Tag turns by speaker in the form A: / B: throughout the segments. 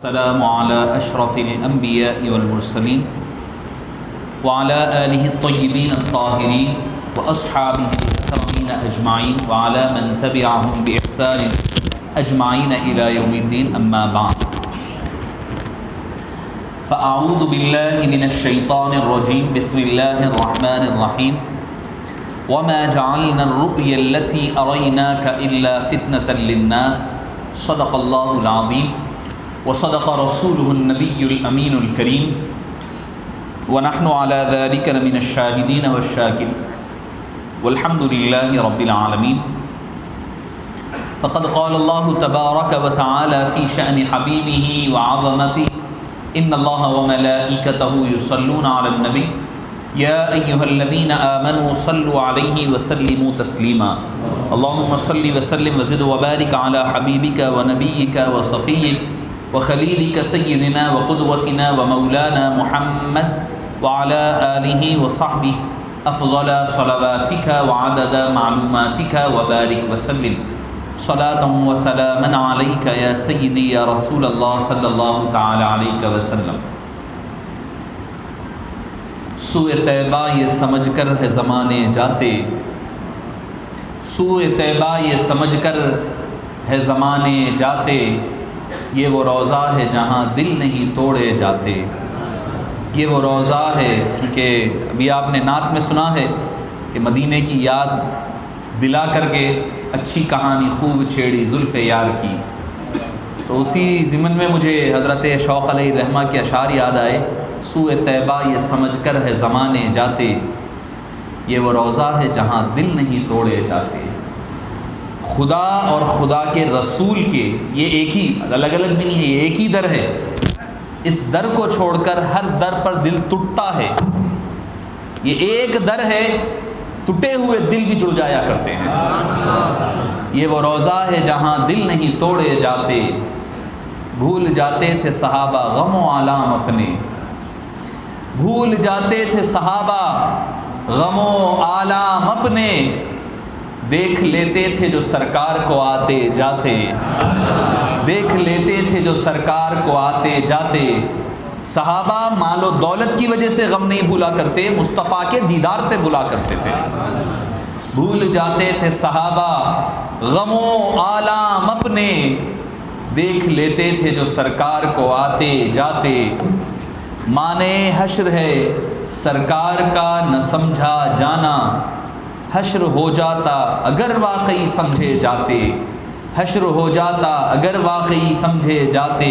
A: السلام على أشرف الأنبياء والمرسلين وعلى آله الطيبين الطاهرين وأصحابه الأكرمين أجمعين وعلى من تبعهم بإحسان أجمعين إلى يوم الدين أما بعد فأعوذ بالله من الشيطان الرجيم بسم الله الرحمن الرحيم وما جعلنا الرؤيا التي أريناك إلا فتنة للناس صدق الله العظيم وصدق رسوله النبي الأمين الكريم ونحن على ذلك لمن الشاهدين والشاكرين والحمد لله رب العالمين فقد قال الله تبارك وتعالى في شأن حبيبه وعظمته إن الله وملائكته يصلون على النبي يا أيها الذين آمنوا صلوا عليه وسلموا تسليما اللهم صل وسلم وزد وبارك على حبيبك ونبيك وصفيك وخليلك سيدنا وقدوتنا ومولانا محمد وعلى آله وصحبه أفضل صلواتك وعدد معلوماتك وبارك وسلم صلاة وسلاما عليك يا سيدي يا رسول الله صلى الله تعالى عليك وسلم. سوء طیبہ یہ سمجھ کر ہے زمانے جاتے، سوء طیبہ یہ سمجھ کر ہے زمانے جاتے، یہ وہ روضہ ہے جہاں دل نہیں توڑے جاتے. یہ وہ روضہ ہے، چونکہ ابھی آپ نے نعت میں سنا ہے کہ مدینے کی یاد دلا کر کے اچھی کہانی خوب چھیڑی زلف یار کی، تو اسی ضمن میں مجھے حضرت شوق علیہ رحمہ کے اشعار یاد آئے. سوء طیبہ یہ سمجھ کر ہے زمانے جاتے، یہ وہ روضہ ہے جہاں دل نہیں توڑے جاتے. خدا اور خدا کے رسول کے یہ ایک ہی، الگ الگ بھی نہیں ہے، یہ ایک ہی در ہے. اس در کو چھوڑ کر ہر در پر دل ٹوٹتا ہے. یہ ایک در ہے، ٹوٹے ہوئے دل بھی جڑ جایا کرتے ہیں. یہ وہ روضہ ہے جہاں دل نہیں توڑے جاتے. بھول جاتے تھے صحابہ غم و آلام اپنے، بھول جاتے تھے صحابہ غم و آلام اپنے، دیکھ لیتے تھے جو سرکار کو آتے جاتے، دیکھ لیتے تھے جو سرکار کو آتے جاتے. صحابہ مال و دولت کی وجہ سے غم نہیں بھولا کرتے، مصطفیٰ کے دیدار سے بھولا کرتے تھے. بھول جاتے تھے صحابہ غم و آلام اپنے، دیکھ لیتے تھے جو سرکار کو آتے جاتے. مانے حشر ہے سرکار کا نہ سمجھا جانا، حشر ہو جاتا اگر واقعی سمجھے جاتے، حشر ہو جاتا اگر واقعی سمجھے جاتے.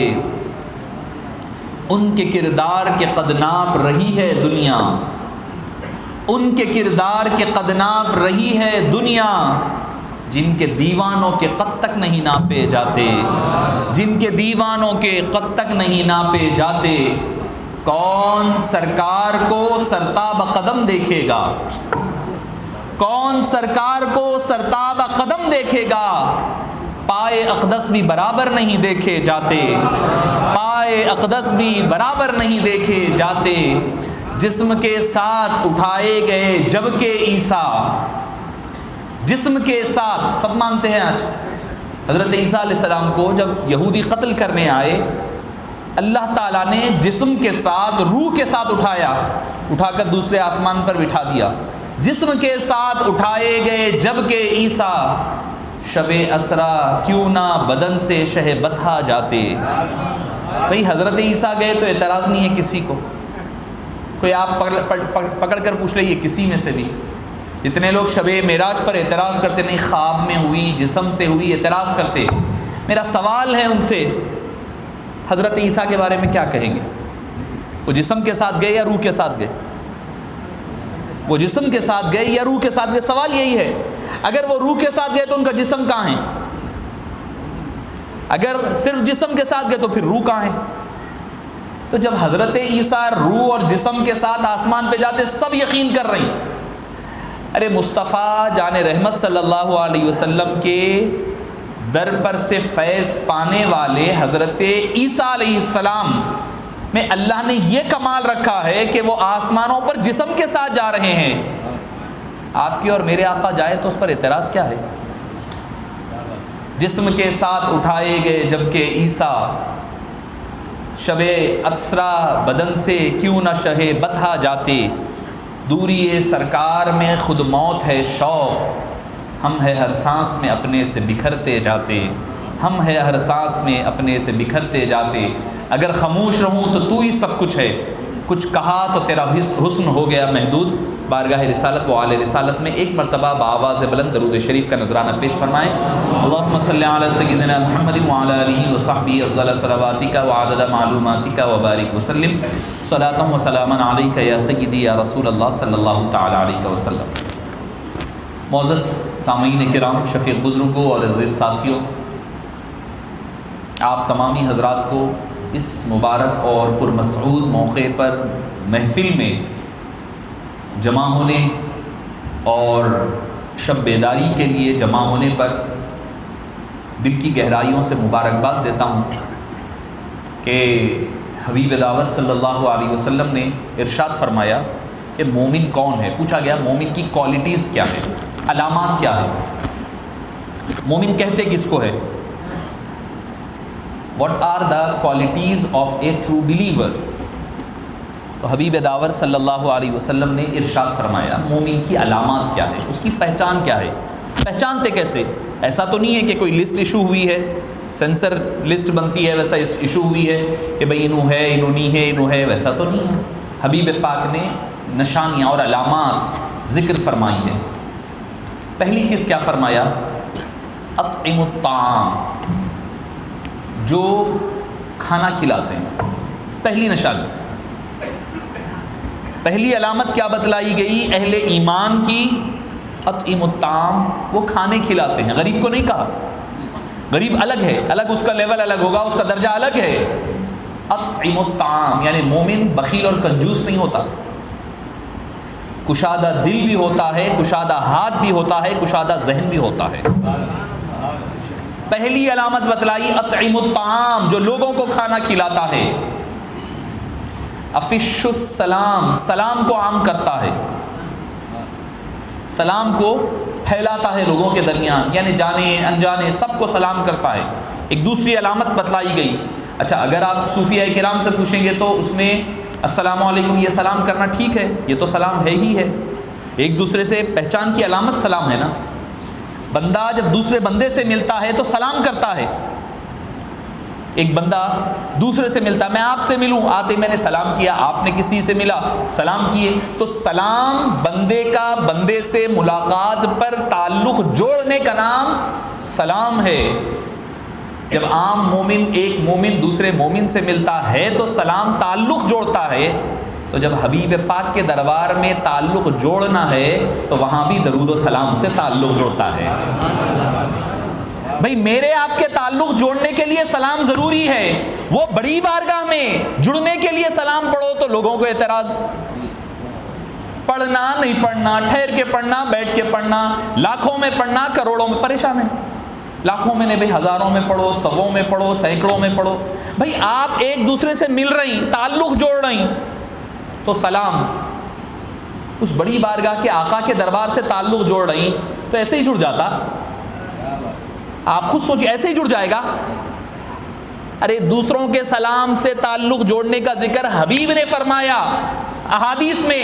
A: ان کے کردار کے قد ناپ رہی ہے دنیا، ان کے کردار کے قد ناپ رہی ہے دنیا، جن کے دیوانوں کے قد تک نہیں ناپے جاتے، جن کے دیوانوں کے قد تک نہیں ناپے جاتے. کون سرکار کو سرتاب قدم دیکھے گا، کون سرکار کو سرتاب قدم دیکھے گا. پائے اقدس بھی برابر نہیں دیکھے جاتے، پائے اقدس بھی برابر نہیں دیکھے جاتے. جسم کے ساتھ اٹھائے گئے جب کہ عیسیٰ، جسم کے ساتھ سب مانتے ہیں آج حضرت عیسیٰ علیہ السلام کو جب یہودی قتل کرنے آئے، اللہ تعالیٰ نے جسم کے ساتھ روح کے ساتھ اٹھایا، اٹھا کر دوسرے آسمان پر بٹھا دیا. جسم کے ساتھ اٹھائے گئے جب کہ عیسیٰ، شب اسرا کیوں نہ بدن سے شہ بتھا جاتے. بھئی حضرت عیسیٰ گئے تو اعتراض نہیں ہے کسی کو، کوئی آپ پکڑ کر پوچھ لئیے کسی میں سے بھی. جتنے لوگ شب معراج پر اعتراض کرتے نہیں خواب میں ہوئی جسم سے ہوئی اعتراض کرتے، میرا سوال ہے ان سے حضرت عیسیٰ کے بارے میں کیا کہیں گے؟ وہ جسم کے ساتھ گئے یا روح کے ساتھ گئے؟ وہ جسم کے ساتھ گئے یا روح کے ساتھ گئے؟ سوال یہی ہے. اگر وہ روح کے ساتھ گئے تو ان کا جسم کہاں ہے؟ اگر صرف جسم کے ساتھ گئے تو پھر روح کہاں ہے؟ تو جب حضرت عیسیٰ روح اور جسم کے ساتھ آسمان پہ جاتے سب یقین کر رہی، ارے مصطفیٰ جان رحمت صلی اللہ علیہ وسلم کے در پر سے فیض پانے والے حضرت عیسیٰ علیہ السلام میں اللہ نے یہ کمال رکھا ہے کہ وہ آسمانوں پر جسم کے ساتھ جا رہے ہیں. آپ کی اور میرے آقا جائے تو اس پر اعتراض کیا ہے؟ جسم کے ساتھ اٹھائے گئے جبکہ عیسیٰ شب اکسرا بدن سے کیوں نہ شہ بتھا جاتے، دوری سرکار میں خود موت ہے شوق، ہم ہے ہر سانس میں اپنے سے بکھرتے جاتے، ہم ہے ہر سانس میں اپنے سے بکھرتے جاتے، اگر خاموش رہوں تو تو ہی سب کچھ ہے، کچھ کہا تو تیرا حسن ہو گیا محدود۔ بارگاہ رسالت و آل رسالت میں ایک مرتبہ بآواز بلند درود شریف کا نذرانہ پیش فرمائیں۔ اللہم صلی علی سیدنا محمد وعلی آلہ وصحبہ افضل صلواتک وعدد معلوماتک وبارک وسلم، صلاۃ و سلاما علیک یا سیدی یا رسول اللہ صلی اللہ تعالی علیہ وسلم۔ معزز سامعین کرام، شفیق بزرگوں اور عزیز ساتھیوں، آپ تمامی حضرات کو اس مبارک اور پرمسعود موقع پر محفل میں جمع ہونے اور شب بیداری کے لیے جمع ہونے پر دل کی گہرائیوں سے مبارکباد دیتا ہوں کہ حبیب داور صلی اللہ علیہ وسلم نے ارشاد فرمایا کہ مومن کون ہے۔ پوچھا گیا مومن کی کوالٹیز کیا ہیں، علامات کیا ہیں، مومن کہتے کس کو ہے؟ What are the qualities of a true believer؟ تو حبیب داور صلی اللہ علیہ وسلم نے ارشاد فرمایا مومن کی علامات کیا ہے، اس کی پہچان کیا ہے۔ پہچانتے کیسے؟ ایسا تو نہیں ہے کہ کوئی لسٹ ایشو ہوئی ہے، سینسر لسٹ بنتی ہے ویسا ایشو ہوئی ہے کہ بھئی انہوں ہے انہوں نہیں ہے انہوں ہے، ویسا تو نہیں ہے۔ حبیب پاک نے نشانیاں اور علامات ذکر فرمائی ہیں۔ پہلی چیز کیا فرمایا؟ اطعم الطعام، جو کھانا کھلاتے ہیں۔ پہلی نشانی، پہلی علامت کیا بتلائی گئی اہل ایمان کی؟ اطعم الطعام، وہ کھانے کھلاتے ہیں۔ غریب کو نہیں کہا، غریب الگ ہے، الگ اس کا لیول الگ ہوگا، اس کا درجہ الگ ہے۔ اطعم الطعام یعنی مومن بخیل اور کنجوس نہیں ہوتا، کشادہ دل بھی ہوتا ہے، کشادہ ہاتھ بھی ہوتا ہے، کشادہ ذہن بھی ہوتا ہے۔ پہلی علامت بتلائی اطعم الطعام، جو لوگوں کو کھانا کھلاتا ہے۔ افش السلام، سلام کو عام کرتا ہے، سلام کو پھیلاتا ہے لوگوں کے درمیان، یعنی جانے انجانے سب کو سلام کرتا ہے۔ ایک دوسری علامت بتلائی گئی۔ اچھا، اگر آپ صوفیاء کرام سے پوچھیں گے تو اس میں السلام علیکم یہ سلام کرنا ٹھیک ہے، یہ تو سلام ہے ہی ہے، ایک دوسرے سے پہچان کی علامت سلام ہے نا۔ بندہ جب دوسرے بندے سے ملتا ہے تو سلام کرتا ہے۔ ایک بندہ دوسرے سے ملتا، میں آپ سے ملوں، آتے میں نے سلام کیا، آپ نے کسی سے ملا سلام کیے، تو سلام بندے کا بندے سے ملاقات پر تعلق جوڑنے کا نام سلام ہے۔ جب عام مومن ایک مومن دوسرے مومن سے ملتا ہے تو سلام تعلق جوڑتا ہے، تو جب حبیب پاک کے دربار میں تعلق جوڑنا ہے تو وہاں بھی درود و سلام سے تعلق جوڑتا ہے۔ بھئی میرے آپ کے تعلق جوڑنے کے لیے سلام ضروری ہے، وہ بڑی بارگاہ میں جڑنے کے لیے سلام پڑھو تو لوگوں کو اعتراض، پڑھنا نہیں پڑھنا، ٹھہر کے پڑھنا، بیٹھ کے پڑھنا، لاکھوں میں پڑھنا، کروڑوں میں، پریشان ہے۔ لاکھوں میں نہیں بھئی، ہزاروں میں پڑھو، سووں میں پڑھو، سینکڑوں میں پڑھو۔ بھئی آپ ایک دوسرے سے مل رہی، تعلق جوڑ رہی تو سلام، اس بڑی بارگاہ کے آقا کے دربار سے تعلق جوڑ رہی تو ایسے ہی جڑ جاتا۔ آپ خود سوچیں، ایسے ہی جڑ جائے گا؟ ارے دوسروں کے سلام سے تعلق جوڑنے کا ذکر حبیب نے فرمایا احادیث میں،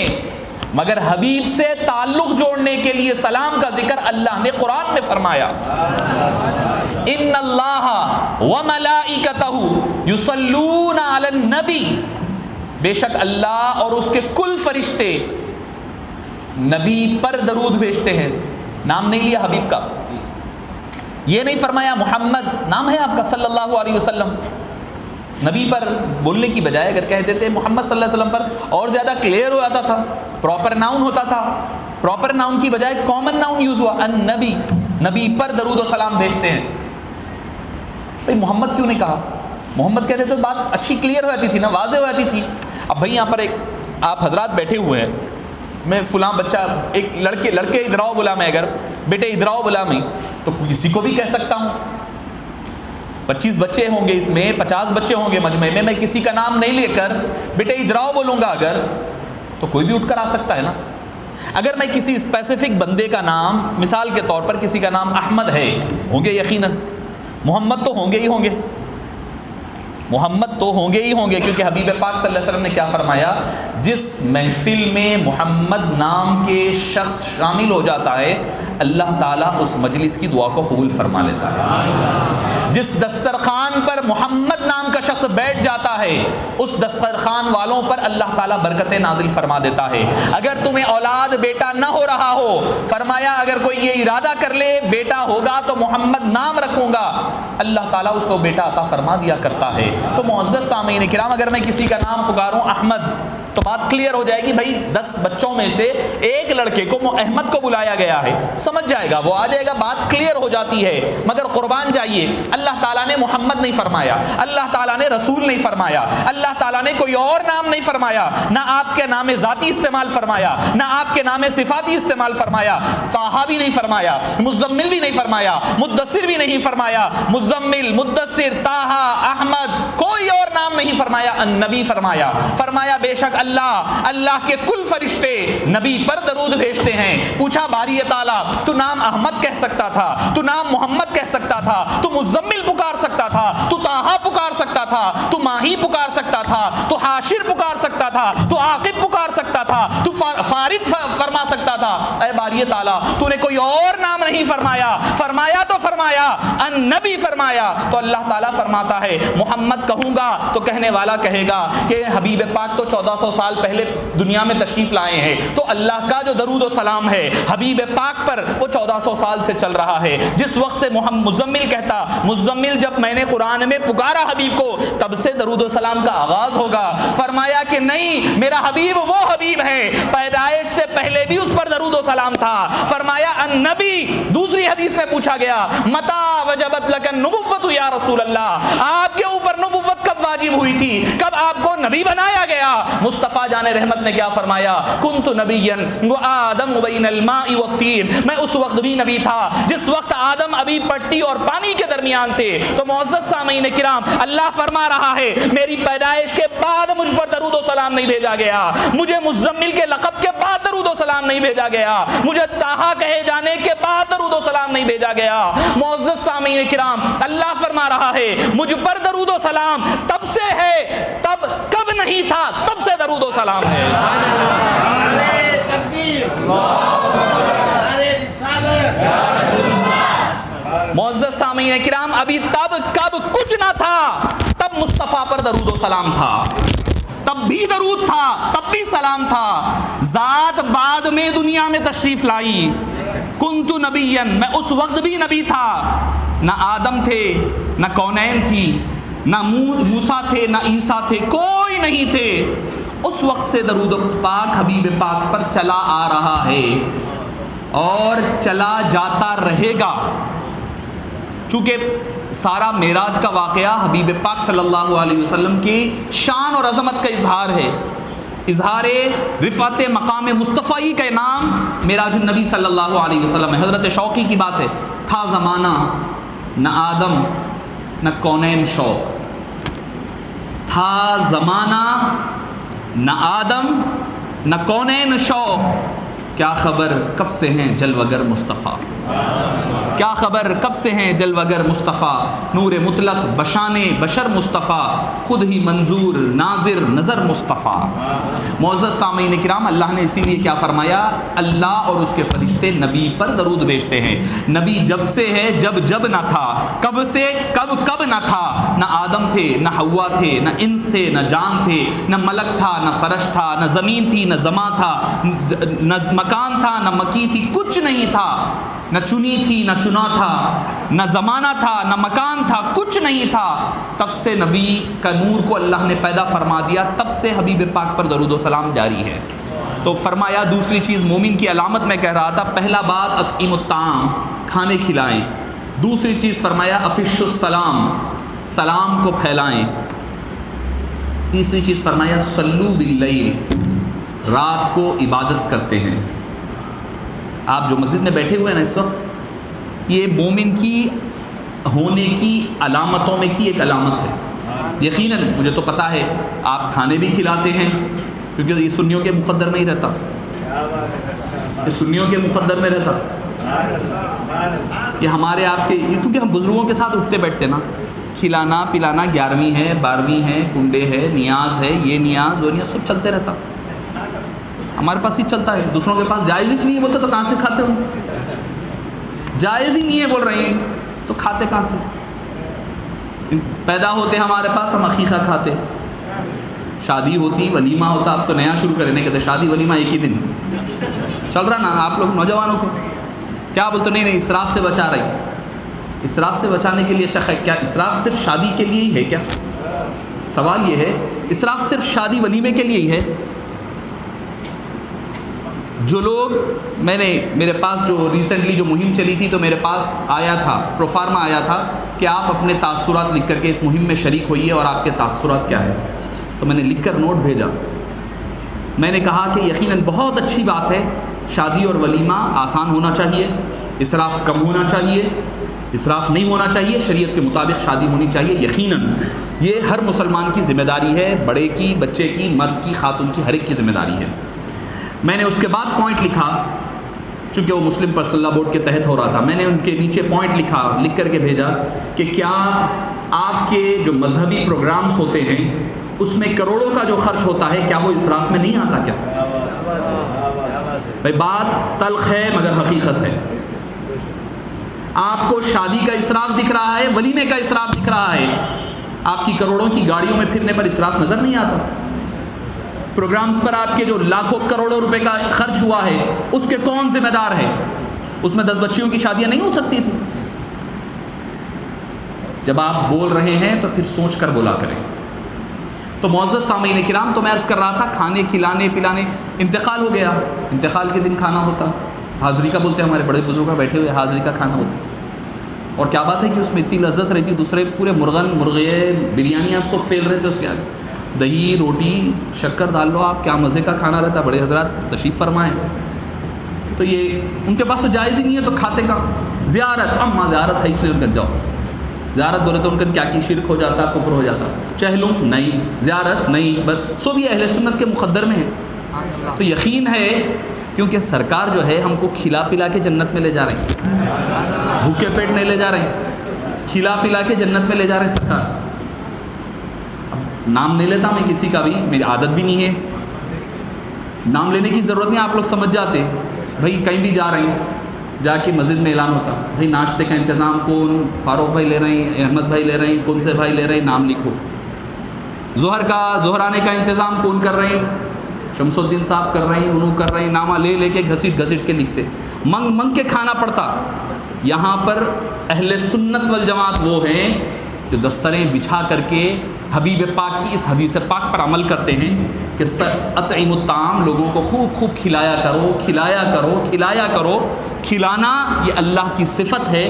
A: مگر حبیب سے تعلق جوڑنے کے لیے سلام کا ذکر اللہ نے قرآن میں فرمایا۔ ان اللہ وملائکتہ یصلون علی النبی، بے شک اللہ اور اس کے کل فرشتے نبی پر درود بھیجتے ہیں۔ نام نہیں لیا حبیب کا، یہ نہیں فرمایا محمد، نام ہے آپ کا صلی اللہ علیہ وسلم۔ نبی پر بولنے کی بجائے اگر کہہ دیتے محمد صلی اللہ علیہ وسلم پر اور زیادہ کلیئر ہو جاتا تھا، پراپر ناؤن ہوتا تھا۔ پراپر ناؤن کی بجائے کامن ناؤن یوز ہوا، ان نبی، نبی پر درود و سلام بھیجتے ہیں۔ بھئی محمد کیوں نہیں کہا؟ محمد کہتے تو بات اچھی کلیئر ہو جاتی تھی نا، واضح ہو جاتی تھی۔ اب بھئی یہاں پر ایک آپ حضرات بیٹھے ہوئے ہیں، میں فلاں بچہ، ایک لڑکے ادھر آؤ بلا میں، اگر بیٹے ادھر آؤ بلا میں، تو کسی کو بھی کہہ سکتا ہوں۔ 25 بچے ہوں گے اس میں، 50 بچے ہوں گے مجمع میں کسی کا نام نہیں لے کر بیٹے ادھر آؤ بولوں گا اگر، تو کوئی بھی اٹھ کر آ سکتا ہے نا۔ اگر میں کسی اسپیسیفک بندے کا نام، مثال کے طور پر کسی کا نام احمد ہے، ہوں گے یقیناً، محمد تو ہوں گے ہی ہوں گے، محمد تو ہوں گے ہی ہوں گے، کیونکہ حبیب پاک صلی اللہ علیہ وسلم نے کیا فرمایا، جس محفل میں محمد نام کے شخص شامل ہو جاتا ہے اللہ تعالیٰ اس مجلس کی دعا کو قبول فرما لیتا ہے۔ جس دسترخوان پر محمد نام کا شخص بیٹھ جاتا ہے اس دسترخوان والوں پر اللہ تعالیٰ برکتیں نازل فرما دیتا ہے۔ اگر تمہیں اولاد بیٹا نہ ہو رہا ہو، فرمایا اگر کوئی یہ ارادہ کر لے بیٹا ہوگا تو محمد نام رکھوں گا، اللہ تعالیٰ اس کو بیٹا عطا فرما دیا کرتا ہے۔ تو معزز سامعین کرام، اگر میں کسی کا نام پکاروں احمد تو بات کلیئر ہو جائے گی، بھائی 10 بچوں میں سے ایک لڑکے کو احمد کو بلایا گیا ہے، سمجھ جائے گا، وہ آ جائے گا، بات کلیئر ہو جاتی ہے۔ مگر قربان جائیے، اللہ تعالیٰ نے محمد نہیں فرمایا، اللہ تعالیٰ نے رسول نہیں فرمایا، اللہ تعالیٰ نے کوئی اور نام نہیں فرمایا، نہ آپ کے نام ذاتی استعمال فرمایا، نہ آپ کے نام صفاتی استعمال فرمایا، طٰہٰ بھی نہیں فرمایا، مزمل بھی نہیں فرمایا، مدثر بھی نہیں فرمایا، مزمل، مدثر، طٰہٰ، احمد، کوئی اور نام نہیں فرمایا، النبی فرمایا۔ فرمایا بے شک اللہ کے کل فرشتے نبی پر درود بھیجتے ہیں۔ پوچھا باری تعالیٰ تو نام احمد کہہ سکتا تھا، تو نام محمد کہہ سکتا تھا، تو مزمل پکار سکتا تھا، تو طٰہٰ پکار سکتا تھا، تو ماہی پکار سکتا تھا، تو حاشر پکار سکتا تھا، تو عاقب پکار سکتا تھا، تو فارد فرما سکتا تھا۔ اے باری تعالیٰ تو نے کوئی اور نام نہیں فرمایا، فرمایا تو فرمایا النبی فرمایا۔ تو اللہ تعالیٰ فرماتا ہے محمد کہوں گا تو کہنے والا کہے گا کہ حبیب پاک تو 1400 سال پہلے دنیا میں تشریف لائے ہیں، تو اللہ کا جو درود و سلام ہے حبیب پاک پر وہ 1400 سال سے چل رہا ہے۔ جس وقت سے مزمل کہتا، مزمل جب میں نے قرآن میں پکارا حبیب کو تب سے درود و سلام کا آغاز ہوگا۔ فرمایا کہ نہیں، میرا حبیب وہ حبیب ہے پیدائش سے پہلے بھی اس پر درود و سلام تھا۔ فرمایا النبی، دوسری حدیث میں پوچھا گیا متا وجبت لک النبوۃ یا رسول اللہ، آپ کے اوپر نبوت کب واجب ہوئی تھی، کب آپ کو نبی بنایا گیا؟ مصطفیٰ جان رحمت نے کیا فرمایا، کنت نبیا وآدم بین الماء والطین، میں اس وقت بھی نبی تھا جس وقت آدم ابھی پٹی اور پانی کے درمیان تھے۔ تو معزز سامعین کرام، اللہ فرما رہا ہے میری پیدائش کے بعد مجھ پر درود و سلام نہیں بھیجا گیا، مجھے مزمل کے لقب کے بعد درود و سلام نہیں بھیجا گیا، مجھے طٰہٰ کہے جانے کے بعد درود و سلام نہیں بھیجا گیا۔ معزز سامعین کرام، اللہ فرما رہا ہے مجھ پر درود و سلام تب سے ہے، تب کب نہیں تھا، تب سے درود و سلام ہے۔ معزز سامعین کرام، ابھی تب کب کچھ نہ تھا تب مصطفیٰ پر درود و سلام تھا، تب بھی درود تھا، تب بھی سلام تھا۔ ذات بعد میں دنیا میں تشریف لائی، کنت نبیا، میں اس وقت بھی نبی تھا، نہ آدم تھے، نہ کونین تھی، نہ موسیٰ تھے، نہ عیسیٰ تھے، کوئی نہیں تھے۔ اس وقت سے درود پاک حبیب پاک پر چلا آ رہا ہے اور چلا جاتا رہے گا، چونکہ سارا معراج کا واقعہ حبیب پاک صلی اللہ علیہ وسلم کی شان اور عظمت کا اظہار ہے، اظہار رفعت مقام مصطفی کا نام معراج النبی صلی اللہ علیہ وسلم ہے۔ حضرت شوقی کی بات ہے، تھا زمانہ نہ آدم نہ کونین شوق، تھا زمانہ نہ آدم نہ کونین شوق، کیا خبر کب سے ہیں جلوگر مصطفیٰ، کیا خبر کب سے ہیں جلوگر مصطفیٰ، نور مطلق بشان بشر مصطفیٰ، خود ہی منظور ناظر نظر مصطفیٰ۔ معزز سامعین کرام، اللہ نے اسی لیے کیا فرمایا، اللہ اور اس کے فرشتے نبی پر درود بھیجتے ہیں۔ نبی جب سے ہے جب نہ تھا، کب سے کب نہ تھا، نہ آدم تھے، نہ حوا تھے، نہ انس تھے، نہ جان تھے، نہ ملک تھا، نہ فرش تھا، نہ زمین تھی، نہ زماں تھا، نہ مکان تھا، نہ مکی تھی، کچھ نہیں تھا، نہ چنی تھی نہ چنا تھا، نہ زمانہ تھا نہ مکان تھا، کچھ نہیں تھا، تب سے نبی کا نور کو اللہ نے پیدا فرما دیا، تب سے حبیب پاک پر درود و سلام جاری ہے۔ تو فرمایا دوسری چیز مومن کی علامت میں کہہ رہا تھا، پہلا بات اطعموا الطعام، کھانے کھلائیں، دوسری چیز فرمایا افشوا السلام، سلام کو پھیلائیں، تیسری چیز فرمایا صلوا باللیل، رات کو عبادت کرتے ہیں۔ آپ جو مسجد میں بیٹھے ہوئے ہیں نا اس وقت، یہ مومن کی ہونے کی علامتوں میں کی ایک علامت ہے۔ یقیناً مجھے تو پتہ ہے آپ کھانے بھی کھلاتے ہیں، کیونکہ یہ سنیوں کے مقدر میں ہی رہتا، یہ سنیوں کے مقدر میں رہتا، یہ ہمارے آپ کے، کیونکہ ہم بزرگوں کے ساتھ اٹھتے بیٹھتے نا، کھلانا پلانا 11ویں ہے 12ویں ہے کنڈے ہے نیاز ہے یہ نیاز وہ نیاز سب چلتے رہتا. ہمارے پاس ہی چلتا ہے, دوسروں کے پاس جائز ہی نہیں ہے بولتے تو کہاں سے کھاتے ہو؟ جائز ہی نہیں ہے بول رہے ہیں تو کھاتے کہاں سے؟ پیدا ہوتے ہمارے پاس ہم عقیقہ کھاتے, شادی ہوتی ولیمہ ہوتا. اب تو نیا شروع کریں نہیں کہتے شادی ولیمہ ایک ہی دن چل رہا نا. آپ لوگ نوجوانوں کو کیا بولتے؟ نہیں اسراف سے بچا رہی. اسراف سے بچانے کے لیے اچھا کیا اسراف صرف شادی کے لیے ہی ہے کیا؟ سوال یہ ہے اسراف صرف شادی ولیمے کے لیے ہی ہے؟ جو لوگ میرے پاس جو ریسنٹلی جو مہم چلی تھی تو میرے پاس آیا تھا پروفارما آیا تھا کہ آپ اپنے تاثرات لکھ کر کے اس مہم میں شریک ہوئیے اور آپ کے تاثرات کیا ہے. تو میں نے لکھ کر نوٹ بھیجا. میں نے کہا کہ یقیناً بہت اچھی بات ہے, شادی اور ولیمہ آسان ہونا چاہیے, اسراف کم ہونا چاہیے, اسراف نہیں ہونا چاہیے, شریعت کے مطابق شادی ہونی چاہیے. یقیناً یہ ہر مسلمان کی ذمہ داری ہے, بڑے کی, بچے کی, مرد کی, خاتون کی, ہر ایک کی ذمہ داری ہے. میں نے اس کے بعد پوائنٹ لکھا, چونکہ وہ مسلم پرسنل لا بورڈ کے تحت ہو رہا تھا. میں نے ان کے نیچے پوائنٹ لکھ کر کے بھیجا کہ کیا آپ کے جو مذہبی پروگرامز ہوتے ہیں اس میں کروڑوں کا جو خرچ ہوتا ہے کیا وہ اسراف میں نہیں آتا کیا؟ بھائی بات تلخ ہے مگر حقیقت ہے. آپ کو شادی کا اسراف دکھ رہا ہے, ولیمے کا اسراف دکھ رہا ہے, آپ کی کروڑوں کی گاڑیوں میں پھرنے پر اسراف نظر نہیں آتا. پروگرامز پر آپ کے جو لاکھوں کروڑوں روپے کا خرچ ہوا ہے اس کے کون ذمہ دار ہے؟ اس میں 10 بچیوں کی شادیاں نہیں ہو سکتی تھی؟ جب آپ بول رہے ہیں تو پھر سوچ کر بولا کریں. تو معزز سامعین کرام, تو میں عرض کر رہا تھا کھانے کھلانے پلانے, انتقال ہو گیا, انتقال کے دن کھانا ہوتا, حاضری کا بولتے ہیں ہمارے بڑے بزرگ بیٹھے ہوئے, حاضری کا کھانا ہوتا. اور کیا بات ہے کہ اس میں اتنی لذت رہتی, دوسرے پورے مرغے بریانی آپ سب پھیل رہے تھے اس کے آگے, دہی روٹی شکر ڈال لو آپ, کیا مزے کا کھانا رہتا. بڑے حضرات تشریف فرمائیں. تو یہ ان کے پاس تو جائز ہی نہیں ہے تو کھاتے کا. زیارت, اماں زیارت ہے اس لیے ان کا جاؤ. زیارت بولے تو ان کا کیا کی شرک ہو جاتا, کفر ہو جاتا. چہلم نہیں, زیارت نہیں, بس سب یہ اہل سنت کے مقدر میں ہے. تو یقین ہے کیونکہ سرکار جو ہے ہم کو کھلا پلا کے جنت میں لے جا رہے ہیں, بھوکے پیٹ نہیں لے جا رہے ہیں, کھلا پلا کے جنت میں لے جا رہے ہیں سرکار. نام نہیں لیتا میں کسی کا بھی, میری عادت بھی نہیں ہے, نام لینے کی ضرورت نہیں, آپ لوگ سمجھ جاتے. بھائی کہیں بھی جا رہے ہیں, جا کے مسجد میں اعلان ہوتا, بھائی ناشتے کا انتظام کون, فاروق بھائی لے رہے ہیں, احمد بھائی لے رہے ہیں, کون سے بھائی لے رہے ہیں, نام لکھو. ظہرانے کا انتظام کون کر رہے ہیں, شمس الدین صاحب کر رہے ہیں, انہوں کر رہے ہیں, نامہ لے کے گھسیٹ کے لکھتے, منگ کے کھانا پڑتا. یہاں پر اہل سنت والجماعت وہ ہیں جو دستریں بچھا کر کے حبیب پاک کی اس حدیث پاک پر عمل کرتے ہیں کہ اطعموا الطعام, لوگوں کو خوب کھلایا کرو. کھلانا یہ اللہ کی صفت ہے.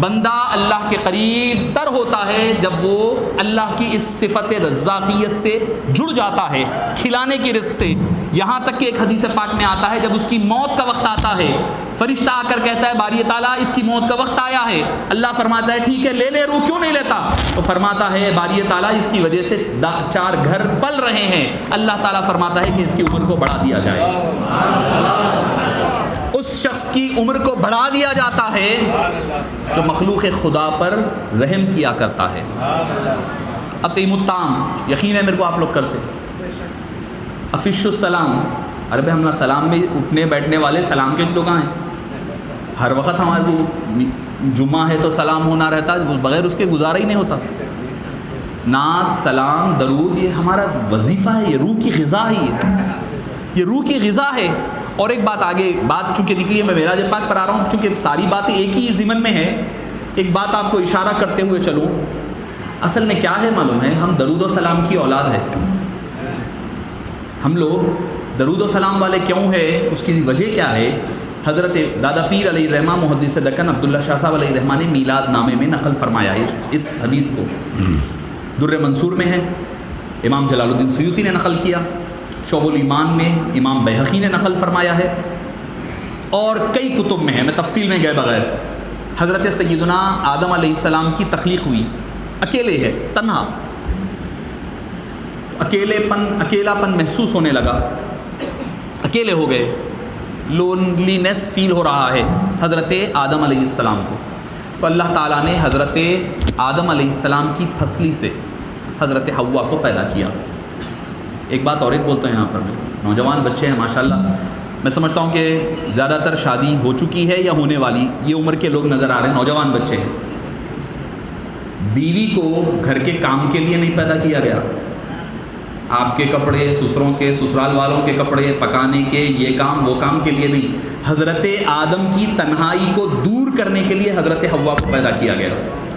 A: بندہ اللہ کے قریب تر ہوتا ہے جب وہ اللہ کی اس صفت رزاقیت سے جڑ جاتا ہے, کھلانے کی رزق سے. یہاں تک کہ ایک حدیث پاک میں آتا ہے جب اس کی موت کا وقت آتا ہے, فرشتہ آ کر کہتا ہے باری تعالیٰ اس کی موت کا وقت آیا ہے. اللہ فرماتا ہے ٹھیک ہے لے روح, کیوں نہیں لیتا؟ تو فرماتا ہے باری تعالیٰ اس کی وجہ سے 4 گھر پل رہے ہیں. اللہ تعالیٰ فرماتا ہے کہ اس کی عمر کو بڑھا دیا جائے. اس شخص کی عمر کو بڑھا دیا جاتا ہے جو مخلوق خدا پر رحم کیا کرتا ہے. اطعموا الطعام, یقین ہے میرے کو آپ لوگ کرتے. افشوا السلام, ارے بھائی ہم سلام میں اٹھنے بیٹھنے والے سلام کے لوگ ہیں. ہر وقت ہمارے کو جمعہ ہے تو سلام ہونا رہتا ہے, بغیر اس کے گزارا ہی نہیں ہوتا. نعت, سلام, درود, یہ ہمارا وظیفہ ہے, یہ روح کی غذا ہے, یہ روح کی غذا ہے. اور ایک بات آگے, بات چونکہ نکلی ہے, میں معراج پاک پر آ رہا ہوں چونکہ ساری باتیں ایک ہی ضمن میں ہے. ایک بات آپ کو اشارہ کرتے ہوئے چلوں. اصل میں کیا ہے معلوم ہے, ہم درود و سلام کی اولاد ہے. ہم لوگ درود و سلام والے کیوں ہے, اس کی وجہ کیا ہے؟ حضرت دادا پیر علیہ الرحمہ محدث دکن عبداللہ شاہ صاحب علیہ الرحمہ نے میلاد نامے میں نقل فرمایا ہے اس حدیث کو. در منصور میں ہے, امام جلال الدین سیوطی نے نقل کیا, شعب الایمان میں امام بیہقی نے نقل فرمایا ہے, اور کئی کتب میں ہے. میں تفصیل میں گئے بغیر, حضرت سیدنا آدم علیہ السلام کی تخلیق ہوئی, اکیلے ہے, تنہا, اکیلاپن محسوس ہونے لگا, اکیلے ہو گئے, لونلینس فیل ہو رہا ہے حضرت آدم علیہ السلام کو. تو اللہ تعالیٰ نے حضرت آدم علیہ السلام کی پھسلی سے حضرت حوا کو پیدا کیا. ایک بات اور ایک بولتا ہوں یہاں پر میں، نوجوان بچے ہیں ماشاءاللہ، میں سمجھتا ہوں کہ زیادہ تر شادی ہو چکی ہے یا ہونے والی، یہ عمر کے لوگ نظر آ رہے ہیں، نوجوان بچے ہیں. بیوی کو گھر کے کام کے لیے نہیں پیدا کیا گیا. آپ کے کپڑے، سسروں کے، سسرال والوں کے کپڑے پکانے کے، یہ کام وہ کام کے لیے نہیں. حضرت آدم کی تنہائی کو دور کرنے کے لیے حضرت حوا کو پیدا کیا گیا.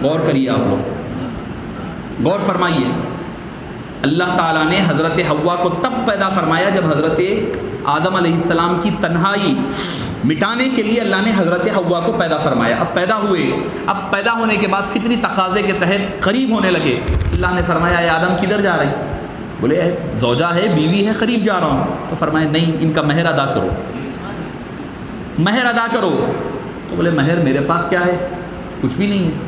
A: غور کریے آپ لوگ، غور فرمائیے. اللہ تعالیٰ نے حضرت حوا کو تب پیدا فرمایا جب حضرت آدم علیہ السلام کی تنہائی مٹانے کے لیے اللہ نے حضرت حوا کو پیدا فرمایا. اب پیدا ہوئے، اب پیدا ہونے کے بعد فطری تقاضے کے تحت قریب ہونے لگے. اللہ نے فرمایا اے آدم کدھر جا رہی؟ بولے زوجہ ہے، بیوی ہے، قریب جا رہا ہوں. تو فرمایا نہیں، ان کا مہر ادا کرو، مہر ادا کرو. تو بولے مہر میرے پاس کیا ہے؟ کچھ بھی نہیں ہے.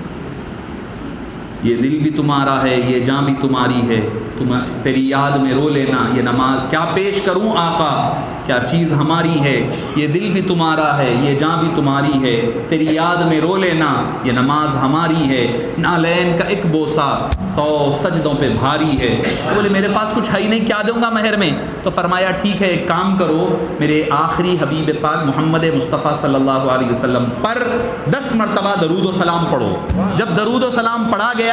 A: یہ دل بھی تمہارا ہے، یہ جان بھی تمہاری ہے، تیری یاد میں رو لینا. یہ نماز کیا پیش کروں آقا، کیا چیز ہماری ہے. یہ دل بھی تمہارا ہے، یہ جان بھی تمہاری ہے، تیری یاد میں رو لینا. یہ نماز ہماری ہے. نالین کا ایک بوسہ 100 سجدوں پہ بھاری ہے. تو بولے میرے پاس کچھ ہے ہی نہیں، کیا دوں گا مہر میں؟ تو فرمایا ٹھیک ہے، ایک کام کرو، میرے آخری حبیب پاک محمد مصطفیٰ صلی اللہ علیہ وسلم پر 10 مرتبہ درود و سلام پڑھو. جب درود و سلام پڑھا گیا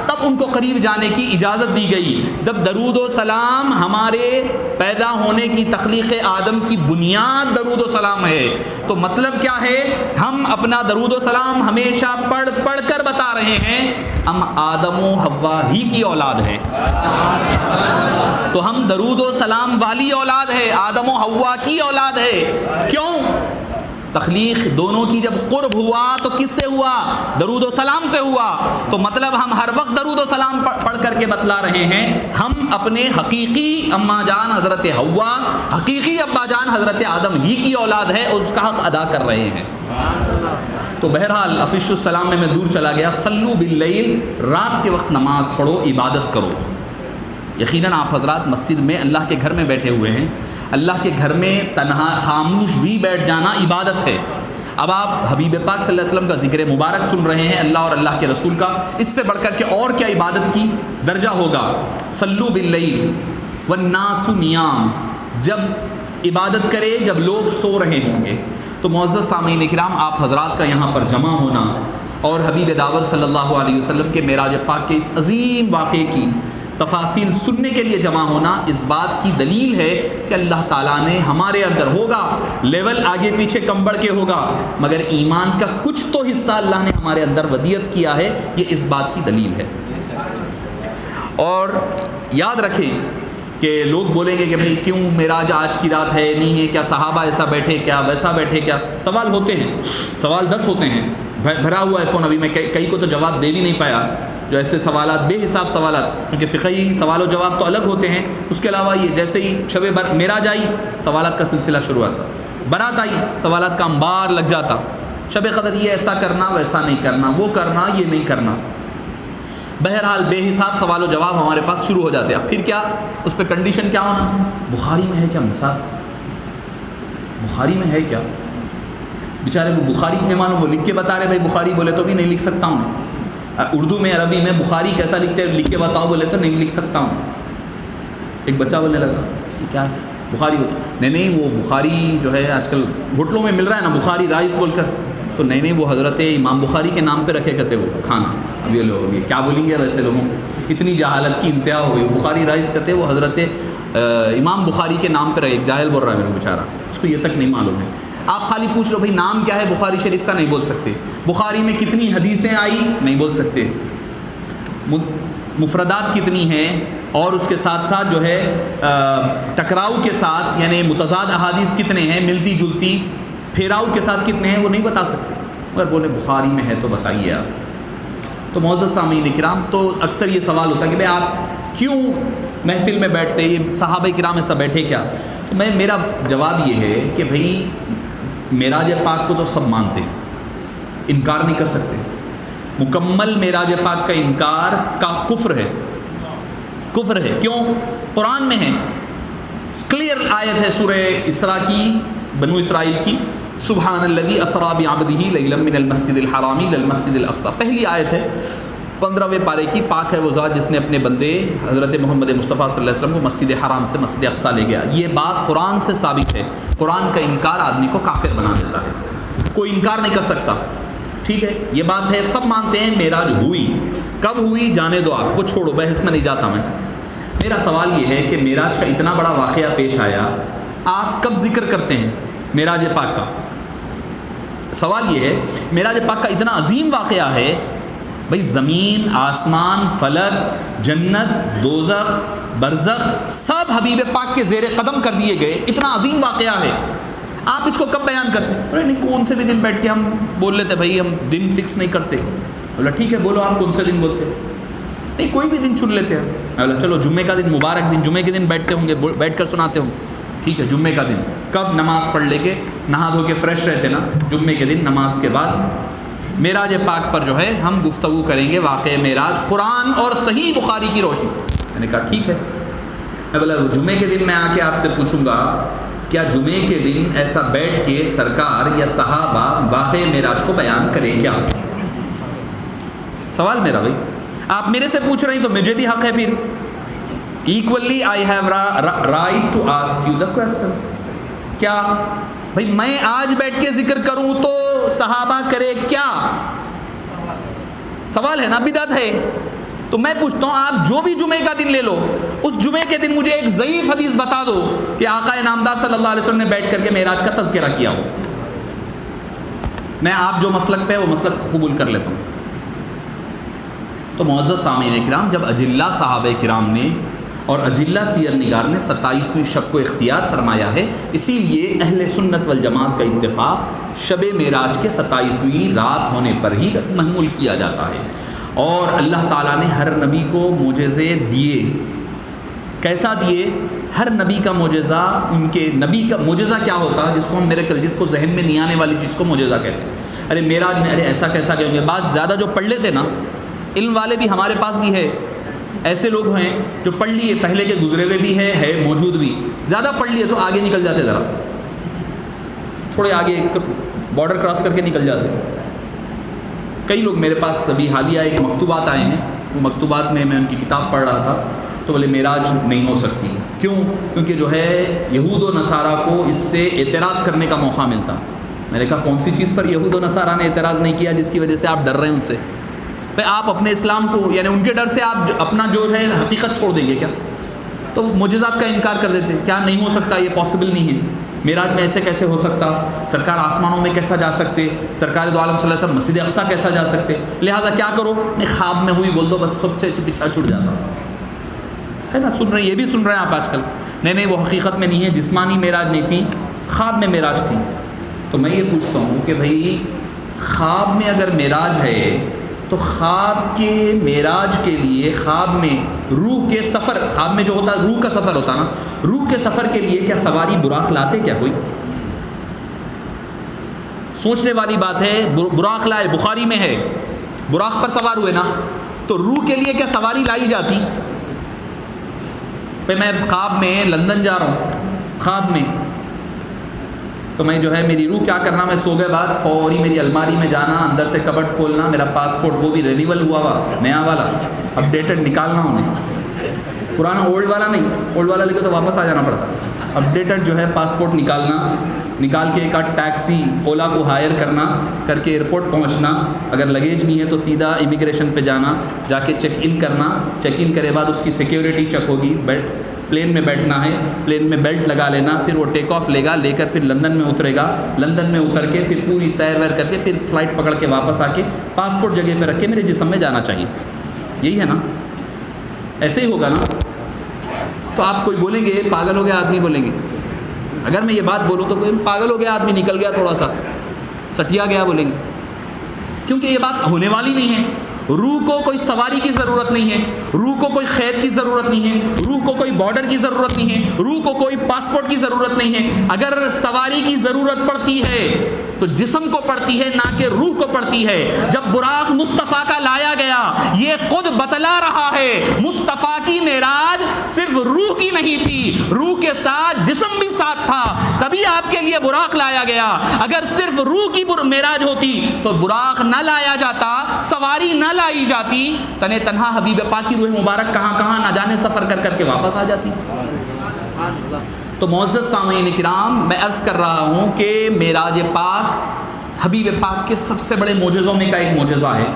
A: تب ان کو قریب جانے کی اجازت دی گئی. جب درود و سلام ہمارے پیدا ہونے کی تخلیق آدم کی بنیاد درود و سلام ہے، تو مطلب کیا ہے؟ ہم اپنا درود و سلام ہمیشہ پڑھ پڑھ کر بتا رہے ہیں ہم آدم و حوا ہی کی اولاد ہیں. تو ہم درود و سلام والی اولاد ہے، آدم و حوا کی اولاد ہے. کیوں؟ تخلیق دونوں کی جب قرب ہوا تو کس سے ہوا؟ درود و سلام سے ہوا. تو مطلب ہم ہر وقت درود و سلام پڑھ کر کے بتلا رہے ہیں ہم اپنے حقیقی اماں جان حضرت حوا، حقیقی ابا جان حضرت آدم ہی کی اولاد ہے، اس کا حق ادا کر رہے ہیں. تو بہرحال افش السلام میں دور چلا گیا. صلو باللیل، رات کے وقت نماز پڑھو، عبادت کرو. یقیناً آپ حضرات مسجد میں اللہ کے گھر میں بیٹھے ہوئے ہیں. اللہ کے گھر میں تنہا خاموش بھی بیٹھ جانا عبادت ہے. اب آپ حبیب پاک صلی اللہ علیہ وسلم کا ذکر مبارک سن رہے ہیں، اللہ اور اللہ کے رسول کا، اس سے بڑھ کر کے اور کیا عبادت کی درجہ ہوگا؟ صلو باللیل والناس نیام. جب عبادت کرے جب لوگ سو رہے ہوں گے. تو معزز سامعین کرام، آپ حضرات کا یہاں پر جمع ہونا اور حبیب داور صلی اللہ علیہ وسلم کے معراج پاک کے اس عظیم واقعے کی تفاصیل سننے کے لیے جمع ہونا اس بات کی دلیل ہے کہ اللہ تعالیٰ نے ہمارے اندر ہوگا لیول آگے پیچھے کم بڑھ کے ہوگا، مگر ایمان کا کچھ تو حصہ اللہ نے ہمارے اندر ودیت کیا ہے. یہ اس بات کی دلیل ہے. اور یاد رکھیں کہ لوگ بولیں گے کہ بھئی کیوں معراج آج کی رات ہے نہیں ہے، کیا صحابہ ایسا بیٹھے، کیا ویسا بیٹھے، کیا سوال ہوتے ہیں. سوال 10 ہوتے ہیں، بھرا ہوا ہے فون. ابھی میں کئی کو تو جواب دے بھی نہیں پایا، جو ایسے سوالات بے حساب سوالات، کیونکہ فقہی سوال و جواب تو الگ ہوتے ہیں. اس کے علاوہ یہ جیسے ہی شب معراج آئی سوالات کا سلسلہ شروع ہوتا، برات آئی سوالات کا انبار لگ جاتا. شب قدر یہ ایسا کرنا، ویسا نہیں کرنا، وہ کرنا، یہ نہیں کرنا. بہرحال بے حساب سوال و جواب ہمارے پاس شروع ہو جاتے ہیں. اب پھر کیا اس پہ کنڈیشن کیا ہونا؟ بخاری میں ہے کیا؟ مثال بخاری میں ہے کیا؟ بیچارے کو بخاری اتنے معلوم، وہ لکھ کے بتا رہے بھائی بخاری، بولے تو بھی نہیں لکھ سکتا ہوں. اردو میں عربی میں بخاری کیسا لکھتے ہیں لکھ کے بتاؤ، بولے تو نہیں لکھ سکتا ہوں. ایک بچہ بولنے لگا یہ کیا ہے بخاری؟ نہیں وہ بخاری جو ہے آج کل ہوٹلوں میں مل رہا ہے نا بخاری رائس بول کر، تو نہیں وہ حضرت امام بخاری کے نام پہ رکھے کرتے وہ کھانا. اب یہ لوگ یہ کیا بولیں گے ویسے لوگوں کو، اتنی جہالت کی انتہا ہو گئی. بخاری رائس کہتے وہ حضرت امام بخاری کے نام پہ رہے. ایک جاہل بول رہا ہے میرے بیچارہ، اس کو یہ تک نہیں معلوم ہے. آپ خالی پوچھ لو بھائی نام کیا ہے بخاری شریف کا، نہیں بول سکتے. بخاری میں کتنی حدیثیں آئی، نہیں بول سکتے. مفردات کتنی ہیں، اور اس کے ساتھ ساتھ جو ہے ٹکراؤ کے ساتھ یعنی متضاد احادیث کتنے ہیں، ملتی جلتی پھیراؤ کے ساتھ کتنے ہیں، وہ نہیں بتا سکتے. اگر بولے بخاری میں ہے تو بتائیے آپ. تو معزز سامعین کرام، تو اکثر یہ سوال ہوتا ہے کہ بھائی آپ کیوں محفل میں بیٹھتے، یہ صحابہ کرام ایسا بیٹھے کیا؟ تو میرا جواب یہ ہے کہ بھائی معراج پاک کو تو سب مانتے ہیں، انکار نہیں کر سکتے. مکمل معراج پاک کا انکار کا کفر ہے. کفر ہے کیوں؟ قرآن میں ہے، کلیئر آیت ہے سورہ اسراء کی، بنو اسرائیل کی، سبحان الذی اسریٰ بعبدہ لیلا من المسجد الحرام الی المسجد الاقصی. پہلی آیت ہے 15ویں پارے کی پاک ہے وہ ذات جس نے اپنے بندے حضرت محمد مصطفیٰ صلی اللہ علیہ وسلم کو مسجد حرام سے مسجد اقصیٰ لے گیا. یہ بات قرآن سے ثابت ہے. قرآن کا انکار آدمی کو کافر بنا دیتا ہے, کوئی انکار نہیں کر سکتا. ٹھیک ہے, یہ بات ہے, سب مانتے ہیں معراج ہوئی. کب ہوئی جانے دو, آپ کو چھوڑو, بحث میں نہیں جاتا میں. میرا سوال یہ ہے کہ معراج کا اتنا بڑا واقعہ پیش آیا, آپ کب ذکر کرتے ہیں معراج پاک کا؟ سوال یہ ہے, معراج پاک کا اتنا عظیم واقعہ ہے, بھئی زمین, آسمان, فلک, جنت, دوزخ, برزخ سب حبیب پاک کے زیر قدم کر دیے گئے, اتنا عظیم واقعہ ہے, آپ اس کو کب بیان کرتے ہیں؟ ارے نہیں, کون سے بھی دن بیٹھ کے ہم بول لیتے بھائی, ہم دن فکس نہیں کرتے. بولا ٹھیک ہے, بولو آپ کون سے دن بولتے ہیں. نہیں, کوئی بھی دن چن لیتے ہیں. بولا چلو جمعے کا دن, مبارک دن, جمعے کے دن بیٹھتے ہوں گے, بیٹھ کر سناتے ہوں. ٹھیک ہے, جمعے کا دن کب؟ نماز پڑھ لے کے نہا دھو کے فریش رہتے نا, جمعے کے دن نماز کے بعد معراج پاک پر جو ہے ہم گفتگو کریں گے, واقع معراج قرآن اور صحیح بخاری کی روشنی. میں نے کہا ٹھیک ہے. میں بولا جمعے کے دن میں آ کے آپ سے پوچھوں گا, کیا جمعے کے دن ایسا بیٹھ کے سرکار یا صحابہ واقع معراج کو بیان کریں کیا؟ سوال میرا بھائی, آپ میرے سے پوچھ رہے ہیں تو مجھے بھی حق ہے پھر. Actually I have right to ask you the question. کیا بھائی میں آج بیٹھ کے ذکر کروں تو صحابہ کرے کیا؟ سوال ہے نا, بدعت ہے. تو میں پوچھتا ہوں, آپ جو بھی جمعے کا دن لے لو, اس جمعے کے دن مجھے ایک ضعیف حدیث بتا دو کہ آقا نامدار صلی اللہ علیہ وسلم نے بیٹھ کر کے معراج کا تذکرہ کیا ہو. میں آپ جو مسلک پہ ہے وہ مسلک قبول کر لیتا ہوں. تو معزز سامعین کرام, جب اجلہ صحابہ کرام نے اور اجلہ سیر نگار نے 27ویں شب کو اختیار فرمایا ہے, اسی لیے اہل سنت والجماعت کا اتفاق شب معراج کے 27ویں رات ہونے پر ہی محمول کیا جاتا ہے. اور اللہ تعالیٰ نے ہر نبی کو معجزے دیے. کیسا دیے؟ ہر نبی کا معجزہ, ان کے نبی کا معجزہ کیا ہوتا ہے جس کو ہم میریکل, جس کو ذہن میں نہیں آنے والی چیز کو معجزہ کہتے ہیں. ارے معراج میں, ارے ایسا کیسا کہیں گے. بات زیادہ جو پڑھ لیتے نا, علم والے بھی ہمارے پاس بھی ہے, ایسے لوگ ہیں جو پڑھ لیے, پہلے کے گزرے ہوئے بھی ہے موجود بھی, زیادہ پڑھ لیے تو آگے نکل جاتے, ذرا تھوڑے آگے بارڈر کراس کر کے نکل جاتے. کئی لوگ میرے پاس ابھی حالیہ ایک مکتوبات آئے ہیں, وہ مکتوبات میں ان کی کتاب پڑھ رہا تھا, تو بولے معراج نہیں ہو سکتی. کیوں؟ کیونکہ جو ہے یہود و نصارہ کو اس سے اعتراض کرنے کا موقع ملتا. میں نے کہا کون سی چیز پر یہود و نصارہ نے اعتراض نہیں کیا جس کی وجہ سے آپ ڈر رہے ہیں ان سے؟ بھائی آپ اپنے اسلام کو, یعنی ان کے ڈر سے آپ اپنا جو ہے حقیقت چھوڑ دیں گے کیا؟ تو معجزات کا انکار کر دیتے ہیں. کیا نہیں ہو سکتا؟ یہ پاسبل نہیں ہے. معراج میں ایسے کیسے ہو سکتا؟ سرکار آسمانوں میں کیسا جا سکتے؟ سرکار دو عالم صلی اللہ علیہ وسلم مسجد اقصیٰ کیسا جا سکتے؟ لہٰذا کیا کرو, نہیں خواب میں ہوئی بول دو, بس سب سے پیچھا چھوٹ جاتا ہے نا. سن رہے ہیں, یہ بھی سن رہے ہیں آپ آج کل. نہیں وہ حقیقت میں نہیں ہے, جسمانی معراج نہیں تھی, خواب میں معراج تھی. تو میں یہ پوچھتا ہوں کہ بھائی خواب میں اگر معراج ہے تو خواب کے معراج کے لیے, خواب میں روح کے سفر, خواب میں جو ہوتا ہے روح کا سفر ہوتا نا, روح کے سفر کے لیے کیا سواری براق لاتے کیا کوئی؟ سوچنے والی بات ہے. براق لائے, بخاری میں ہے, براق پر سوار ہوئے نا, تو روح کے لیے کیا سواری لائی جاتی؟ پہ میں خواب میں لندن جا رہا ہوں, خواب میں, تو میں جو ہے میری روح کیا کرنا, میں سو گئے بعد فوری میری الماری میں جانا, اندر سے کبٹ کھولنا, میرا پاسپورٹ وہ بھی رینیول ہوا ہوا نیا والا, اپڈیٹڈ نکالنا انہیں, پرانا اولڈ والا نہیں, اولڈ والا لے کے تو واپس آ جانا پڑتا, اپڈیٹڈ جو ہے پاسپورٹ نکالنا, نکال کے ایک آدھ ٹیکسی اولا کو ہائر کرنا, کر کے ایئرپورٹ پہنچنا, اگر لگیج نہیں ہے تو سیدھا امیگریشن پہ جانا, جا کے چیک ان کرنا, چیک ان کرے بعد اس کی سیکیورٹی چیک ہوگی, پلین میں بیٹھنا ہے, پلین میں بیلٹ لگا لینا, پھر وہ ٹیک آف لے گا, لے کر پھر لندن میں اترے گا, لندن میں اتر کے پھر پوری سیر ویر کر کے پھر فلائٹ پکڑ کے واپس آ کے پاسپورٹ جگہ پہ رکھ کے میرے جسم میں جانا چاہیے. یہی ہے نا, ایسے ہی ہوگا نا. تو آپ کوئی بولیں گے پاگل ہو گیا آدمی بولیں گے, اگر میں یہ بات بولوں تو کوئی پاگل ہو گیا آدمی, نکل گیا تھوڑا سا سٹیا گیا بولیں گے, کیونکہ یہ بات ہونے والی نہیں ہے. روح کو کوئی سواری کی ضرورت نہیں ہے, روح کو کوئی قید کی ضرورت نہیں ہے, روح کو کوئی بارڈر کی ضرورت نہیں ہے, روح کو کوئی پاسپورٹ کی ضرورت نہیں ہے. اگر سواری کی ضرورت پڑتی ہے تو جسم کو پڑتی ہے نہ کہ روح کو پڑتی ہے. جب براق مصطفیٰ کا لایا گیا یہ خود بتلا رہا ہے مصطفیٰ کی معراج صرف روح کی نہیں تھی, روح کے ساتھ جسم بھی ساتھ تھا, تبھی آپ کے لیے براق لایا گیا. اگر صرف روح کی معراج ہوتی تو براق نہ لایا جاتا, سواری نہ لائی جاتی, تنے تنہا حبیب پاک کی روح مبارک کہاں کہاں نہ جانے سفر کر کر کے واپس آ جاتی. تو معزز سامعین کرام, میں عرض کر رہا ہوں کہ معراج پاک حبیب پاک کے سب سے بڑے معجزوں میں کا ایک معجزہ ہے.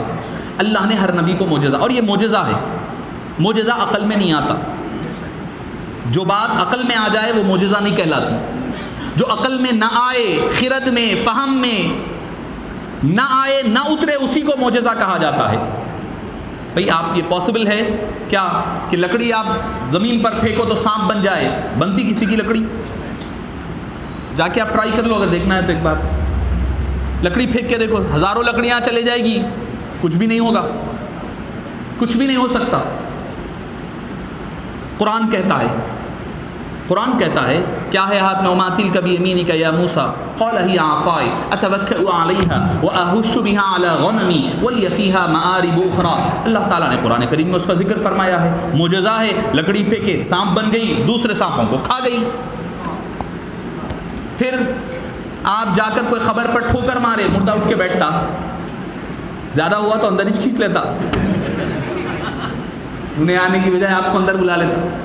A: اللہ نے ہر نبی کو معجزہ, اور یہ معجزہ ہے, معجزہ عقل میں نہیں آتا. جو بات عقل میں آ جائے وہ معجزہ نہیں کہلاتی, جو عقل میں نہ آئے, خرد میں, فہم میں نہ آئے, نہ اترے, اسی کو معجزہ کہا جاتا ہے. بھئی آپ یہ پاسبل ہے کیا کہ لکڑی آپ زمین پر پھینکو تو سانپ بن جائے؟ بنتی کسی کی لکڑی؟ جا کے آپ ٹرائی کر لو, اگر دیکھنا ہے تو ایک بار لکڑی پھینک کے دیکھو, ہزاروں لکڑیاں چلے جائے گی, کچھ بھی نہیں ہوگا, کچھ بھی نہیں ہو سکتا. قرآن کہتا ہے کیا ہے ہاتھ میں؟ وما تلک بیمینک یا موسیٰ قال ہی عصائی اتوکأ علیہا واہش بہا علی غنمی ولی فیہا مآرب اخری. اللہ تعالیٰ نے قرآن کریم میں اس کا ذکر فرمایا ہے. معجزہ ہے, لکڑی پھینکے سانپ بن گئی, دوسرے سانپوں کو کھا گئی. پھر آپ جا کر کوئی خبر پر ٹھوکر مارے, مردہ اٹھ کے بیٹھتا, زیادہ ہوا تو اندر ہی کھینچ لیتا, انہیں آنے کی بجائے آپ کو اندر بلا لیتا.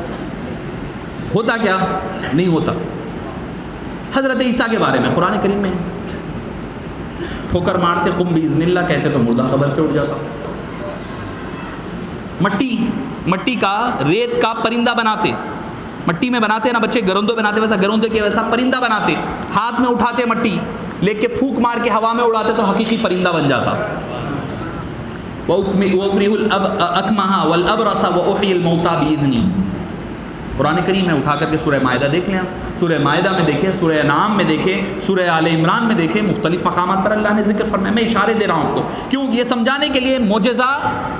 A: ہوتا کیا؟ نہیں ہوتا. حضرت عیسیٰ کے بارے میں قرآن کریم میں ٹھوکر مارتے, قم باذن اللہ کہتے تو مردہ خبر سے اٹھ جاتا. مٹی کا, ریت کا پرندہ بناتے, مٹی میں بناتے نا بچے, گروندے بناتے, ویسا گروندے کے ویسا پرندہ بناتے, ہاتھ میں اٹھاتے مٹی لے کے پھونک مار کے ہوا میں اڑاتے تو حقیقی پرندہ بن جاتا. وَأُبْرِئُ الْأَكْمَحَ وَالْأَبْرَصَ وَأُحْيِي الْمَوْتَىٰ بِإِذْنِي. قرآن کریم ہے, اٹھا کر کے سورہ مائدہ دیکھ لیں آپ, سورہ مائدہ میں دیکھیں, سورہ انعام میں دیکھیں, سورہ آل عمران میں دیکھیں, مختلف مقامات پر اللہ نے ذکر فرمایا. میں اشارے دے رہا ہوں آپ کو, کیوں؟ یہ سمجھانے کے لیے معجزہ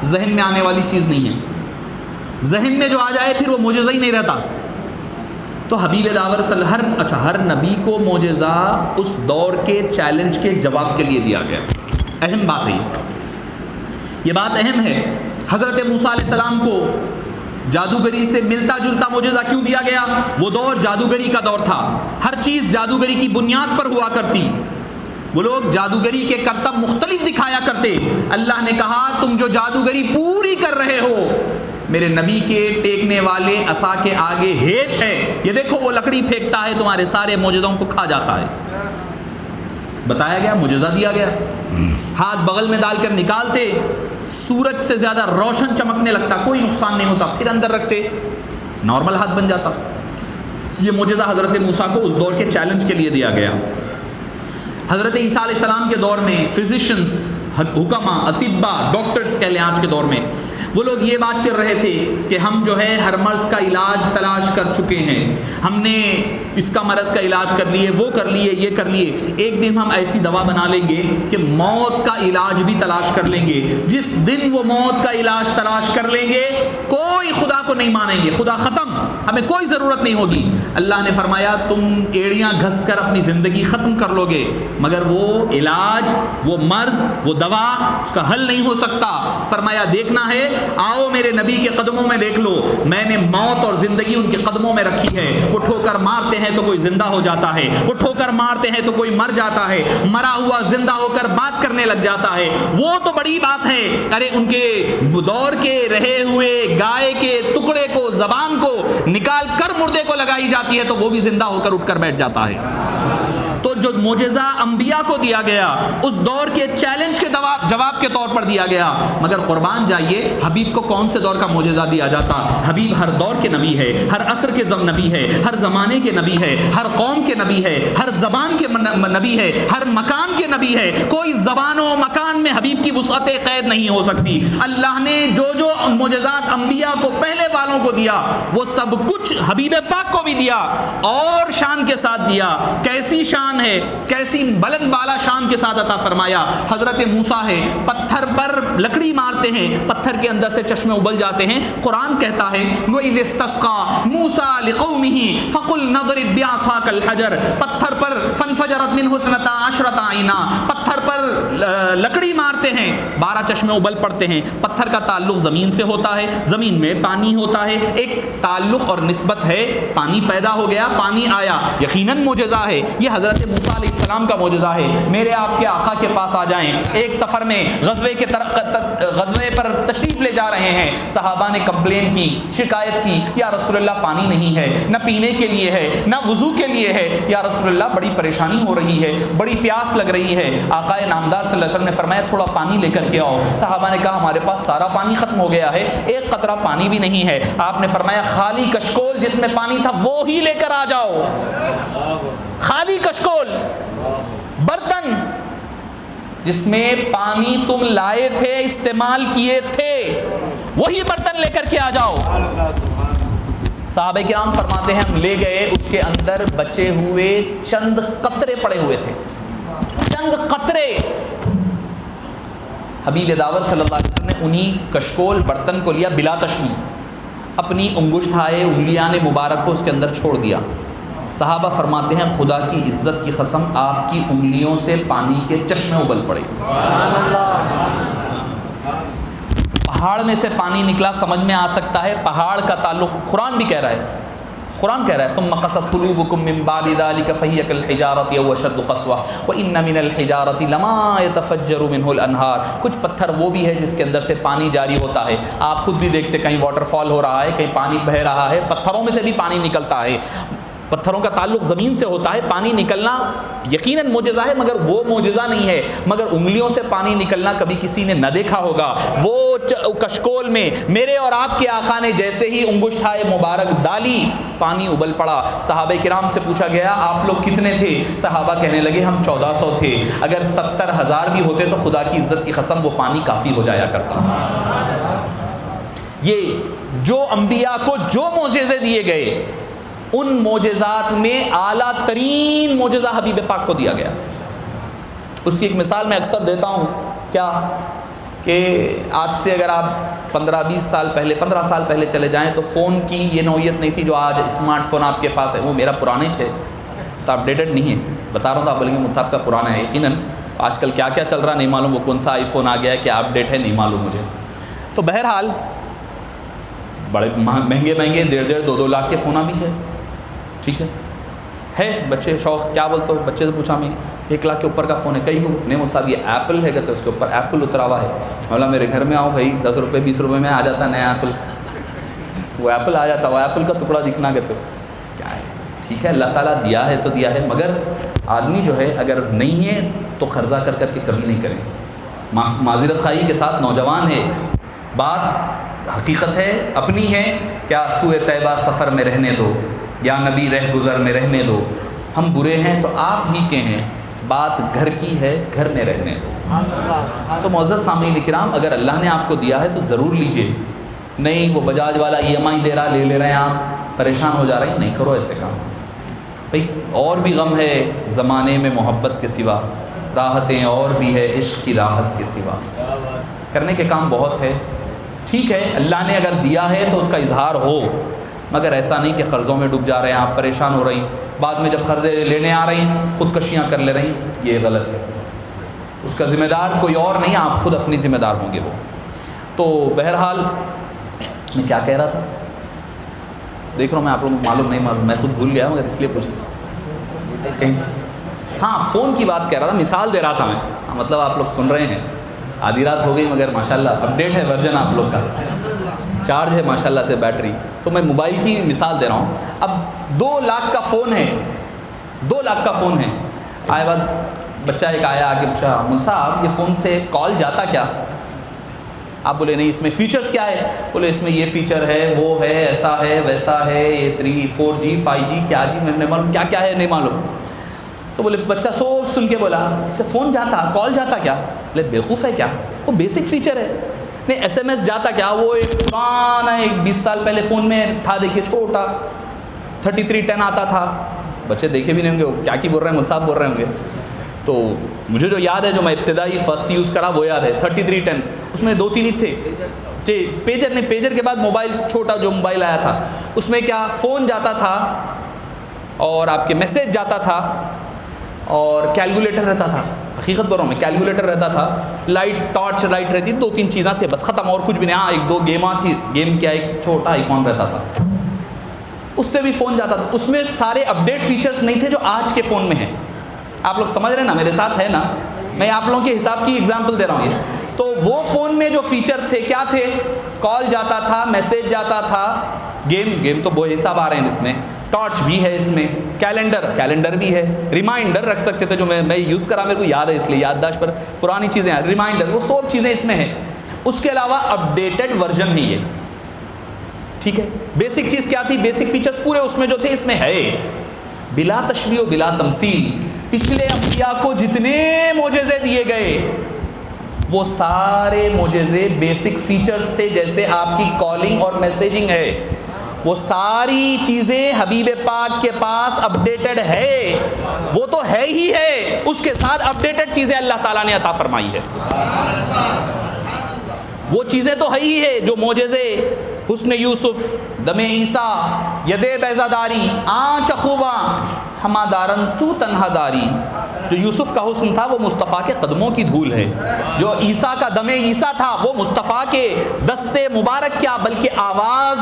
A: ذہن میں آنے والی چیز نہیں ہے. ذہن میں جو آ جائے پھر وہ معجزہ ہی نہیں رہتا. تو حبیب داور ہر نبی کو معجزہ اس دور کے چیلنج کے جواب کے لیے دیا گیا. اہم بات ہے یہ بات اہم ہے. حضرت موسیٰ علیہ السلام کو جادوگری سے ملتا جلتا معجزہ کیوں دیا گیا؟ وہ دور جادوگری کا دور تھا, ہر چیز جادوگری کی بنیاد پر ہوا کرتی. وہ لوگ جادوگری کے کرتب مختلف دکھایا کرتے. اللہ نے کہا تم جو جادوگری پوری کر رہے ہو, میرے نبی کے ٹیکنے والے عصا کے آگے ہیچ ہے, یہ دیکھو وہ لکڑی پھینکتا ہے, تمہارے سارے معجزوں کو کھا جاتا ہے. بتایا گیا, معجزہ دیا گیا. ہاتھ بغل میں ڈال کر نکالتے, سورج سے زیادہ روشن چمکنے لگتا, کوئی نقصان نہیں ہوتا, پھر اندر رکھتے, نارمل ہاتھ بن جاتا. یہ معجزہ حضرت موسیٰ کو اس دور کے چیلنج کے لیے دیا گیا. حضرت عیسیٰ علیہ السلام کے دور میں فزیشنز, حکماء, اطباء, ڈاکٹرز کہہ لیں آج کے دور میں, وہ لوگ یہ بات چل رہے تھے کہ ہم جو ہے ہر مرض کا علاج تلاش کر چکے ہیں, ہم نے اس کا مرض کا علاج کر لیے, وہ کر لیے, یہ کر لیے, ایک دن ہم ایسی دوا بنا لیں گے کہ موت کا علاج بھی تلاش کر لیں گے. جس دن وہ موت کا علاج تلاش کر لیں گے کوئی خدا کو نہیں مانیں گے, خدا ختم, ہمیں کوئی ضرورت نہیں ہوگی. اللہ نے فرمایا تم ایڑیاں گھس کر اپنی زندگی ختم کر لو گے, مگر وہ علاج, وہ مرض, وہ دوا اس کا حل نہیں ہو سکتا. فرمایا دیکھنا ہے, آؤ میرے نبی کے قدموں میں دیکھ لو, میں نے موت اور زندگی ان کے قدموں میں رکھی ہے. وہ ٹھوکر مارتے ہیں تو کوئی زندہ ہو جاتا ہے, وہ ٹھوکر مارتے ہیں تو کوئی مر جاتا ہے, مرا ہوا زندہ ہو کر بات کرنے لگ جاتا ہے. وہ تو بڑی بات ہے, ارے ان کے دور کے رہے ہوئے گائے کے ٹکڑے کو, زبان کو نکال کر مردے کو لگائی جاتی ہے تو وہ بھی زندہ ہو کر اٹھ کر بیٹھ جاتا ہے. تو جو معجزہ انبیاء کو دیا گیا اس دور کے چیلنج کے جواب کے طور پر دیا گیا. مگر قربان جائیے, حبیب کو کون سے دور کا معجزہ دیا جاتا؟ حبیب ہر دور کے نبی ہے, ہر عصر کے نبی ہے, ہر زمانے کے نبی ہے, ہر قوم کے نبی ہے, ہر زبان کے نبی ہے, ہر مکان کے نبی ہے. کوئی زبان و مکان میں حبیب کی وسعت قید نہیں ہو سکتی. اللہ نے جو جو معجزات انبیاء کو پہلے والوں کو دیا وہ سب کچھ حبیب پاک کو بھی دیا, اور شان کے ساتھ دیا. کیسی شان ہے, کیسی بلند بالا شان کے ساتھ عطا فرمایا. حضرت موسیٰ ہے, پتھر پر لکڑی مارتے ہیں, پتھر کے اندر سے چشمے ابل جاتے ہیں. قرآن کہتا ہے وَإِذِ اسْتَسْقَىٰ مُوسَىٰ لقومه فقل نضرب بعصاك الحجر، پتھر پر فانفجرت منه 12 عینا، پتھر پر لکڑی مارتے ہیں 12 چشمے ابل پڑتے ہیں۔ پتھر کا تعلق زمین سے ہوتا ہے، زمین میں پانی ہوتا ہے، ایک تعلق اور نسبت ہے، پانی پیدا ہو گیا، پانی آیا، یقیناً معجزہ ہے۔ یہ حضرت موسیٰ علیہ السلام کا معجزہ ہے۔ میرے آپ کے آقا کے پاس آ جائیں، ایک سفر میں غزوے پر تشریف لے جا رہے ہیں، صحابہ نے کمپلین کی، شکایت کی، یا رسول اللہ پانی نہیں ہے، نہ پینے کے لیے ہے نہ وضو کے لیے ہے، یا رسول اللہ بڑی پریشانی ہو رہی ہے، بڑی پیاس لگ رہی ہے۔ آقا نامدار صلی اللہ علیہ وسلم نے فرمایا تھوڑا پانی لے کر کے آؤ۔ صحابہ نے کہا ہمارے پاس سارا پانی ختم ہو گیا ہے، ایک قطرہ پانی بھی نہیں ہے۔ آپ نے فرمایا خالی کشکول جس میں پانی تھا وہ ہی لے کر آ جاؤ، خالی کشکول، برتن جس میں پانی تم لائے تھے، استعمال کیے تھے، وہی برتن لے کر کے آ جاؤ۔ صحابہ کرام فرماتے ہیں ہم لے گئے، اس کے اندر بچے ہوئے چند قطرے پڑے ہوئے تھے، چند قطرے۔ حبیب داور صلی اللہ علیہ وسلم نے انہی کشکول برتن کو لیا بلا تشمیع، اپنی انگشتائے انگلیاں مبارک کو اس کے اندر چھوڑ دیا۔ صحابہ فرماتے ہیں خدا کی عزت کی قسم آپ کی انگلیوں سے پانی کے چشمے ابل پڑے۔ پہاڑ میں سے پانی نکلا، سمجھ میں آ سکتا ہے پہاڑ کا تعلق، قرآن بھی کہہ رہا ہے، قرآن کہہ رہا ہے ثم قست قلوبکم من بعد ذلك فهي كالحجارة او اشد قسوة وان من الحجارة لما يتفجر منه الانهار۔ کچھ پتھر وہ بھی ہے جس کے اندر سے پانی جاری ہوتا ہے، آپ خود بھی دیکھتے کہیں واٹر فال ہو رہا ہے، کہیں پانی بہہ رہا ہے، پتھروں میں سے بھی پانی نکلتا ہے۔ پتھروں کا تعلق زمین سے ہوتا ہے، پانی نکلنا یقیناً معجزہ ہے، مگر وہ معجزہ نہیں ہے، مگر انگلیوں سے پانی نکلنا کبھی کسی نے نہ دیکھا ہوگا۔ وہ کشکول میں میرے اور آپ کے آقا نے جیسے ہی انگشتائے مبارک ڈالی، پانی ابل پڑا۔ صحابہ کرام سے پوچھا گیا آپ لوگ کتنے تھے؟ صحابہ کہنے لگے ہم 1400 تھے، اگر 70,000 بھی ہوتے تو خدا کی عزت کی قسم وہ پانی کافی ہو جایا کرتا۔ یہ جو انبیاء کو جو معجزے دیے گئے، ان معجزات میں اعلیٰ ترین معجزہ حبیب پاک کو دیا گیا۔ اس کی ایک مثال میں اکثر دیتا ہوں، کیا کہ آج سے اگر آپ 15-20 سال پہلے 15 سال پہلے چلے جائیں تو فون کی یہ نوعیت نہیں تھی جو آج اسمارٹ فون آپ کے پاس ہے۔ وہ میرا پرانے ہے تو اپڈیٹڈ نہیں ہے، بتا رہا ہوں تو آپ بولیں گے مصعب کا پرانا ہے، یقیناً آج کل کیا کیا چل رہا نہیں معلوم، وہ کون سا آئی فون آ گیا ہے، کیا اپڈیٹ ہے نہیں معلوم مجھے۔ تو بہرحال بڑے مہنگے 1.5-2 لاکھ کے فون بھی تھے، ٹھیک ہے بچے شوق کیا بولتے ہو، بچے سے پوچھا میں 1 لاکھ کے اوپر کا فون ہے، کئی ہو نہیں مجھ صاحب یہ ایپل ہے، کہتے اس کے اوپر ایپل اترا ہوا ہے۔ مولا میرے گھر میں آؤ بھائی، 10 روپے 20 روپے میں آ جاتا نیا ایپل، وہ ایپل آ جاتا، وہ ایپل کا ٹکڑا دکھنا کہتے ہو کیا ہے، ٹھیک ہے اللہ تعالیٰ دیا ہے تو دیا ہے، مگر آدمی جو ہے اگر نہیں ہے تو قرضہ کر کر کے کبھی نہیں کریں۔ معذرت خواہی کے ساتھ نوجوان ہے، بات حقیقت ہے اپنی ہے، کیا سوئے طیبہ سفر میں رہنے دو یا نبی رہ گزر میں رہنے دو، ہم برے ہیں تو آپ ہی کے ہیں، بات گھر کی ہے گھر میں رہنے دو۔ تو معزز سامعین کرام اگر اللہ نے آپ کو دیا ہے تو ضرور لیجئے، نہیں وہ بجاج والا EMI دے رہا لے رہے ہیں آپ پریشان ہو جا رہے ہیں، نہیں کرو ایسے کام بھائی۔ اور بھی غم ہے زمانے میں محبت کے سوا، راحتیں اور بھی ہے عشق کی راحت کے سوا، کرنے کے کام بہت ہے۔ ٹھیک ہے اللہ نے اگر دیا ہے تو اس کا اظہار ہو، مگر ایسا نہیں کہ قرضوں میں ڈوب جا رہے ہیں آپ، پریشان ہو رہی، بعد میں جب قرضے لینے آ رہی خودکشیاں کر لے رہی، یہ غلط ہے۔ اس کا ذمہ دار کوئی اور نہیں، آپ خود اپنی ذمہ دار ہوں گے وہ۔ تو بہرحال میں کیا کہہ رہا تھا، دیکھ رہا ہوں میں آپ لوگوں کو معلوم نہیں معلوم، میں خود بھول گیا مگر اس لیے پوچھا کہیں سے۔ ہاں فون کی بات کہہ رہا تھا، مثال دے رہا تھا میں، مطلب آپ لوگ سن رہے ہیں، آدھی رات ہو گئی مگر ماشاءاللہ اپڈیٹ ہے ورژن آپ لوگ کا، چارج ہے ماشاءاللہ سے بیٹری، تو میں موبائل کی مثال دے رہا ہوں۔ اب 2 لاکھ کا فون ہے، 2 لاکھ کا فون ہے، آئے بعد بچہ ایک آیا آ کے پوچھا مول صاحب یہ فون سے کال جاتا کیا؟ آپ بولے نہیں اس میں فیچرز کیا ہے؟ بولے اس میں یہ فیچر ہے وہ ہے ایسا ہے ویسا ہے، یہ 3 4G 5G کیا جی میں نہیں معلوم، کیا کیا ہے نہیں معلوم۔ تو بولے بچہ سوچ سن کے بولا اس سے فون جاتا کال جاتا کیا؟ بولے بیوقوف ہے کیا، وہ بیسک فیچر ہے۔ نہیں SMS جاتا کیا، وہ ایک پرانا ایک 20 سال پہلے فون میں تھا، دیکھیے چھوٹا 3310 آتا تھا، بچے دیکھے بھی نہیں ہوں گے کیا کی بول رہے ہیں، مل صاحب بول رہے ہوں گے۔ تو مجھے جو یاد ہے جو میں ابتدائی فرسٹ یوز کرا وہ یاد ہے 3310، اس میں 2-3 ہی تھے پیجر نہیں، پیجر کے بعد موبائل، چھوٹا جو موبائل آیا تھا، اس میں کیا فون جاتا تھا اور آپ کے میسیج جاتا تھا اور کیلکولیٹر رہتا تھا. حقیقت بول رہا ہوں میں، کیلکولیٹر رہتا تھا، لائٹ، ٹارچ لائٹ رہتی، 2-3 چیزاں تھے بس، ختم، اور کچھ بھی نہیں. ہاں 1-2 گیماں تھی، گیم کیا، ایک چھوٹا آئیکن رہتا تھا، اس سے بھی فون جاتا تھا. اس میں سارے اپڈیٹ فیچرز نہیں تھے جو آج کے فون میں ہیں. آپ لوگ سمجھ رہے ہیں نا، میرے ساتھ ہے نا، میں آپ لوگوں کے حساب کی ایگزامپل دے رہا ہوں. یہ تو وہ فون میں جو فیچر تھے کیا تھے؟ کال جاتا تھا، میسیج جاتا تھا، گیم تو وہ حساب آ رہے ہیں اس میں، ٹارچ بھی ہے اس میں، کیلنڈر بھی ہے، ریمائنڈر رکھ سکتے تھے جو میں یوز کرا، میرے کو یاد ہے اس لیے یادداشت پر پرانی چیزیں ہیں، ریمائنڈر، وہ سب چیزیں اس میں ہیں. اس کے علاوہ اپڈیٹڈ ورژن ہے یہ. ٹھیک ہے، بیسک چیز کیا تھی؟ بیسک فیچرز پورے اس میں جو تھے اس میں ہے، بلا تشبیہ و بلا تمثیل. پچھلے انبیاء کو جتنے معجزے دیے گئے وہ سارے معجزے بیسک فیچرز تھے. جیسے آپ کی کالنگ اور میسیجنگ ہے، وہ ساری چیزیں حبیب پاک کے پاس اپڈیٹڈ ہے. وہ تو ہے ہی ہے، اس کے ساتھ اپڈیٹڈ چیزیں اللہ تعالیٰ نے عطا فرمائی ہے. وہ چیزیں تو ہے ہی ہے جو معجزے، حسن یوسف، دم عیسیٰ، ید بیضہ داری، آنچ خوباں ہما دارن تو تنہا داری. جو یوسف کا حسن تھا وہ مصطفیٰ کے قدموں کی دھول ہے. جو عیسیٰ کا دم عیسیٰ تھا وہ مصطفیٰ کے دستے مبارک کیا بلکہ آواز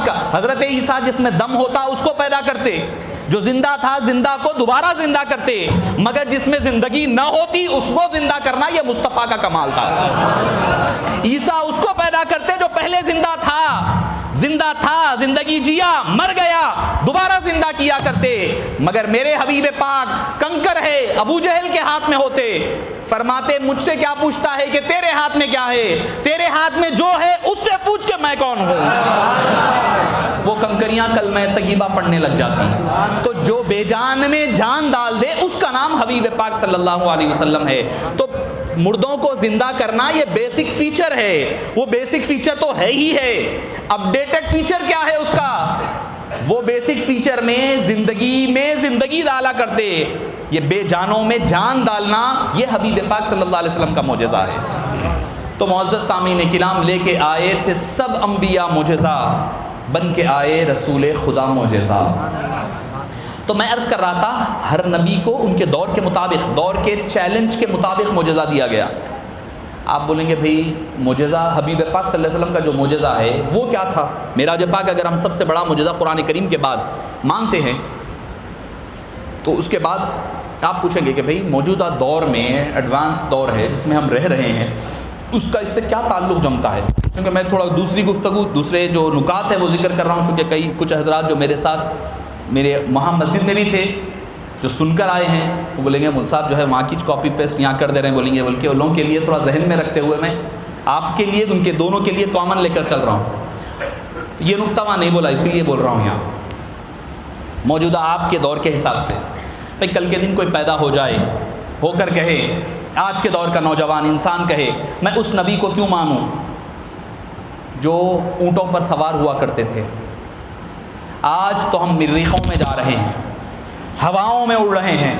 A: کا. حضرت عیسیٰ جس میں دم ہوتا اس کو پیدا کرتے، جو زندہ تھا زندہ کو دوبارہ زندہ کرتے، مگر جس میں زندگی نہ ہوتی اس کو زندہ کرنا یہ مصطفیٰ کا کمال تھا. عیسیٰ اس کو پیدا کرتے جو پہلے زندہ تھا، زندگی جیا، مر گیا، دوبارہ زندہ کیا کرتے. مگر میرے حبیب پاک کنکر ہے، ابو جہل کے ہاتھ میں ہوتے. فرماتے مجھ سے کیا پوچھتا ہے کہ تیرے ہاتھ میں کیا ہے؟ تیرے ہاتھ میں جو ہے اس سے پوچھ کے میں کون ہوں. وہ کنکریاں کلمہ طیبہ پڑھنے لگ جاتی. تو جو بے جان میں جان ڈال دے اس کا نام حبیب پاک صلی اللہ علیہ وسلم ہے. تو مردوں کو زندہ کرنا یہ بیسک فیچر ہے. وہ بیسک فیچر تو ہے ہی ہے. اپڈیٹڈ فیچر کیا ہے اس کا؟ وہ بیسک فیچر میں زندگی ڈالا کرتے. یہ بے جانوں میں جان ڈالنا یہ حبیب پاک صلی اللہ علیہ وسلم کا معجزہ ہے. تو معزز سامعین کرام، لے کے آئے تھے سب انبیاء معجزہ، بن کے آئے رسول خدا معجزہ. تو میں عرض کر رہا تھا ہر نبی کو ان کے دور کے مطابق، دور کے چیلنج کے مطابق معجزہ دیا گیا. آپ بولیں گے بھئی معجزہ حبیب پاک صلی اللہ علیہ وسلم کا جو معجزہ ہے وہ کیا تھا؟ معراج پاک اگر ہم سب سے بڑا معجزہ قرآن کریم کے بعد مانتے ہیں تو اس کے بعد آپ پوچھیں گے کہ بھئی موجودہ دور میں ایڈوانس دور ہے جس میں ہم رہ رہے ہیں، اس کا اس سے کیا تعلق جمتا ہے؟ کیونکہ میں تھوڑا دوسری گفتگو، دوسرے جو نکات ہے وہ ذکر کر رہا ہوں، چونکہ کچھ حضرات جو میرے ساتھ میرے وہاں مسجد میں بھی تھے جو سن کر آئے ہیں وہ بولیں گے مول صاحب جو ہے وہاں کی کاپی پیسٹ یہاں کر دے رہے ہیں، بولیں گے بلکہ ان لوگوں کے لیے تھوڑا ذہن میں رکھتے ہوئے میں آپ کے لیے، ان کے دونوں کے لیے کامن لے کر چل رہا ہوں. یہ نقطہ وہاں نہیں بولا، اسی لیے بول رہا ہوں یہاں موجودہ آپ کے دور کے حساب سے. بھائی کل کے دن کوئی پیدا ہو جائے، ہو کر کہے، آج کے دور کا نوجوان انسان کہے میں اس نبی کو کیوں مانوں جو اونٹوں پر سوار ہوا کرتے تھے. آج تو ہم مریخوں میں جا رہے ہیں، ہواؤں میں اڑ رہے ہیں،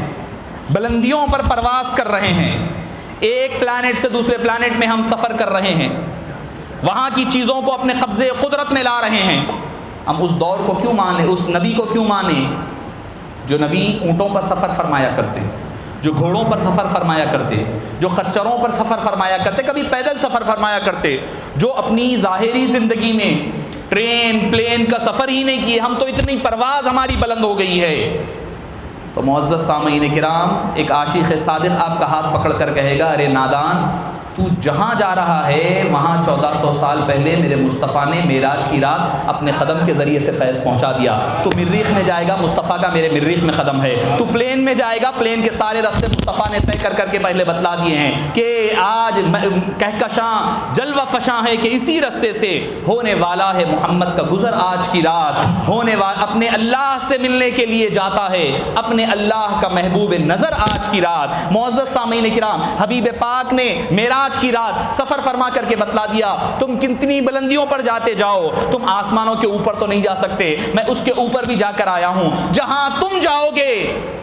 A: بلندیوں پر پرواز کر رہے ہیں، ایک پلانٹ سے دوسرے پلانٹ میں ہم سفر کر رہے ہیں، وہاں کی چیزوں کو اپنے قبضے قدرت میں لا رہے ہیں. ہم اس دور کو کیوں مانیں، اس نبی کو کیوں مانیں جو نبی اونٹوں پر سفر فرمایا کرتے، جو گھوڑوں پر سفر فرمایا کرتے، جو خچروں پر سفر فرمایا کرتے، کبھی پیدل سفر فرمایا کرتے، جو اپنی ظاہری زندگی میں ٹرین پلین کا سفر ہی نہیں کیے. ہم تو اتنی پرواز ہماری بلند ہو گئی ہے. تو معزز سامعین کرام، ایک عاشق صادق آپ کا ہاتھ پکڑ کر کہے گا ارے نادان، تو جہاں جا رہا ہے وہاں 1400 سال پہلے میرے مصطفیٰ نے معراج کی رات اپنے قدم کے ذریعے سے فیض پہنچا دیا. تو مریخ میں جائے گا، مصطفیٰ کا میرے مریخ میں قدم ہے. تو پلین میں جائے گا، پلین کے سارے راستے مصطفیٰ نے طے کر کے پہلے بتلا دیے ہیں کہ آج کہکشاں جلوہ فشاں ہے کہ اسی راستے سے ہونے والا ہے محمد کا گزر. آج کی رات ہونے والا اپنے اللہ سے ملنے کے لیے جاتا ہے اپنے اللہ کا محبوب نظر. آج کی رات معزز سامعین کرام، حبیب پاک نے معراج معراج کی رات سفر فرما کر کے بتلا دیا، تم کتنی بلندیوں پر جاتے جاؤ، تم آسمانوں کے اوپر تو نہیں جا سکتے، میں اس کے اوپر بھی جا کر آیا ہوں، جہاں تم جاؤ گے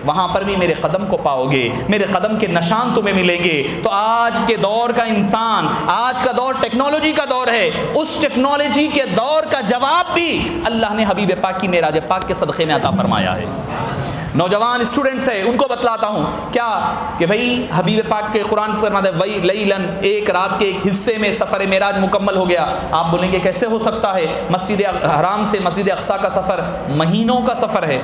A: وہاں پر بھی میرے قدم کو پاؤ گے، میرے قدم کے نشان تمہیں ملیں گے۔ تو آج کے دور کا انسان، آج کا دور ٹیکنالوجی کا دور ہے، اس ٹیکنالوجی کے دور کا جواب بھی اللہ نے حبیب پاک کی معراج پاک کے صدقے میں عطا فرمایا ہے۔ نوجوان اسٹوڈنٹس ہیں، ان کو بتلاتا ہوں کیا کہ بھئی حبیب پاک کے قرآن فرماتا ہے وَي لَيْلًا، ایک رات کے ایک حصے میں سفر معراج مکمل ہو گیا۔ آپ بولیں گے کیسے ہو سکتا ہے؟ مسجد حرام سے مسجد اقصیٰ کا سفر مہینوں کا سفر ہے،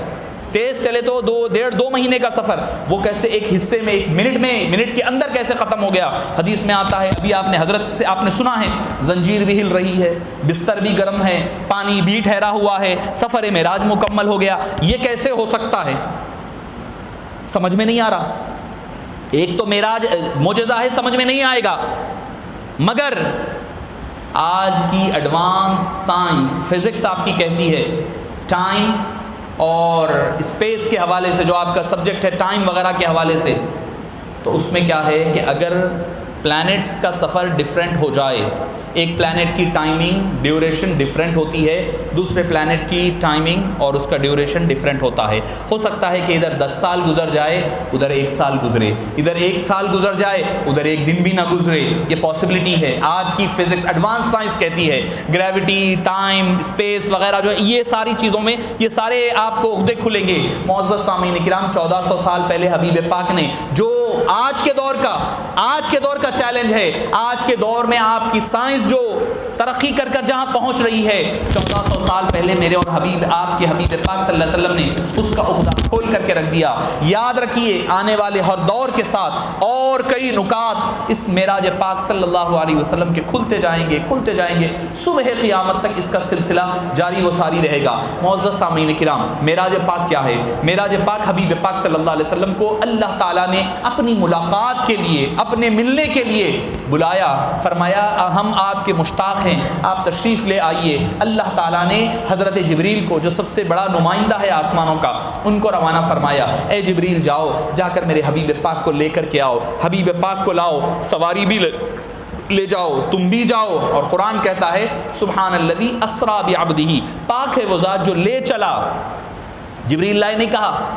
A: تیز چلے تو ڈیڑھ دو مہینے کا سفر، وہ کیسے ایک حصے میں، ایک منٹ کے اندر کیسے ختم ہو گیا؟ حدیث میں آتا ہے، ابھی آپ نے حضرت سے آپ نے سنا ہے، زنجیر بھی ہل رہی ہے، بستر بھی گرم ہے، پانی بھی ٹھہرا ہوا ہے، سفر معراج مکمل ہو گیا۔ یہ کیسے ہو سکتا ہے؟ سمجھ میں نہیں آ رہا۔ ایک تو معراج معجزہ ہے، سمجھ میں نہیں آئے گا، مگر آج کی ایڈوانس سائنس فزکس آپ کی کہتی ہے ٹائم اور اسپیس کے حوالے سے، جو آپ کا سبجیکٹ ہے ٹائم وغیرہ کے حوالے سے، تو اس میں کیا ہے کہ اگر پلانٹس کا سفر ڈیفرنٹ ہو جائے، ایک پلانٹ کی ٹائمنگ ڈیوریشن ڈیفرنٹ ہوتی ہے، دوسرے پلانٹ کی ٹائمنگ اور اس کا ڈیوریشن ڈیفرنٹ ہوتا ہے۔ ہو سکتا ہے کہ ادھر 10 سال گزر جائے، ادھر 1 سال گزرے، ادھر 1 سال گزر جائے، ادھر 1 دن بھی نہ گزرے، یہ پاسبلٹی ہے۔ آج کی فزکس ایڈوانس سائنس کہتی ہے گریوٹی، ٹائم، اسپیس وغیرہ جو یہ ساری چیزوں میں یہ سارے آپ کو عقدے کھلیں گے۔ معزز سامعین کرام، 1400 سال پہلے حبیب پاک نے جو آج کے دور کا چیلنج ہے، آج کے دور میں آپ کی سائنس جو ترقی کر جہاں پہنچ رہی ہے، 1400 سال پہلے میرے اور آپ کے حبیب پاک صلی اللہ علیہ وسلم نے اس کا عقدہ کھول کر کے رکھ دیا۔ یاد رکھیے آنے والے ہر دور کے ساتھ اور کئی نکات اس معراج پاک صلی اللہ علیہ وسلم کے کھلتے جائیں گے، صبح قیامت تک اس کا سلسلہ جاری و ساری رہے گا۔ معزز سامعین کرام، معراج پاک کیا ہے؟ معراج پاک حبیب پاک صلی اللہ علیہ وسلم کو اللہ تعالیٰ نے اپنی ملاقات کے لیے، اپنے ملنے کے لیے بلایا، فرمایا ہم آپ کے مشتاق ہیں، آپ تشریف لے آئیے۔ اللہ تعالیٰ نے حضرت جبریل کو، جو سب سے بڑا نمائندہ ہے آسمانوں کا، ان کو روانہ فرمایا، اے جبریل جاؤ، جا کر میرے حبیب پاک کو لے کر کے آؤ، حبیب پاک کو لاؤ، سواری بھی لے جاؤ، تم بھی جاؤ۔ اور قرآن کہتا ہے سبحان الذی اسریٰ بعبدہ، پاک ہے وہ ذات جو لے چلا۔ جبریل لائے نہیں کہا،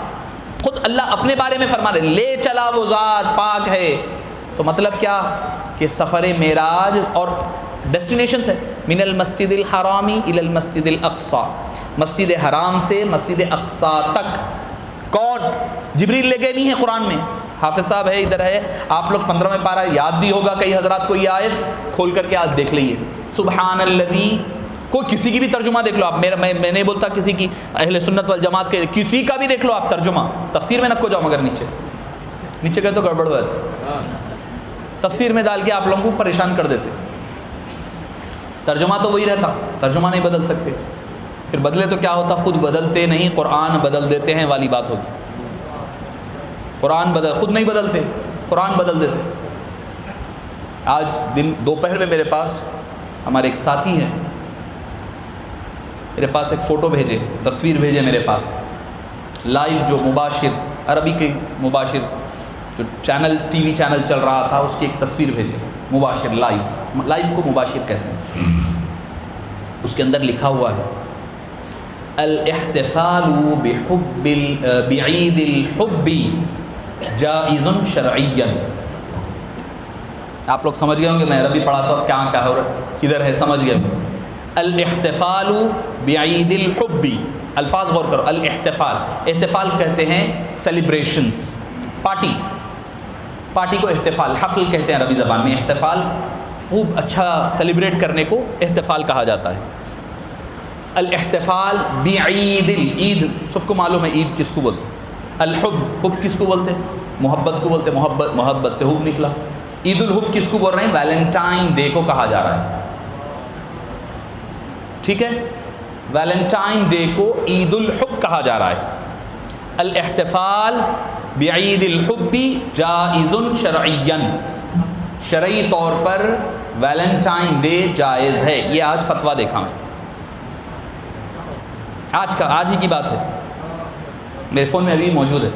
A: خود اللہ اپنے بارے میں فرما رہے، لے چلا وہ ذات پاک ہے۔ تو مطلب کیا کہ سفر معراج اور ڈیسٹینیشنز ہے، من المسجد الحرام الی المسجد الاقصی، مسجد حرام سے مسجد اقصی تک۔ کون؟ جبریل لے گئے نہیں ہے قرآن میں، حافظ صاحب ہے ادھر ہے، آپ لوگ 15ویں پارہ یاد بھی ہوگا کئی حضرات کو، یہ آیت کھول کر کے آج دیکھ لئیے، سبحان الذی، کوئی کسی کی بھی ترجمہ دیکھ لو آپ، میں نہیں بولتا کسی کی، اہل سنت والجماعت کے کسی کا بھی دیکھ لو آپ ترجمہ، تفسیر میں نہ کو جاؤ مگر نیچے گئے تو گڑبڑ ہوا تھی، تفسیر میں ڈال کے آپ لوگوں کو پریشان کر دیتے۔ ترجمہ تو وہی رہتا، ترجمہ نہیں بدل سکتے، پھر بدلے تو کیا ہوتا، خود بدلتے نہیں قرآن بدل دیتے ہیں والی بات ہوگی۔ قرآن خود نہیں بدلتے، قرآن بدل دیتے۔ آج دوپہر میں میرے پاس ہمارے ایک ساتھی ہیں، میرے پاس ایک فوٹو بھیجے، تصویر بھیجے میرے پاس، لائیو جو مباشر عربی کے مباشر جو چینل ٹی وی چینل چل رہا تھا، اس کی ایک تصویر بھیجے، مباشر لائیو کو مباشر کہتے ہیں۔ اس کے اندر لکھا ہوا ہے الاحتفال بعید الحب جائز شرعیا۔ آپ لوگ سمجھ گئے ہوں گے، میں عربی پڑھاتا ہوں کیا ہے اور کدھر ہے، سمجھ گئے ہوں۔ الاحتفال بعید الحب، الفاظ غور کرو، احتفال کہتے ہیں سیلیبریشنز، پارٹی کو احتفال، حفل کہتے ہیں عربی زبان میں، احتفال خوب اچھا سیلیبریٹ کرنے کو احتفال کہا جاتا ہے۔ الاحتفال بعید، عید سب کو معلوم ہے، عید کس کو بولتے ہیں؟ الحب، حب کس کو بولتے ہیں؟ محبت کو بولتے ہیں، محبت سے حب نکلا۔ عید الحب کس کو بول رہے ہیں؟ ویلنٹائن ڈے کو کہا جا رہا ہے، ٹھیک ہے، ویلنٹائن ڈے کو عید الحب کہا جا رہا ہے۔ الاحتفال بعید الحب جائز شرعیا، شرعی طور پر ویلنٹائن ڈے جائز ہے۔ یہ آج فتویٰ دیکھا میں، آج ہی کی بات ہے، میرے فون میں ابھی موجود ہے،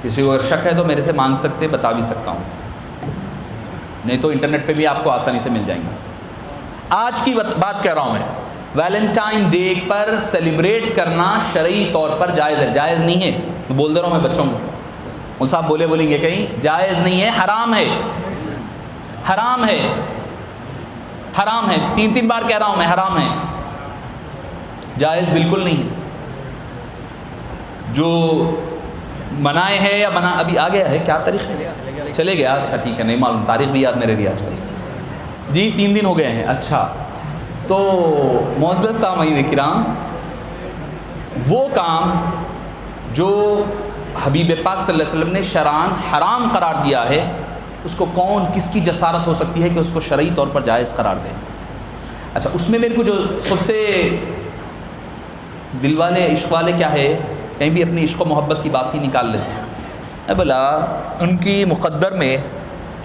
A: کسی کو اگر شک ہے تو میرے سے مانگ سکتے، بتا بھی سکتا ہوں۔ نہیں تو انٹرنیٹ پہ بھی آپ کو آسانی سے مل جائیں گے. آج کی بات کہہ رہا ہوں میں. ویلنٹائن ڈے پر سیلیبریٹ کرنا شرعی طور پر جائز ہے. جائز نہیں ہے, بول دے رہا ہوں میں بچوں کو. ان صاحب بولیں گے کہیں جائز نہیں ہے, حرام ہے, حرام ہے, حرام ہے. 3 بار کہہ رہا ہوں میں, حرام ہے, جائز بالکل نہیں ہے. جو منائے ہے یا بنا ابھی آ گیا ہے, کیا تاریخ ہے, چلے گیا, اچھا ٹھیک ہے, نہیں معلوم, تاریخ بھی یاد میرے لیے آج کل جی. 3 دن ہو گئے ہیں. اچھا تو معزز سامعین کرام, وہ کام جو حبیب پاک صلی اللہ علیہ وسلم نے شرعاً حرام قرار دیا ہے, اس کو کون, کس کی جسارت ہو سکتی ہے کہ اس کو شرعی طور پر جائز قرار دے. اچھا اس میں میرے کو جو سب سے دل والے عشق والے کیا ہے, کہیں بھی اپنی عشق و محبت کی بات ہی نکال لیتے ہیں. بلا ان کی مقدر میں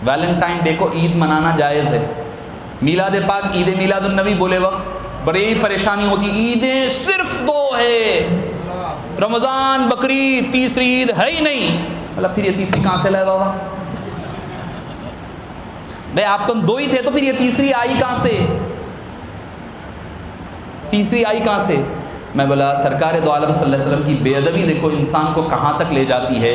A: ویلنٹائن ڈے کو عید منانا جائز ہے. میلاد پاک, عید میلاد النبی بولے وقت بڑی پریشانی ہوتی, عیدیں صرف 2 ہے, رمضان, بقرعید, تیسری عید ہے ہی نہیں. مطلب پھر یہ تیسری کہاں سے لائے بابا؟ بھائی آپ تو 2 ہی تھے, تو پھر یہ تیسری آئی کہاں سے, تیسری آئی کہاں سے؟ میں بولا سرکار دو عالم صلی اللہ علیہ وسلم کی بے ادبی دیکھو انسان کو کہاں تک لے جاتی ہے.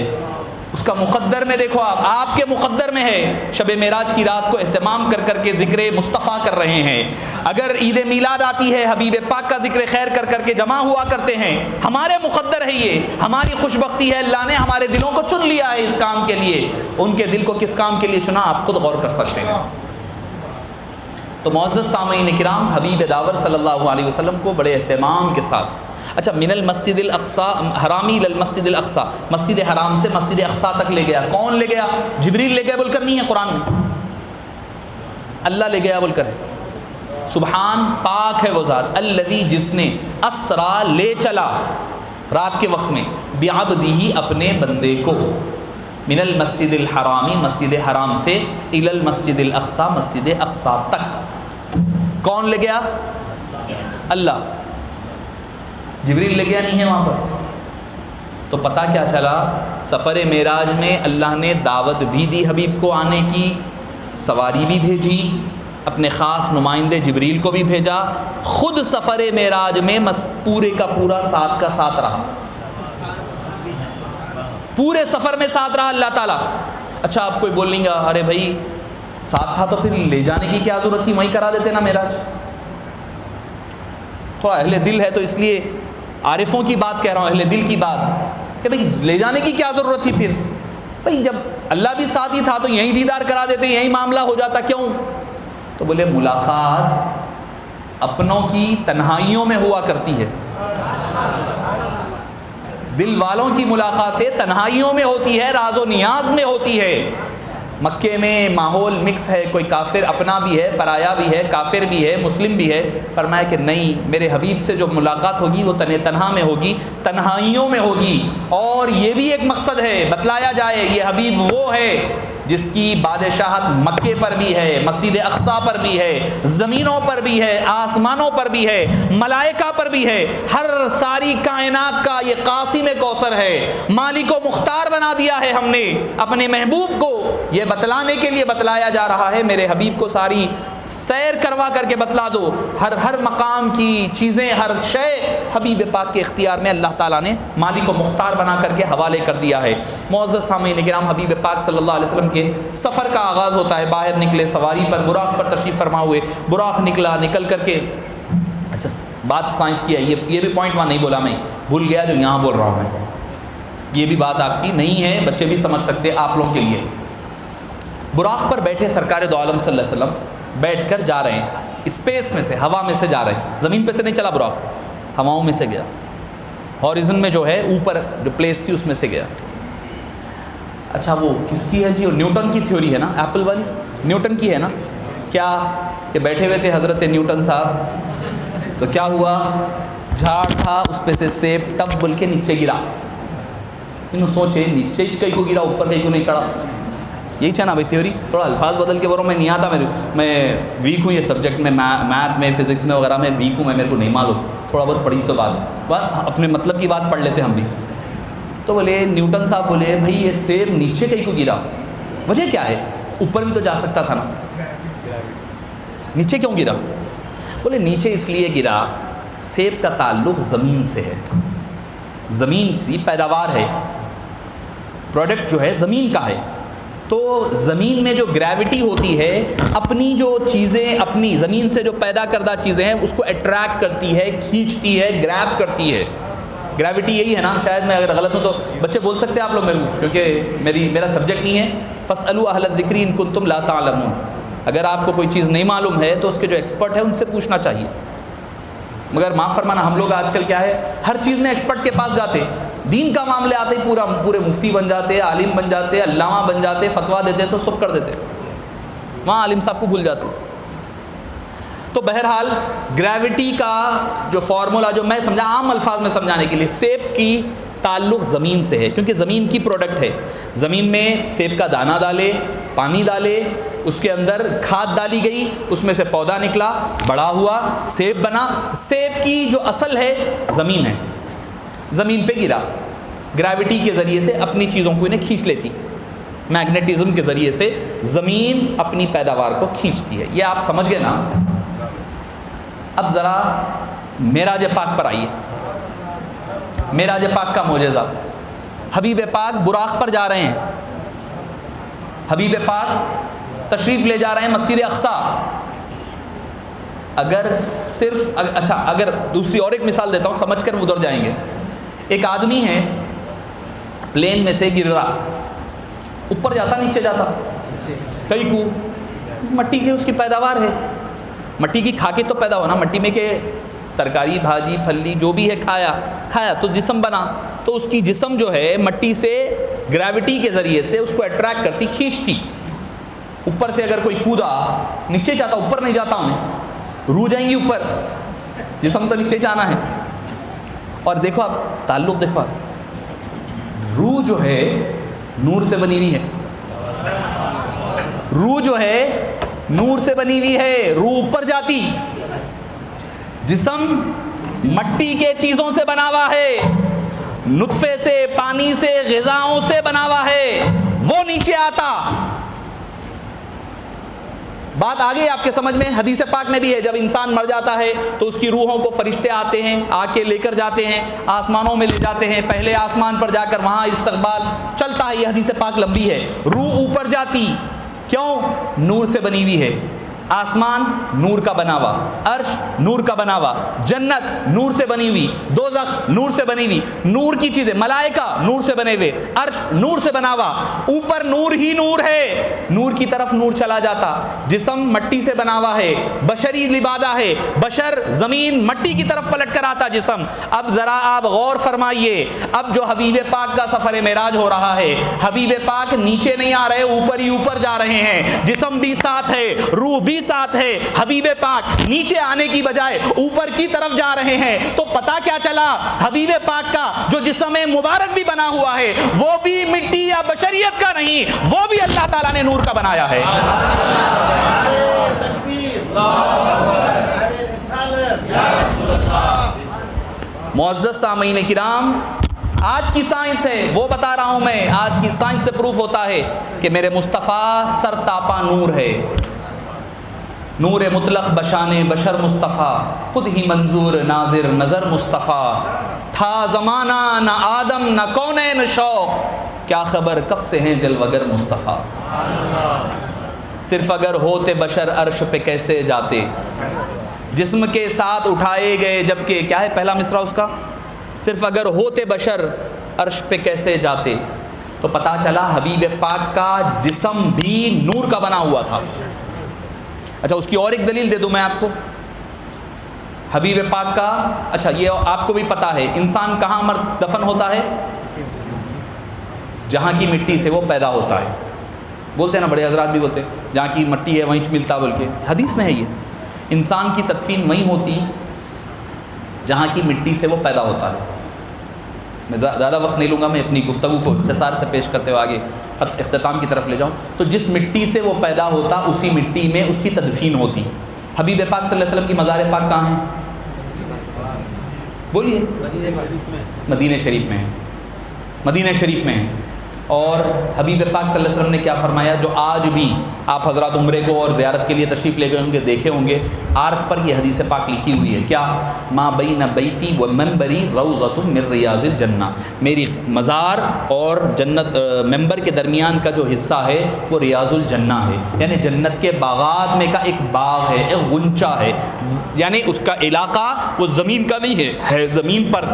A: اس کا مقدر میں دیکھو, آپ کے مقدر میں ہے شب معراج کی رات کو اہتمام کر کر کے ذکر مصطفیٰ کر رہے ہیں. اگر عید میلاد آتی ہے, حبیب پاک کا ذکر خیر کر کر کے جمع ہوا کرتے ہیں. ہمارے مقدر ہے, یہ ہماری خوش بختی ہے, اللہ نے ہمارے دلوں کو چن لیا ہے اس کام کے لیے. ان کے دل کو کس کام کے لیے چنا, آپ خود غور کر سکتے ہیں. تو معزز سامعین کرام, حبیب داور صلی اللہ علیہ وسلم کو بڑے اہتمام کے ساتھ, اچھا من المسجد الاقصی حرامی للمسجد الاقصی, مسجد حرام سے مسجد اقصی تک لے گیا. کون لے گیا؟ جبریل لے گیا بول کر نہیں ہے قرآن میں, اللہ لے گیا بول کر ہے. سبحان, پاک ہے وہ ذات, الذی جس نے اسرا لے چلا رات کے وقت میں, بعبدہ اپنے بندے کو, من المسجد الحرامی مسجد حرام سے, الی المسجد الاقصی مسجد اقصی تک. کون لے گیا؟ اللہ. جبریل لے گیا نہیں ہے وہاں پر. تو پتہ کیا چلا, سفر معراج میں اللہ نے دعوت بھی دی حبیب کو آنے کی, سواری بھی بھیجی, اپنے خاص نمائندے جبریل کو بھی بھیجا, خود سفر معراج میں پورے کا پورا ساتھ کا ساتھ رہا, پورے سفر میں ساتھ رہا اللہ تعالیٰ. اچھا آپ کوئی بولیں گا ارے بھائی ساتھ تھا تو پھر لے جانے کی کیا ضرورت تھی, وہیں کرا دیتے نا معراج. تھوڑا اہل دل ہے تو اس لیے عارفوں کی بات کہہ رہا ہوں, اہل دل کی بات, کہ بھائی لے جانے کی کیا ضرورت تھی پھر. بھائی جب اللہ بھی ساتھ ہی تھا تو یہیں دیدار کرا دیتے, یہیں معاملہ ہو جاتا, کیوں؟ تو بولے ملاقات اپنوں کی تنہائیوں میں ہوا کرتی ہے, دل والوں کی ملاقاتیں تنہائیوں میں ہوتی ہے, راز و نیاز میں ہوتی ہے. مکے میں ماحول مکس ہے, کوئی کافر اپنا بھی ہے, پرایا بھی ہے, کافر بھی ہے, مسلم بھی ہے. فرمایا کہ نہیں, میرے حبیب سے جو ملاقات ہوگی وہ تنہا میں ہوگی, تنہائیوں میں ہوگی. اور یہ بھی ایک مقصد ہے, بتلایا جائے یہ حبیب وہ ہے جس کی بادشاہت مکے پر بھی ہے, مسجد اقصی پر بھی ہے, زمینوں پر بھی ہے, آسمانوں پر بھی ہے, ملائکہ پر بھی ہے. ہر ساری کائنات کا یہ قاسم کوثر ہے, مالک و مختار بنا دیا ہے ہم نے اپنے محبوب کو. یہ بتلانے کے لیے بتلایا جا رہا ہے, میرے حبیب کو ساری سیر کروا کر کے بتلا دو. ہر مقام کی چیزیں, ہر شے حبیب پاک کے اختیار میں اللہ تعالیٰ نے مالک و مختار بنا کر کے حوالے کر دیا ہے. معزز سامعین کرام, حبیب پاک صلی اللہ علیہ وسلم کے سفر کا آغاز ہوتا ہے, باہر نکلے سواری پر, براق پر تشریف فرما ہوئے, براق نکلا, نکل کر کے, اچھا بات سائنس کی ہے, یہ بھی پوائنٹ وہاں نہیں بولا, میں بھول گیا جو یہاں بول رہا ہوں میں, یہ بھی بات آپ کی نہیں ہے, بچے بھی سمجھ سکتے آپ لوگوں کے لیے. براق پر بیٹھے سرکار دو عالم صلی اللہ علیہ وسلم, بیٹھ کر جا رہے ہیں اسپیس میں سے, ہوا میں سے جا رہے ہیں, زمین پہ سے نہیں چلا براق, ہواؤں میں سے گیا, ہاریزن میں جو ہے اوپر جو پلیس تھی اس میں سے گیا. اچھا وہ کس کی ہے جی؟ نیوٹن کی تھیوری ہے نا, ایپل والی, نیوٹن کی ہے نا. کیا کہ بیٹھے ہوئے تھے حضرت نیوٹن صاحب, تو کیا ہوا, جھاڑ تھا اس پہ سے سیب ٹب بل کے نیچے گرا. انہوں سوچے نیچے کہیں کو گرا, اوپر کہیں کو نہیں چڑھا. یہی چاہ نا بھائی تھیوری, تھوڑا الفاظ بدل کے بولو, میں نہیں آتا, میں ویک ہوں یہ سبجیکٹ میں, میتھ میں, فزکس میں وغیرہ میں ویک ہوں, میرے کو نہیں معلوم, تھوڑا بہت پڑھی سو بات اپنے مطلب کی بات پڑھ لیتے ہم بھی. تو بولے نیوٹن صاحب بولے بھائی یہ سیب نیچے کہیں کو گرا, وجہ کیا ہے؟ اوپر بھی تو جا سکتا تھا نا, نیچے کیوں گرا؟ بولے نیچے اس لیے گرا, سیب کا تعلق زمین سے ہے, زمین سی پیداوار ہے, پروڈکٹ جو ہے زمین کا ہے, تو زمین میں جو گریوٹی ہوتی ہے اپنی جو چیزیں, اپنی زمین سے جو پیدا کردہ چیزیں ہیں اس کو اٹریکٹ کرتی ہے, کھینچتی ہے, گریب کرتی ہے. گریوٹی یہی ہے نا, شاید میں اگر غلط ہوں تو بچے بول سکتے ہیں آپ لوگ میرے کو, کیونکہ میرا سبجیکٹ نہیں ہے. فاسألوا اہل الذکر ان کنتم لا تعلمون, اگر آپ کو کوئی چیز نہیں معلوم ہے تو اس کے جو ایکسپرٹ ہے ان سے پوچھنا چاہیے. مگر معاف فرمانا, ہم لوگ آج کل کیا ہے, ہر چیز میں ایکسپرٹ کے پاس جاتے, دین کا معاملے آتے ہی پورے مفتی بن جاتے, عالم بن جاتے, علامہ بن جاتے, فتویٰ دیتے تو سب کر دیتے, وہاں عالم صاحب کو بھول جاتے. تو بہرحال گریوٹی کا جو فارمولا جو میں سمجھا عام الفاظ میں سمجھانے کے لیے, سیب کی تعلق زمین سے ہے کیونکہ زمین کی پروڈکٹ ہے. زمین میں سیب کا دانہ ڈالے, پانی ڈالے, اس کے اندر کھاد ڈالی گئی, اس میں سے پودا نکلا, بڑا ہوا, سیب بنا. سیب کی جو اصل ہے زمین ہے, زمین پہ گرا, گریوٹی کے ذریعے سے اپنی چیزوں کو انہیں کھینچ لیتی, میگنیٹزم کے ذریعے سے زمین اپنی پیداوار کو کھینچتی ہے. یہ آپ سمجھ گئے نا. اب ذرا معراج پاک پر آئیے. معراج پاک کا معجزہ, حبیب پاک براق پر جا رہے ہیں, حبیب پاک تشریف لے جا رہے ہیں مسجد اقصیٰ. اگر صرف اگر دوسری اور ایک مثال دیتا ہوں, سمجھ کر ادھر جائیں گے. ایک آدمی ہے, پلین میں سے گر رہا, اوپر جاتا نیچے جاتا, کئی کو مٹی کی اس کی پیداوار ہے, مٹی کی کھا کے تو پیدا ہونا, مٹی میں کہ ترکاری بھاجی پھلی جو بھی ہے کھایا تو جسم بنا. تو اس کی جسم جو ہے مٹی سے گریوٹی کے ذریعے سے اس کو اٹریکٹ کرتی, کھینچتی. اوپر سے اگر کوئی کودا نیچے جاتا, اوپر نہیں جاتا, انہیں روح جائیں گی اوپر, جسم تو نیچے جانا ہے. اور دیکھو آپ تعلق دیکھو آپ, روح جو ہے نور سے بنی ہوئی ہے, روح جو ہے نور سے بنی ہوئی ہے, روح اوپر جاتی. جسم مٹی کے چیزوں سے بنا ہوا ہے, نطفے سے, پانی سے, غذاؤں سے بنا ہوا ہے, وہ نیچے آتا. بات آ گئی آپ کے سمجھ میں؟ حدیث پاک میں بھی ہے, جب انسان مر جاتا ہے تو اس کی روحوں کو فرشتے آتے ہیں, آ کے لے کر جاتے ہیں, آسمانوں میں لے جاتے ہیں, پہلے آسمان پر جا کر وہاں استقبال چلتا ہے. یہ حدیث پاک لمبی ہے. روح اوپر جاتی, کیوں؟ نور سے بنی ہوئی ہے. آسمان نور کا بنا ہوا, عرش نور کا بنا ہوا, جنت نور سے بنی ہوئی, دوزخ نور سے بنی ہوئی, نور کی چیزیں, ملائکہ نور سے بنے ہوئے, عرش نور سے بنا ہوا, اوپر نور ہی نور ہے, نور کی طرف نور چلا جاتا. جسم مٹی سے بنا ہوا ہے, بشری لبادہ ہے, بشر زمین مٹی کی طرف پلٹ کر آتا جسم. اب ذرا آپ غور فرمائیے, اب جو حبیب پاک کا سفر معراج ہو رہا ہے, حبیب پاک نیچے نہیں آ رہے, اوپر ہی اوپر جا رہے ہیں. جسم بھی ساتھ ہے, روح بھی ساتھ ہے. حبیب پاک نیچے آنے کی بجائے اوپر کی طرف جا رہے ہیں. تو پتا کیا چلا, حبیب پاک کا جو جسم مبارک بھی بنا ہوا ہے وہ بھی مٹی یا بشریت کا نہیں, وہ بھی اللہ تعالیٰ نے نور کا بنایا ہے. معزز سامعین کرام, آج کی سائنس ہے, وہ بتا رہا ہوں میں, آج کی سائنس سے پروف ہوتا ہے کہ میرے مصطفیٰ سر تاپا نور ہے, نور مطلق بشان بشر مصطفیٰ, خود ہی منظور ناظر نظر مصطفیٰ. تھا زمانہ نہ آدم نہ کونین شوق, کیا خبر کب سے ہیں جلوگر مصطفیٰ. صرف اگر ہوتے بشر عرش پہ کیسے جاتے, جسم کے ساتھ اٹھائے گئے جبکہ, کیا ہے پہلا مصرع اس کا, صرف اگر ہوتے بشر عرش پہ کیسے جاتے. تو پتا چلا حبیب پاک کا جسم بھی نور کا بنا ہوا تھا. اچھا اس کی اور ایک دلیل دے دوں میں آپ کو, حبیب پاک کا, اچھا یہ آپ کو بھی پتا ہے, انسان کہاں دفن ہوتا ہے؟ جہاں کی مٹی سے وہ پیدا ہوتا ہے. بولتے ہیں نا, بڑے حضرات بھی بولتے ہیں جہاں کی مٹی ہے وہیں ملتا, بول کے حدیث میں ہے یہ. انسان کی تدفین وہیں ہوتی جہاں کی مٹی سے وہ پیدا ہوتا ہے. میں زیادہ وقت نہیں لوں گا, میں اپنی گفتگو کو اختصار سے پیش کرتے ہوئے آگے اختتام کی طرف لے جاؤں. تو جس مٹی سے وہ پیدا ہوتا اسی مٹی میں اس کی تدفین ہوتی. حبیب پاک صلی اللہ علیہ وسلم کی مزار پاک کہاں ہیں؟ بولیے. مدینہ شریف میں ہے, مدینہ شریف میں ہے. اور حبیب پاک صلی اللہ علیہ وسلم نے کیا فرمایا، جو آج بھی آپ حضرات عمرے کو اور زیارت کے لیے تشریف لے گئے ہوں گے، دیکھے ہوں گے آرک پر یہ حدیث پاک لکھی ہوئی ہے، کیا؟ ما بین بیتی و منبری روضۃ من ریاض الجنہ، میری مزار اور جنت ممبر کے درمیان کا جو حصہ ہے وہ ریاض الجنہ ہے، یعنی جنت کے باغات میں کا ایک باغ ہے، ایک غنچہ ہے، یعنی اس کا علاقہ وہ زمین کا نہیں ہے زمین پر،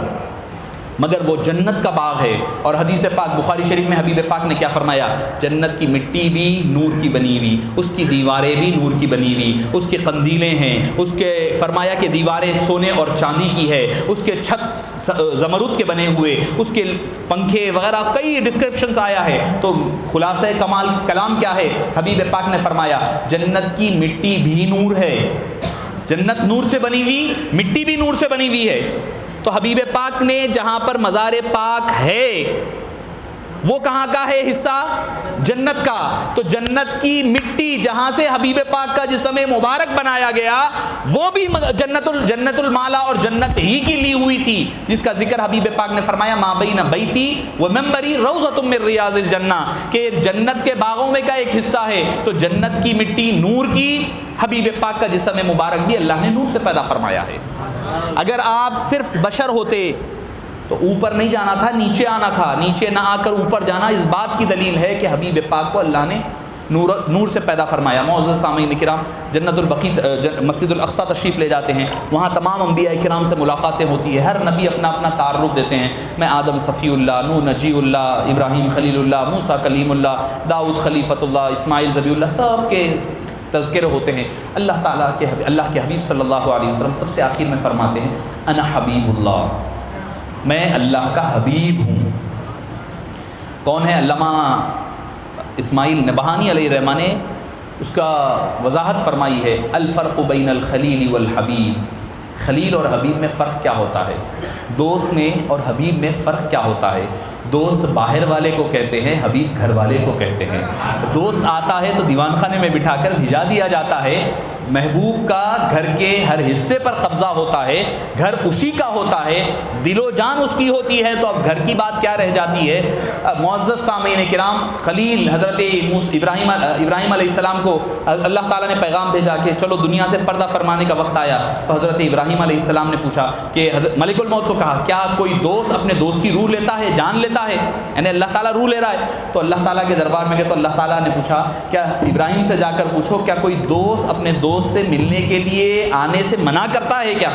A: مگر وہ جنت کا باغ ہے۔ اور حدیث پاک بخاری شریف میں حبیب پاک نے کیا فرمایا، جنت کی مٹی بھی نور کی بنی ہوئی، اس کی دیواریں بھی نور کی بنی ہوئی، اس کے قندیلیں ہیں، اس کے فرمایا کہ دیواریں سونے اور چاندی کی ہے، اس کے چھت زمرد کے بنے ہوئے، اس کے پنکھے وغیرہ کئی ڈسکرپشنز آیا ہے۔ تو خلاصہ کمال کلام کیا ہے، حبیب پاک نے فرمایا جنت کی مٹی بھی نور ہے، جنت نور سے بنی ہوئی، مٹی بھی نور سے بنی ہوئی ہے۔ تو حبیب پاک نے جہاں پر مزار پاک ہے وہ کہاں کا ہے حصہ؟ جنت کا۔ تو جنت کی مٹی جہاں سے حبیب پاک کا جسم مبارک بنایا گیا وہ بھی جنت المالا اور جنت ہی کی لی ہوئی تھی، جس کا ذکر حبیب پاک نے فرمایا ما بین بیتی و منبری روضۃ من ریاض الجنہ، کہ جنت کے باغوں میں کا ایک حصہ ہے۔ تو جنت کی مٹی نور کی، حبیب پاک کا جسم مبارک بھی اللہ نے نور سے پیدا فرمایا ہے۔ اگر آپ صرف بشر ہوتے تو اوپر نہیں جانا تھا، نیچے آنا تھا، نیچے نہ آ کر اوپر جانا اس بات کی دلیل ہے کہ حبیب پاک کو اللہ نے نور سے پیدا فرمایا۔ معزز سامعین کرام، جنت البقیع مسجد الاقصی تشریف لے جاتے ہیں، وہاں تمام انبیاء کرام سے ملاقاتیں ہوتی ہیں، ہر نبی اپنا اپنا تعارف دیتے ہیں، میں آدم صفی اللہ، نوح نجی اللہ، ابراہیم خلیل اللہ، موسیٰ کلیم اللہ، داؤد خلیفۃ اللہ، اسماعیل ذبیح اللہ، سب کے تذکرے ہوتے ہیں۔ اللہ تعالیٰ کے حبیب صلی اللہ علیہ وسلم سب سے آخر میں فرماتے ہیں انا حبیب اللہ، میں اللہ کا حبیب ہوں۔ کون ہے؟ علامہ اسماعیل نبہانی علیہ الرحمہ نے اس کا وضاحت فرمائی ہے، الفرق بین الخلیل والحبیب، خلیل اور حبیب میں فرق کیا ہوتا ہے، دوست میں اور حبیب میں فرق کیا ہوتا ہے۔ دوست باہر والے کو کہتے ہیں، حبیب گھر والے کو کہتے ہیں۔ دوست آتا ہے تو دیوان خانے میں بٹھا کر بھجا دیا جاتا ہے، محبوب کا گھر کے ہر حصے پر قبضہ ہوتا ہے، گھر اسی کا ہوتا ہے، دل و جان اس کی ہوتی ہے، تو اب گھر کی بات کیا رہ جاتی ہے۔ معزز سامعین کرام، خلیل حضرت ابراہیم علیہ السلام کو اللہ تعالیٰ نے پیغام بھیجا کہ چلو دنیا سے پردہ فرمانے کا وقت آیا، تو حضرت ابراہیم علیہ السلام نے پوچھا کہ ملک الموت کو کہا کیا کوئی دوست اپنے دوست کی روح لیتا ہے، جان لیتا ہے، یعنی اللہ تعالیٰ روح لے رہا ہے۔ تو اللہ تعالیٰ کے دربار میں گئے تو اللہ تعالیٰ نے پوچھا کیا ابراہیم سے جا کر پوچھو کیا کوئی دوست اپنے دوست سے ملنے کے لیے آنے سے منع کرتا ہے کیا؟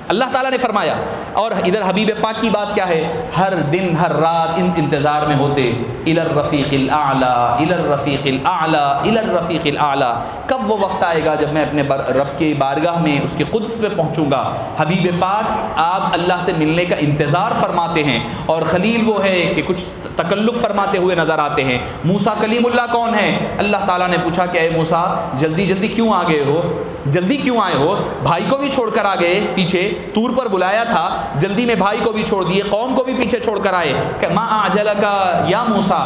A: اللہ تعالیٰ نے فرمایا۔ اور ادھر حبیب پاک کی بات کیا ہے، ہر دن ہر رات انتظار میں ہوتے، الی الرفیق الاعلیٰ، الی الرفیق الاعلیٰ، الی الرفیق الاعلیٰ، کب وہ وقت آئے گا جب میں اپنے رب کی بارگاہ میں اس کے قدس میں پہنچوں گا۔ حبیب پاک آپ اللہ سے ملنے کا انتظار فرماتے ہیں، اور خلیل وہ ہے کہ کچھ تکلف فرماتے ہوئے نظر آتے ہیں۔ موسیٰ کلیم اللہ کون ہے؟ اللہ تعالیٰ نے پوچھا کہ اے موسیٰ جلدی جلدی کیوں آ گئے ہو، جلدی کیوں آئے ہو؟ بھائی کو بھی چھوڑ کر آ گئے، پیچھے طور پر بلایا تھا، جلدی میں بھائی کو بھی چھوڑ دیے، قوم کو بھی پیچھے چھوڑ کر آئے کہ ما اعجلک یا موسیٰ،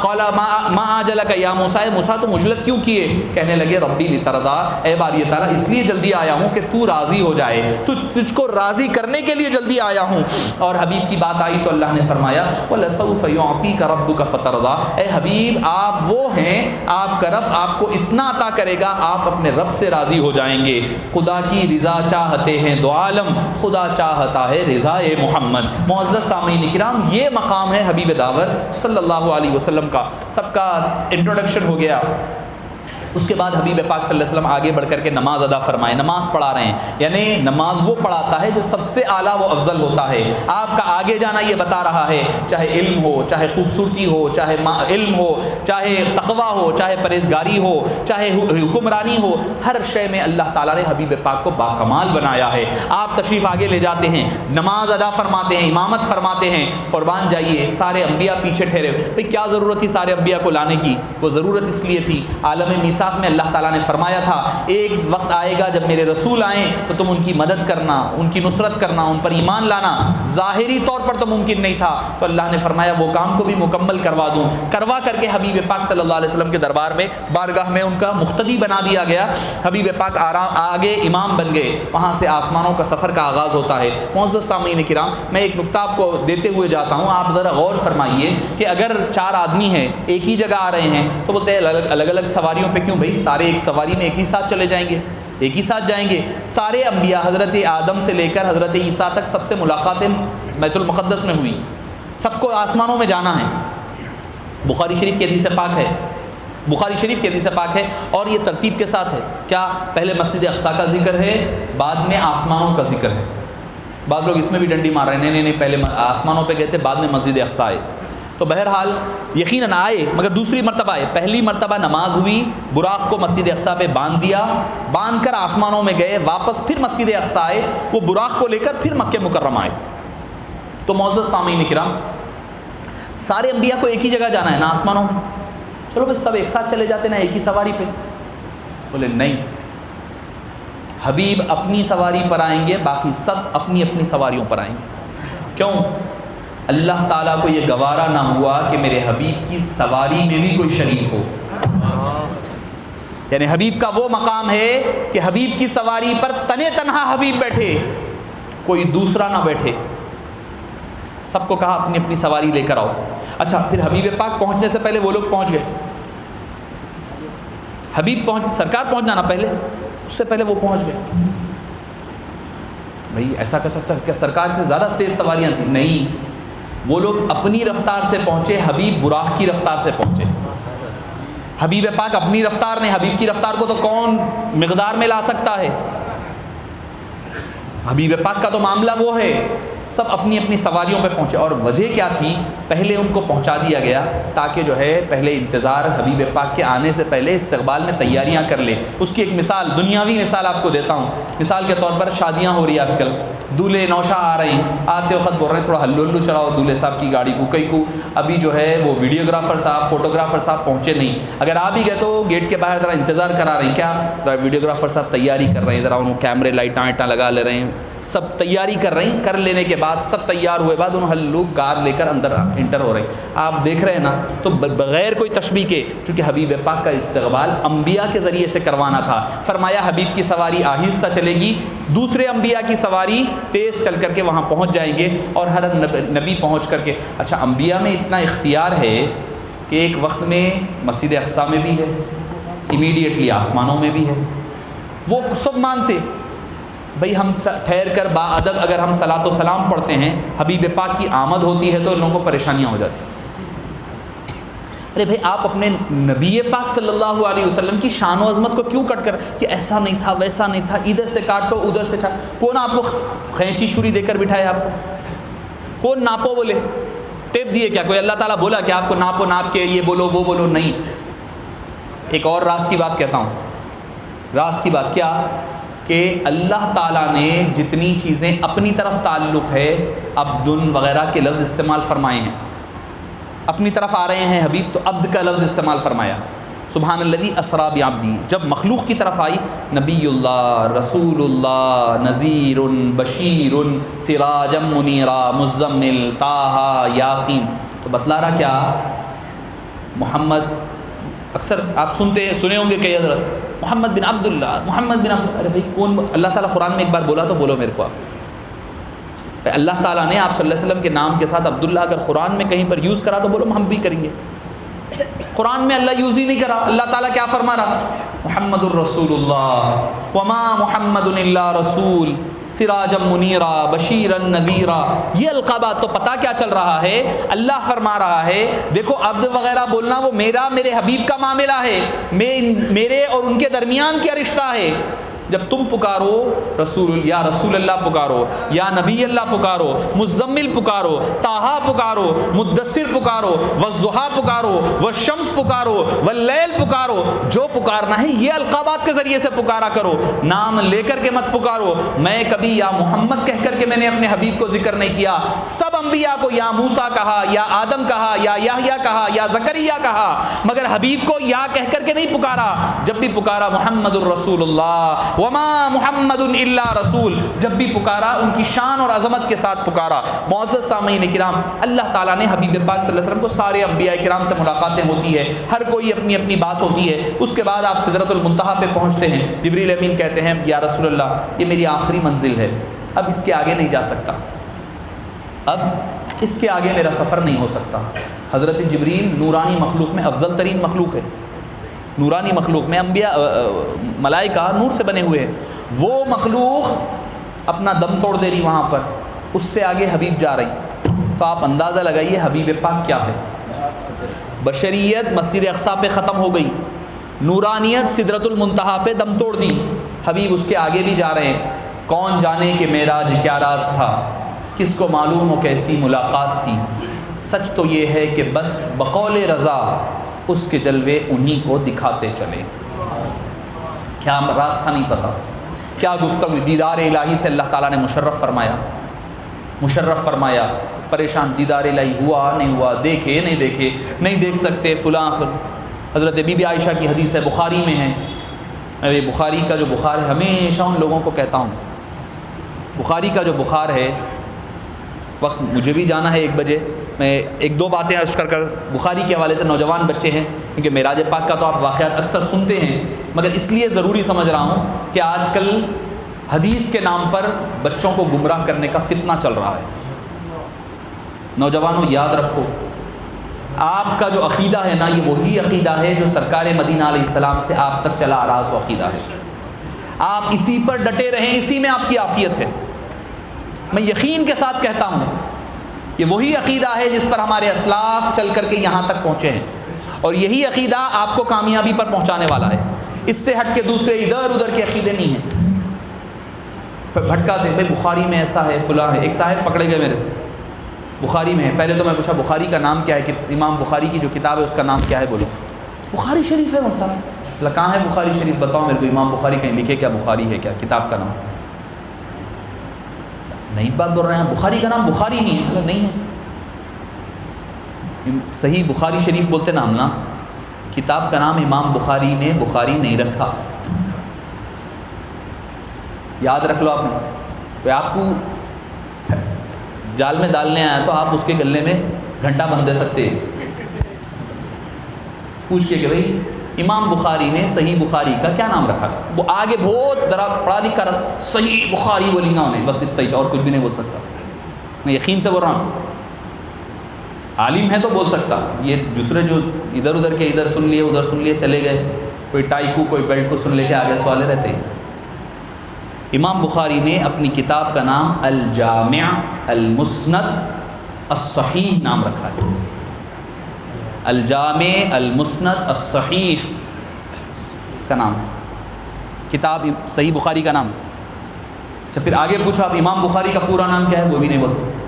A: قال ما اعجلک یا موسیٰ، موسیٰ تو مجلت کیوں کیے؟ کہنے لگے ربی لترضا، اے باری تعالیٰ اس لیے جلدی آیا ہوں کہ تو راضی ہو جائے، تجھ کو راضی کرنے کے لیے جلدی آیا ہوں۔ اور حبیب کی بات آئی تو اللہ نے فرمایا وَلَسَوْفَ يُعْطِيكَ رَبُّكَ فَتَرْضَىٰ، اے حبیب آپ وہ ہیں، آپ کا رب آپ کو اتنا عطا کرے گا آپ اپنے رب سے راضی ہو جائیں گے۔ خدا کی رضا چاہتے ہیں دو عالم، خدا چاہتا ہے رضا محمد۔ معزز سامعین کرام، یہ مقام ہے حبیب داور صلی اللہ علیہ وسلم کا۔ سب کا انٹروڈکشن ہو گیا، اس کے بعد حبیب پاک صلی اللہ علیہ وسلم آگے بڑھ کر کے نماز ادا فرمائے، نماز پڑھا رہے ہیں، یعنی نماز وہ پڑھاتا ہے جو سب سے اعلیٰ و افضل ہوتا ہے۔ آپ کا آگے جانا یہ بتا رہا ہے، چاہے علم ہو، چاہے خوبصورتی ہو، چاہے علم ہو، چاہے تقویٰ ہو، چاہے پرہیزگاری ہو، چاہے حکمرانی ہو، ہر شے میں اللہ تعالیٰ نے حبیب پاک کو باکمال بنایا ہے۔ آپ تشریف آگے لے جاتے ہیں، نماز ادا فرماتے ہیں، امامت فرماتے ہیں، قربان جائیے، سارے انبیاء پیچھے ٹھہرے، بھئی کیا ضرورت تھی سارے انبیاء کو لانے کی؟ وہ ضرورت اس لیے تھی عالم میثاق میں اللہ تعالیٰ نے فرمایا تھا ایک وقت آئے گا جب میرے رسول آئیں تو تم ان کی مدد کرنا، ان کی نصرت کرنا، ان پر ایمان لانا، ظاہری طور پر تو ممکن نہیں تھا، تو اللہ نے فرمایا وہ کام کو بھی مکمل کروا دوں، کروا کر کے حبیب پاک صلی اللہ علیہ وسلم کے دربار میں بارگاہ میں ان کا مقتدی بنا دیا گیا۔ حبیب پاک آگے امام بن گئے، وہاں سے آسمانوں کا سفر کا آغاز ہوتا ہے۔ معزز سامعین کرام، میں ایک نقطہ آپ کو دیتے ہوئے جاتا ہوں، آپ ذرا غور فرمائیے کہ اگر 4 آدمی ہیں ایک ہی جگہ آ رہے ہیں تو بولتے ہیں الگ الگ سواریوں پہ کیوں بھائی، سارے ایک سواری میں ایک ہی ساتھ چلے جائیں گے، ایک ہی ساتھ جائیں گے۔ سارے انبیاء حضرت آدم سے لے کر حضرت عیسیٰ تک سب سے ملاقاتیں بیت المقدس میں ہوئی، سب کو آسمانوں میں جانا ہے۔ بخاری شریف کی حدیث پاک ہے، بخاری شریف کی حدیث پاک ہے، اور یہ ترتیب کے ساتھ ہے، کیا پہلے مسجد اقصیٰ کا ذکر ہے، بعد میں آسمانوں کا ذکر ہے۔ بعض لوگ اس میں بھی ڈنڈی مار رہے ہیں، نہیں، پہلے آسمانوں پہ گئے تھے، بعد میں مسجد اقصیٰ آئے۔ تو بہرحال یقیناً آئے، مگر دوسری مرتبہ آئے۔ پہلی مرتبہ نماز ہوئی، براق کو مسجد اقصیٰ پہ باندھ دیا، باندھ کر آسمانوں میں گئے، واپس پھر مسجد اقصیٰ آئے، وہ براق کو لے کر پھر مکہ مکرمہ آئے۔ تو معزز سامعین کرام، سارے انبیاء کو ایک ہی جگہ جانا ہے نا آسمانوں میں، چلو بھائی سب ایک ساتھ چلے جاتے نا ایک ہی سواری پہ، بولے نہیں، حبیب اپنی سواری پر آئیں گے، باقی سب اپنی اپنی سواریوں پر آئیں گے۔ کیوں؟ اللہ تعالیٰ کو یہ گوارا نہ ہوا کہ میرے حبیب کی سواری میں بھی کوئی شریک ہو، یعنی حبیب کا وہ مقام ہے کہ حبیب کی سواری پر تنے تنہا حبیب بیٹھے، کوئی دوسرا نہ بیٹھے، سب کو کہا اپنی اپنی سواری لے کر آؤ۔ اچھا، پھر حبیب پاک پہنچنے سے پہلے وہ لوگ پہنچ گئے، سرکار پہنچ جانا پہلے، اس سے پہلے وہ پہنچ گئے۔ بھئی ایسا کر سکتا ہے کہ سرکار سے زیادہ تیز سواریاں تھیں؟ نہیں، وہ لوگ اپنی رفتار سے پہنچے، حبیب براق کی رفتار سے پہنچے۔ حبیب پاک اپنی رفتار نے، حبیب کی رفتار کو تو کون مقدار میں لا سکتا ہے؟ حبیب پاک کا تو معاملہ وہ ہے، سب اپنی اپنی سواریوں پہ پہنچے۔ اور وجہ کیا تھی؟ پہلے ان کو پہنچا دیا گیا تاکہ جو ہے پہلے انتظار حبیب پاک کے آنے سے پہلے استقبال میں تیاریاں کر لے۔ اس کی ایک مثال، دنیاوی مثال آپ کو دیتا ہوں۔ مثال کے طور پر شادیاں ہو رہی ہیں آج کل، دولہے نوشا آ رہے ہیں، آتے وقت بول رہے ہیں تھوڑا ہلو ہلو چلاؤ دولہے صاحب کی گاڑی کو، کئی کو ابھی جو ہے وہ ویڈیوگرافر صاحب، فوٹوگرافر صاحب پہنچے نہیں، اگر آپ بھی گئے تو گیٹ کے باہر ذرا انتظار کرا رہے ہیں، کیا ویڈیوگرافر صاحب تیاری کر رہے ہیں، ذرا انہوں کیمرے لائٹاں لگا لے رہے ہیں، سب تیاری کر رہے ہیں، کر لینے کے بعد سب تیار ہوئے بعد انہوں لوگ کار لے کر اندر انٹر ہو رہے ہیں، آپ دیکھ رہے ہیں نا۔ تو بغیر کوئی تشبیہ کے، چونکہ حبیب پاک کا استقبال انبیاء کے ذریعے سے کروانا تھا، فرمایا حبیب کی سواری آہستہ چلے گی، دوسرے انبیاء کی سواری تیز چل کر کے وہاں پہنچ جائیں گے، اور ہر نبی پہنچ کر کے۔ اچھا، انبیاء میں اتنا اختیار ہے کہ ایک وقت میں مسجد اقصیٰ میں بھی ہے، امیڈیٹلی آسمانوں میں بھی ہے، وہ سب مانتے۔ بھئی ہم ٹھہر کر با ادب اگر ہم صلاۃ و سلام پڑھتے ہیں، حبیب پاک کی آمد ہوتی ہے تو ان لوگوں کو پریشانیاں ہو جاتی ہیں۔ ارے بھئی آپ اپنے نبی پاک صلی اللہ علیہ وسلم کی شان و عظمت کو کیوں کٹ کر کہ ایسا نہیں تھا ویسا نہیں تھا، ادھر سے کاٹو ادھر سے کون آپ کو قینچی چھری دے کر بٹھائے؟ آپ کو کون ناپو بولے؟ ٹیپ دیے کیا؟ کوئی اللہ تعالیٰ بولا کہ آپ کو ناپو، ناپ کے یہ بولو وہ بولو؟ نہیں۔ ایک اور راز کی بات کہتا ہوں، راز کی بات کیا کہ اللہ تعالیٰ نے جتنی چیزیں اپنی طرف تعلق ہے، عبدن وغیرہ کے لفظ استعمال فرمائے ہیں، اپنی طرف آ رہے ہیں حبیب تو عبد کا لفظ استعمال فرمایا، سبحان الذی اسریٰ بعبدہ۔ جب مخلوق کی طرف آئی، نبی اللہ، رسول اللہ، نذیر بشیر سراجا منیرا مزمل طٰہٰ یاسین، تو بتلا رہا کیا؟ محمد، اکثر آپ سنے ہوں گے کئی حضرت محمد بن عبداللہ، محمد بن عبد، ارے بھائی کون؟ اللہ تعالیٰ قرآن میں ایک بار بولا تو بولو میرے کو آپ۔ اللہ تعالیٰ نے آپ صلی اللہ علیہ وسلم کے نام کے ساتھ عبداللہ اگر قرآن میں کہیں پر یوز کرا تو بولو ہم بھی کریں گے۔ قرآن میں اللہ یوز ہی نہیں کرا، اللہ تعالیٰ کیا فرما رہا؟ محمد الرسول اللہ، وما محمد الا رسول سراجا منیرا بشیرا نذیرا۔ یہ القابات تو پتہ کیا چل رہا ہے؟ اللہ فرما رہا ہے دیکھو عبد وغیرہ بولنا وہ میرے حبیب کا معاملہ ہے، میرے اور ان کے درمیان کیا رشتہ ہے۔ جب تم پکارو یا رسول اللہ پکارو، یا نبی اللہ پکارو، مزمل پکارو، طٰہٰ پکارو، مدثر پکارو، والضحیٰ پکارو، والشمس پکارو، واللیل پکارو، جو پکارنا ہے یہ القابات کے ذریعے سے پکارا کرو، نام لے کر کے مت پکارو۔ میں کبھی یا محمد کہہ کر کر کے میں نے اپنے حبیب کو ذکر نہیں کیا. سب انبیاء کو یا موسیٰ کہا یا آدم کہا یا یحییٰ کہا یا زکریا کہا, مگر حبیب کو یا کہہ کر کے نہیں پکارا. جب بھی پکارا محمد الرسول اللہ وما محمد الا رسول, جب بھی پکارا ان کی شان اور عظمت کے ساتھ پکارا. معزز سامعین کرام, اللہ تعالیٰ نے حبیب پاک صلی اللہ علیہ وسلم کو سارے انبیاء کرام سے ملاقاتیں ہوتی ہے, ہر کوئی اپنی اپنی بات ہوتی ہے. اس کے بعد آپ سدرۃ المنتہا پہ پہنچتے ہیں. جبریل امین کہتے ہیں یا رسول اللہ یہ میری آخری منزل ہے, اب اس کے آگے نہیں جا سکتا, اب اس کے آگے میرا سفر نہیں ہو سکتا. حضرت جبریل نورانی مخلوق میں افضل ترین مخلوق ہے. نورانی مخلوق میں انبیاء ملائکہ نور سے بنے ہوئے ہیں, وہ مخلوق اپنا دم توڑ دے رہی وہاں پر, اس سے آگے حبیب جا رہی. تو آپ اندازہ لگائیے حبیب پاک کیا ہے. بشریت مسجد اقصیٰ پہ ختم ہو گئی, نورانیت سدرۃ المنتہا پہ دم توڑ دی, حبیب اس کے آگے بھی جا رہے ہیں. کون جانے کہ معراج کیا راز تھا, کس کو معلوم ہو کیسی ملاقات تھی. سچ تو یہ ہے کہ بس بقول رضا اس کے جلوے انہی کو دکھاتے چلے. کیا راستہ نہیں پتا, کیا گفتگو. دیدار الہی سے اللہ تعالیٰ نے مشرف فرمایا. پریشان دیدار الہی ہوا نہیں ہوا, دیکھے نہیں دیکھے, نہیں دیکھ سکتے فلاں. حضرت بی بی عائشہ کی حدیث ہے, بخاری میں ہے. میں بخاری کا جو بخار ہے, ہمیشہ ان لوگوں کو کہتا ہوں, بخاری کا جو بخار ہے, وقت مجھے بھی جانا ہے 1 بجے, میں 1-2 باتیں عرض کر بخاری کے حوالے سے. نوجوان بچے ہیں, کیونکہ معراج پاک کا تو آپ واقعات اکثر سنتے ہیں, مگر اس لیے ضروری سمجھ رہا ہوں کہ آج کل حدیث کے نام پر بچوں کو گمراہ کرنے کا فتنہ چل رہا ہے. نوجوانوں یاد رکھو, آپ کا جو عقیدہ ہے نا, یہ وہی عقیدہ ہے جو سرکار مدینہ علیہ السلام سے آپ تک چلا آ رہا سو عقیدہ ہے. آپ اسی پر ڈٹے رہیں, اسی میں آپ کی عافیت ہے. میں یقین کے ساتھ کہتا ہوں یہ وہی عقیدہ ہے جس پر ہمارے اسلاف چل کر کے یہاں تک پہنچے ہیں, اور یہی عقیدہ آپ کو کامیابی پر پہنچانے والا ہے. اس سے ہٹ کے دوسرے ادھر ادھر کے عقیدے نہیں ہیں. پھر بھٹکا دے بھائی بخاری میں ایسا ہے فلاں ہے. ایک صاحب پکڑے گئے میرے سے, بخاری میں ہے. پہلے تو میں پوچھا بخاری کا نام کیا ہے, کہ امام بخاری کی جو کتاب ہے اس کا نام کیا ہے. بولو بخاری شریف ہے. صاحب کہاں ہے بخاری شریف, بتاؤ میرے کو. امام بخاری کہیں لکھے کیا, بخاری ہے کیا کتاب کا نام؟ نہیں بات بول رہے ہیں, بخاری کا نام بخاری نہیں ہے. نہیں ہے, صحیح بخاری شریف بولتے نام نا, کتاب کا نام امام بخاری نے بخاری نہیں رکھا. یاد رکھ لو. آپ نے آپ کو جال میں ڈالنے آیا تو آپ اس کے گلے میں گھنٹہ بند دے سکتے ہیں, پوچھ کے کہ بھئی امام بخاری نے صحیح بخاری کا کیا نام رکھا تھا. وہ آگے بہت ذرا پڑھا لکھا رہا, صحیح بخاری بولیں گا انہیں, بس اتنا ہی, اور کچھ بھی نہیں بول سکتا. میں یقین سے بول رہا ہوں, عالم ہے تو بول سکتا. یہ دوسرے جو ادھر ادھر کے, ادھر سن لیے ادھر سن لیے چلے گئے, کوئی ٹائی کو کوئی بیلٹ کو سن لے کے آگے سوالے رہتے ہیں. امام بخاری نے اپنی کتاب کا نام الجامع المسند الصحیح نام رکھا ہے. الجامع المسند الصحیح اس کا نام, کتاب صحیح بخاری کا نام. اچھا پھر آگے پوچھو آپ امام بخاری کا پورا نام کیا ہے, وہ بھی نہیں بول سکتے.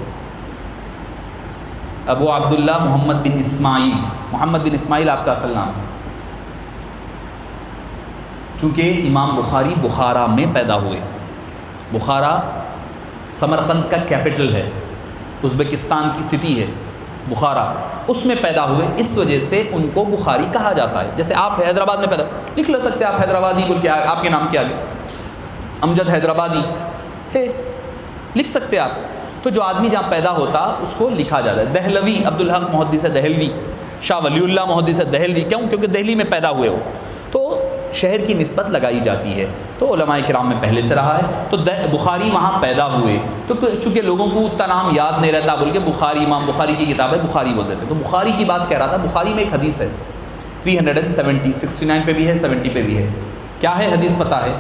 A: ابو عبداللہ محمد بن اسماعیل. محمد بن اسماعیل آپ کا اصل نام ہے. چونکہ امام بخاری بخارا میں پیدا ہوئے. بخارا سمرقند کا کیپٹل ہے, ازبکستان کی سٹی ہے بخارا, اس میں پیدا ہوئے. اس وجہ سے ان کو بخاری کہا جاتا ہے. جیسے آپ حیدرآباد میں پیدا, لکھ لو سکتے آپ حیدرآبادی بول کے, آپ کے نام کے آگے امجد حیدرآبادی تھے, لکھ سکتے آپ. تو جو آدمی جہاں پیدا ہوتا اس کو لکھا جاتا ہے. دہلوی عبدالحق محدث دہلوی, شاہ ولی اللہ محدث دہلوی. کیوں؟ کیونکہ دہلی میں پیدا ہوئے ہو تو شہر کی نسبت لگائی جاتی ہے. تو علماء کرام میں پہلے سے رہا ہے. تو بخاری وہاں پیدا ہوئے, تو چونکہ لوگوں کو اتنا نام یاد نہیں رہتا بول کے بخاری, امام بخاری کی کتاب ہے بخاری بول دیتے. تو بخاری کی بات کہہ رہا تھا. بخاری میں ایک حدیث ہے 370, 69 پہ بھی ہے 70 پہ بھی ہے. کیا ہے حدیث پتہ ہے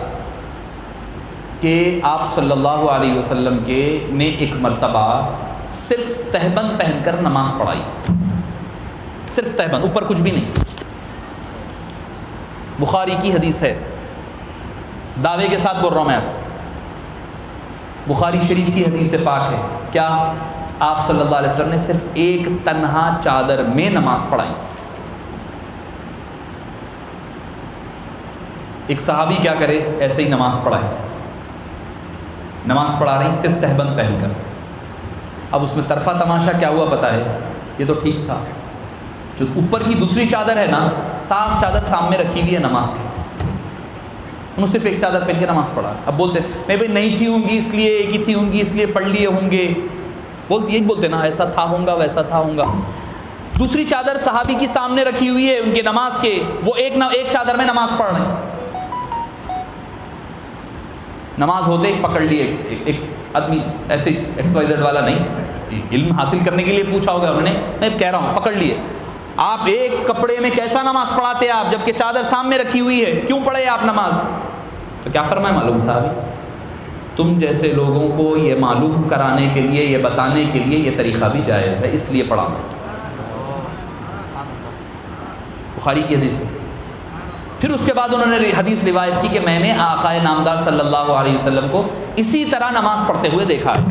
A: کہ آپ صلی اللہ علیہ وسلم نے ایک مرتبہ صرف تہبند پہن کر نماز پڑھائی. صرف تہبند, اوپر کچھ بھی نہیں. بخاری کی حدیث ہے, دعوے کے ساتھ بول رہا ہوں میں آپ. بخاری شریف کی حدیث پاک ہے. کیا آپ صلی اللہ علیہ وسلم نے صرف ایک تنہا چادر میں نماز پڑھائی. ایک صحابی کیا کرے, ایسے ہی نماز پڑھائے. نماز پڑھا رہی صرف تہبند پہن کر. اب اس میں طرفہ تماشا کیا ہوا پتہ ہے؟ یہ تو ٹھیک تھا، جو اوپر کی دوسری چادر ہے نا، صاف چادر سامنے رکھی ہوئی ہے نماز کے، انہوں صرف ایک چادر پہن کے نماز پڑھا. اب بولتے میں بھائی نہیں تھی ہوں گی اس لیے، ایک ہی تھی ہوں گی اس لیے پڑھ لیے ہوں گے، یہی بولتے نا ایسا تھا ہوں گا ویسا تھا ہوں گا. دوسری چادر صحابی کی سامنے رکھی ہوئی ہے ان کے نماز کے، وہ ایک چادر میں نماز پڑھ رہے ہیں. نماز ہوتے ہی پکڑ لیے ایک آدمی، ایسے XYZ والا نہیں، علم حاصل کرنے کے لیے پوچھا ہوگا انہوں نے، میں کہہ رہا ہوں پکڑ لیے. آپ ایک کپڑے میں کیسا نماز پڑھاتے آپ جبکہ چادر سامنے رکھی ہوئی ہے، کیوں پڑھے آپ نماز؟ تو کیا فرمائے معلوم صاحب، تم جیسے لوگوں کو یہ معلوم کرانے کے لیے، یہ بتانے کے لیے یہ طریقہ بھی جائز ہے، اس لیے پڑھا میں. بخاری کی حدیث ہے. پھر اس کے بعد انہوں نے حدیث روایت کی کہ میں نے آقا نامدار صلی اللہ علیہ وسلم کو اسی طرح نماز پڑھتے ہوئے دیکھا ہے.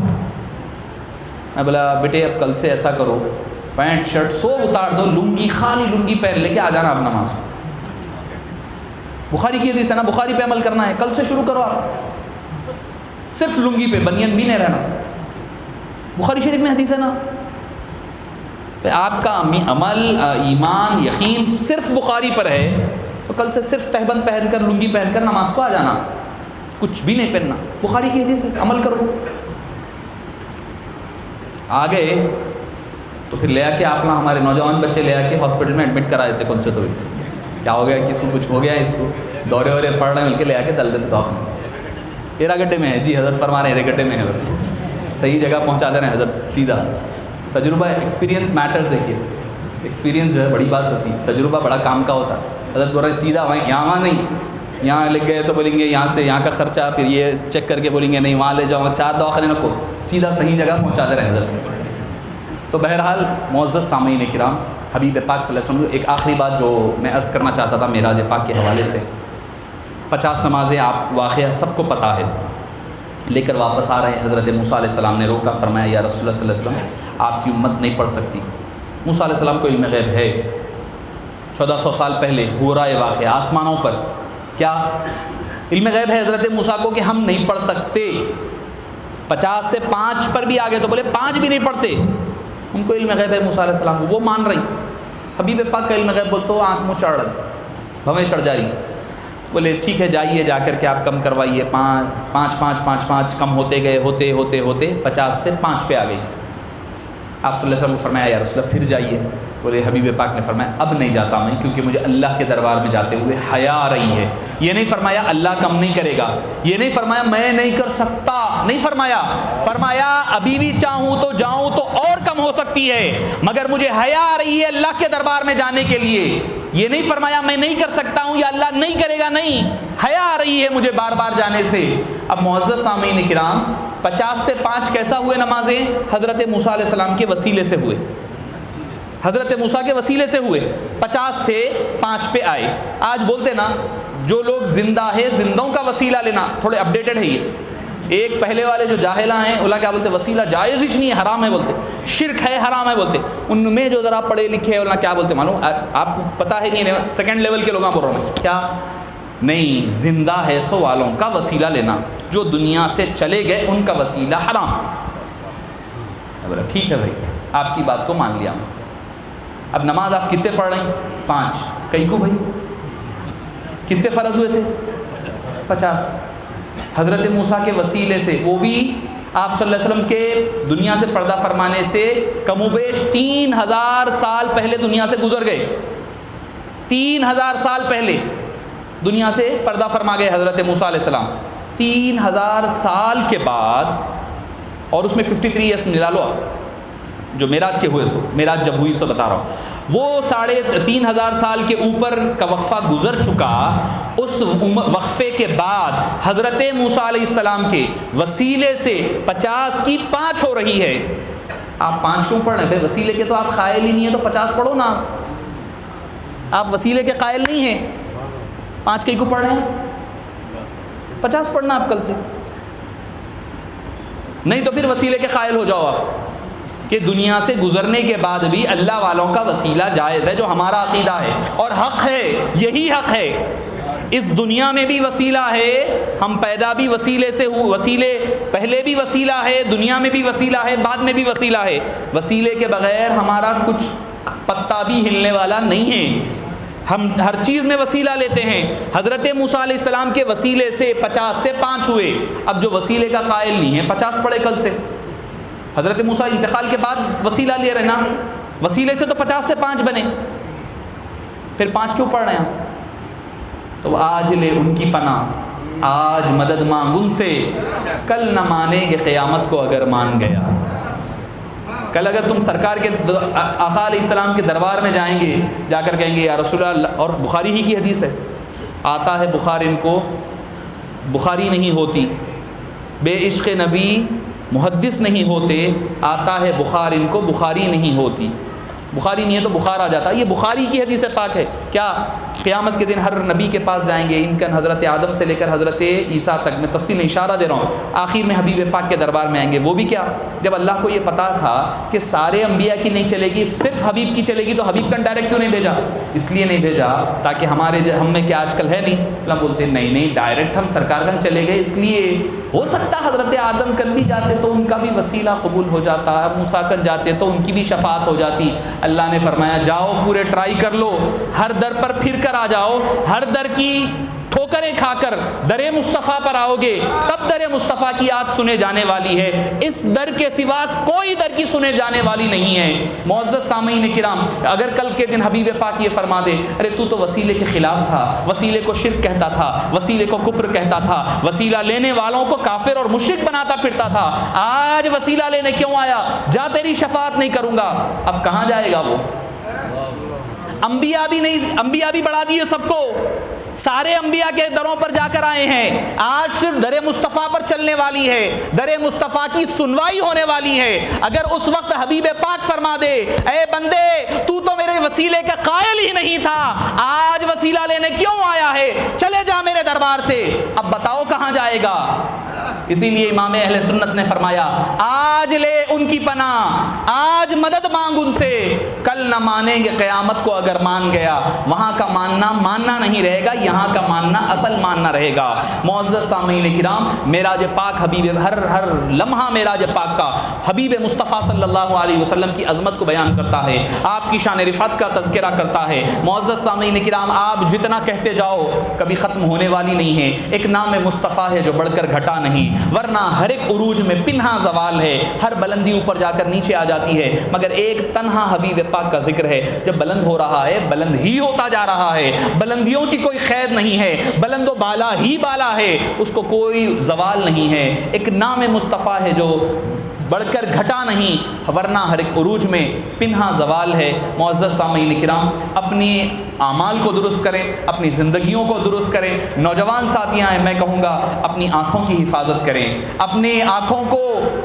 A: میں بولا بیٹے اب کل سے ایسا کرو، پینٹ شرٹ سب اتار دو، لنگی خالی لنگی پہن لے کے آ جانا آپ نماز کو. بخاری کی حدیث ہے نا، بخاری پہ عمل کرنا ہے، کل سے شروع کرو آپ صرف لنگی پہ، بنین بھی نہیں رہنا. بخاری شریف میں حدیث ہے نا. آپ کا عمل، ایمان، یقین صرف بخاری پر ہے تو کل سے صرف تہبند پہن کر، لنگی پہن کر نماز کو آ جانا، کچھ بھی نہیں پہننا. بخاری کی حدیث ہے، عمل کرو. آ گئے تو پھر لے آ کے آپ نا ہمارے نوجوان بچے لے آ کے ہاسپٹل میں ایڈمٹ کرا دیتے. کون سے تو کیا ہو گیا، کس کو کچھ ہو گیا، اس کو دورے وورے پڑھ رہے ہیں، مل کے لے آ کے ڈال دیتے دواخانے. ہیرا گڈھے میں ہے جی، حضرت فرما رہے ہیں ہیرا گڈھے میں ہے، صحیح جگہ پہنچا دے رہے ہیں حضرت سیدھا. تجربہ، ایکسپیرینس میٹرز. دیکھیے ایکسپیرینس جو ہے بڑی بات ہوتی ہے، تجربہ بڑا کام کا ہوتا ہے. حضرت بول رہے ہیں سیدھا وہیں، یہاں نہیں، یہاں لکھ گئے تو بولیں گے یہاں سے، یہاں کا خرچہ پھر یہ چیک کر کے بولیں گے نہیں وہاں لے جاؤ، 4 دواخانے رکھو، سیدھا صحیح جگہ پہنچا دے رہے ہیں حضرت. تو بہرحال معزز سامعین کرام، حبیب پاک صلی اللہ علیہ وسلم، ایک آخری بات جو میں عرض کرنا چاہتا تھا معراج پاک کے حوالے سے. 50 نمازیں آپ واقعہ سب کو پتہ ہے، لے کر واپس آ رہے ہیں. حضرت موسیٰ علیہ السلام نے روکا، فرمایا یا رسول اللہ صلی اللہ علیہ وسلم آپ کی امت نہیں پڑھ سکتی. موسیٰ علیہ السلام کو علم غیب ہے، 1400 سال پہلے ہو رہا ہے واقعہ آسمانوں پر. کیا علم غیب ہے حضرت موسیٰ کو کہ ہم نہیں پڑھ سکتے؟ 50 سے 5 پر بھی آگے تو بولے 5 بھی نہیں پڑھتے. ان کو علم غیب ہے موسیٰ علیہ السلام کو، وہ مان رہی. حبیب پاک کا علم غیب بول تو آنکھ منہ چڑھ رہی، بھویں چڑھ جا رہی. بولے ٹھیک ہے جائیے، جا کر کے آپ کم کروائیے. 5 کم ہوتے گئے، ہوتے 50 سے 5 پہ آ گئی. آپ صلی اللہ علیہ وسلم کو فرمایا یا رسول اللہ پھر جائیے. بولے حبیب پاک نے فرمایا اب نہیں جاتا میں، کیونکہ مجھے اللہ کے دربار میں جاتے ہوئے حیا آ رہی ہے. یہ نہیں فرمایا اللہ کم نہیں کرے گا، یہ نہیں فرمایا میں نہیں کر سکتا، نہیں فرمایا. فرمایا ابھی بھی چاہوں تو جاؤں تو اور کم ہو سکتی ہے، مگر مجھے حیا آ رہی ہے اللہ کے دربار میں جانے کے لیے. یہ نہیں فرمایا میں نہیں کر سکتا ہوں یا اللہ نہیں کرے گا، نہیں، حیا آ رہی ہے مجھے بار بار جانے سے. اب معزز سامعین کرام، 50 سے 5 کیسا ہوئے نمازیں؟ حضرت موسیٰ علیہ السلام کے وسیلے سے ہوئے، حضرت موسیٰ کے وسیلے سے ہوئے. 50 تھے 5 پہ آئے. آج بولتے نا جو لوگ زندہ ہے، زندوں کا وسیلہ لینا، تھوڑے اپڈیٹڈ ہے یہ. ایک پہلے والے جو جاہلہ ہیں اولا کیا بولتے؟ وسیلہ جائز ہی نہیں ہے، حرام ہے بولتے، شرک ہے، حرام ہے بولتے. ان میں جو ذرا پڑھے لکھے اولا کیا بولتے معلوم؟ آپ کو پتہ ہے نہیں، سیکنڈ لیول کے لوگوں بول رہا ہوں کیا نہیں، زندہ ہے سو والوں کا وسیلہ لینا، جو دنیا سے چلے گئے ان کا وسیلہ حرام. بولا ٹھیک ہے بھائی آپ کی بات کو مان لیا. اب نماز آپ کتنے پڑھ رہے ہیں؟ 5. کئی کو بھائی کتنے فرض ہوئے تھے؟ 50. حضرت موسیٰ کے وسیلے سے، وہ بھی آپ صلی اللہ علیہ وسلم کے دنیا سے پردہ فرمانے سے کم و بیش 3000 سال پہلے دنیا سے گزر گئے. 3000 سال پہلے دنیا سے پردہ فرما گئے حضرت موسیٰ علیہ السلام. 3000 سال کے بعد، اور اس میں 53 ایئرس ملا لو آپ، جو معراج کے ہوئے سو، معراج جب ہوئی سو بتا رہا ہوں، وہ 3500 سال کے اوپر کا وقفہ گزر چکا. اس وقفے کے بعد حضرت موسیٰ علیہ السلام کے وسیلے سے 50 کی 5 ہو رہی ہے. آپ 5 کیوں پڑھ رہے ہیں بھائی؟ وسیلے کے تو آپ قائل ہی نہیں ہیں، تو 50 پڑھو نا. آپ وسیلے کے قائل نہیں ہیں، 5 کئی کو پڑھ رہے ہیں؟ 50 پڑھنا آپ کل سے، نہیں تو پھر وسیلے کے قائل ہو جاؤ آپ کہ دنیا سے گزرنے کے بعد بھی اللہ والوں کا وسیلہ جائز ہے، جو ہمارا عقیدہ ہے اور حق ہے، یہی حق ہے. اس دنیا میں بھی وسیلہ ہے، ہم پیدا بھی وسیلے سے وسیلے پہلے بھی وسیلہ ہے، دنیا میں بھی وسیلہ ہے، بعد میں بھی وسیلہ ہے۔ وسیلے کے بغیر ہمارا کچھ پتا بھی ہلنے والا نہیں ہے، ہم ہر چیز میں وسیلہ لیتے ہیں۔ حضرت موسیٰ علیہ السلام کے وسیلے سے 50 سے 5 ہوئے، اب جو وسیلے کا قائل نہیں ہے 50 پڑے کل سے۔ حضرت موسیٰ انتقال کے بعد وسیلہ لے رہے نا، وسیلے سے تو 50 سے 5 بنے، پھر 5 کیوں پڑھ رہے ہیں؟ تو آج لے ان کی پناہ، آج مدد مانگ ان سے، کل نہ مانیں گے قیامت کو اگر مان گیا۔ کل اگر تم سرکار کے آقا علیہ السلام کے دربار میں جائیں گے، جا کر کہیں گے یا رسول اللہ، اور بخاری ہی کی حدیث ہے، آتا ہے بخار ان کو بخاری نہیں ہوتی، بے عشق نبی محدث نہیں ہوتے، آتا ہے بخار ان کو بخاری نہیں ہوتی، بخاری نہیں ہے تو بخار آ جاتا۔ یہ بخاری کی حدیث پاک ہے۔ کیا قیامت کے دن ہر نبی کے پاس جائیں گے، ان کا حضرت آدم سے لے کر حضرت عیسیٰ تک، میں تفصیل اشارہ دے رہا ہوں، آخر میں حبیب پاک کے دربار میں آئیں گے۔ وہ بھی کیا، جب اللہ کو یہ پتا تھا کہ سارے انبیاء کی نہیں چلے گی، صرف حبیب کی چلے گی، تو حبیب کا ڈائریکٹ کیوں نہیں بھیجا؟ اس لیے نہیں بھیجا تاکہ ہم میں کیا آج کل ہے نہیں، اللہ بولتے نہیں ڈائریکٹ ہم سرکار گنج چلے گئے، اس لیے ہو سکتا حضرت آدم کن بھی جاتے تو ان کا بھی وسیلہ قبول ہو جاتا، موسیٰ کن جاتے تو ان کی بھی شفاعت ہو جاتی۔ اللہ نے فرمایا جاؤ پورے ٹرائی کر لو، ہر در پر پھر کر آ جاؤ، ہر در کی ٹھوکریں کھا کر در مصطفیٰ پر آؤ گے، تب در مصطفیٰ کی آج سنے جانے والی ہے، اس در کے سوا کوئی در کی سنے جانے والی نہیں ہے۔ معزز سامعین کرام، اگر کل کے دن حبیب پاک یہ فرما دے ارے تو وسیلے کے خلاف تھا، وسیلے کو شرک کہتا تھا، وسیلے کو کفر کہتا تھا، وسیلہ لینے والوں کو کافر اور مشرک بناتا پھرتا تھا، آج وسیلہ لینے کیوں آیا؟ جا تیری شفاعت نہیں کروں گا۔ اب کہاں جائے گا وہ؟ انبیاء بھی بڑھا دیے سب کو، سارے انبیاء کے دروں پر جا کر آئے ہیں، آج صرف در مصطفیٰ پر چلنے والی ہے، در مصطفیٰ کی سنوائی ہونے والی ہے۔ اگر اس وقت حبیب پاک فرما دے اے بندے تو میرے وسیلے کا قائل ہی نہیں تھا، آج وسیلہ لینے کیوں آیا ہے؟ چلے جا میرے دربار سے، اب بتاؤ کہاں جائے گا؟ اسی لیے امام اہل سنت نے فرمایا آج لے ان کی پناہ، آج مدد مانگ ان سے، کل نہ مانیں گے قیامت کو اگر مان گیا۔ وہاں کا ماننا نہیں رہے گا، یہاں کا ماننا اصل ماننا رہے گا۔ معزز سامعین کرام، معراج پاک حبیب ہر لمحہ معراج پاک کا حبیب مصطفیٰ صلی اللہ علیہ وسلم کی عظمت کو بیان کرتا ہے، آپ کی شان رفعت کا تذکرہ کرتا ہے۔ معزز سامعین کرام، آپ جتنا کہتے جاؤ کبھی ختم ہونے والی نہیں ہے۔ ایک نام مصطفیٰ ہے جو بڑھ کر گھٹا نہیں، ورنہ ہر ایک عروج میں پنہا زوال ہے، ہر بلندی اوپر جا کر نیچے آ جاتی ہے، مگر ایک تنہا حبیب پاک کا ذکر ہے، جب بلند ہو رہا ہے بلند ہی ہوتا جا رہا ہے، بلندیوں کی کوئی قید نہیں ہے، بلند و بالا ہی بالا ہے، اس کو کوئی زوال نہیں ہے۔ ایک نام مصطفیٰ ہے جو بڑھ کر گھٹا نہیں، ورنہ ہر ایک عروج میں پنہا زوال ہے۔ معزز سامعین کرام، اپنی اعمال کو درست کریں، اپنی زندگیوں کو درست کریں۔ نوجوان ساتھیاں ہیں، میں کہوں گا اپنی آنکھوں کی حفاظت کریں، اپنے آنکھوں کو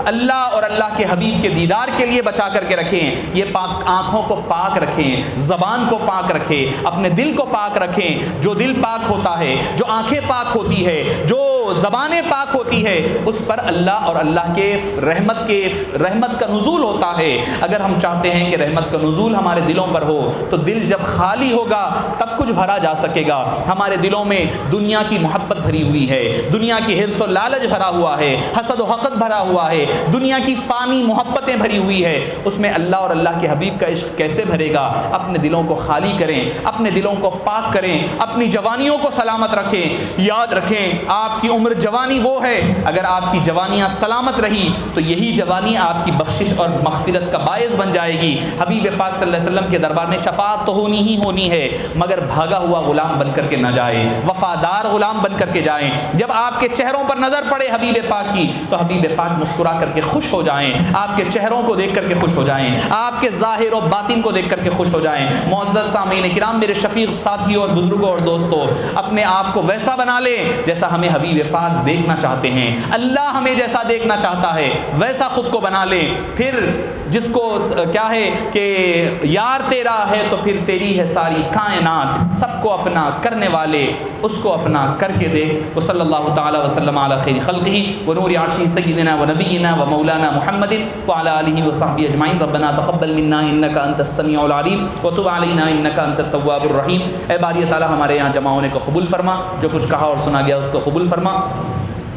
A: اللہ اور اللہ کے حبیب کے دیدار کے لیے بچا کر کے رکھیں۔ یہ آنکھوں کو پاک رکھیں، زبان کو پاک رکھیں، اپنے دل کو پاک رکھیں۔ جو دل پاک ہوتا ہے، جو آنکھیں پاک ہوتی ہے، جو زبانیں پاک ہوتی ہے، اس پر اللہ اور اللہ کے رحمت کا نزول ہوتا ہے۔ اگر ہم چاہتے ہیں کہ رحمت کا نزول ہمارے دلوں پر ہو تو دل جب خالی ہوگا تب کچھ بھرا جا سکے گا۔ ہمارے دلوں میں دنیا کی محبت بھری ہوئی ہے، دنیا کی حرص و لالچ بھرا ہوا ہے، حسد و حقد بھرا ہوا ہے، دنیا کی فانی محبتیں بھری ہوئی ہے، اس میں اللہ اور اللہ کے حبیب کا عشق کیسے بھرے گا؟ اپنے دلوں کو خالی کریں، اپنے دلوں کو پاک کریں، اپنی جوانیوں کو سلامت رکھیں۔ یاد رکھیں آپ کی عمر جوانی وہ ہے، اگر آپ کی جوانیاں سلامت رہی تو یہی جوانی آپ کی بخشش اور مغفرت کا باعث بن جائے گی۔ حبیب پاک صلی اللہ علیہ وسلم کے دربار میں شفاعت تو ہونی ہی ہونی ہے، مگر بھاگا ہوا غلام بن کر کے نہ جائے، وفادار غلام بن کر کے جائیں۔ جب آپ کے چہروں پر نظر پڑے حبیب پاک کی تو حبیب پاک مسکرا کر کے خوش ہو جائیں، آپ کے چہروں کو دیکھ کر کے خوش ہو جائیں، آپ کے ظاہر و باطن کو دیکھ کر کے خوش ہو جائیں۔ معزز سامعین کرام، میرے شفیق ساتھیوں اور بزرگوں اور دوستوں، اپنے آپ کو ویسا بنا لیں جیسا ہمیں حبیب پاک دیکھنا چاہتے ہیں، اللہ ہمیں جیسا دیکھنا چاہتا ہے ویسا خود کو بنا لیں۔ پھر جس کو کیا ہے کہ یار تیرا ہے تو پھر تیری ہے ساری کائنات، سب کو اپنا کرنے والے اس کو اپنا کر کے دے۔ وصلی اللہ تعالی وسلم علی خیر خلقہ ونور عرشہ سیدنا ونبینا ومولانا محمد وعلی آلہ وصحبہ اجمعین۔ ربنا تقبل منا انک انت السمیع العلیم وتب علینا انک انت التواب الرحیم۔ اے باری تعالی ہمارے یہاں جمع ہونے کو قبول فرما، جو کچھ کہا اور سنا گیا اس کو قبول فرما،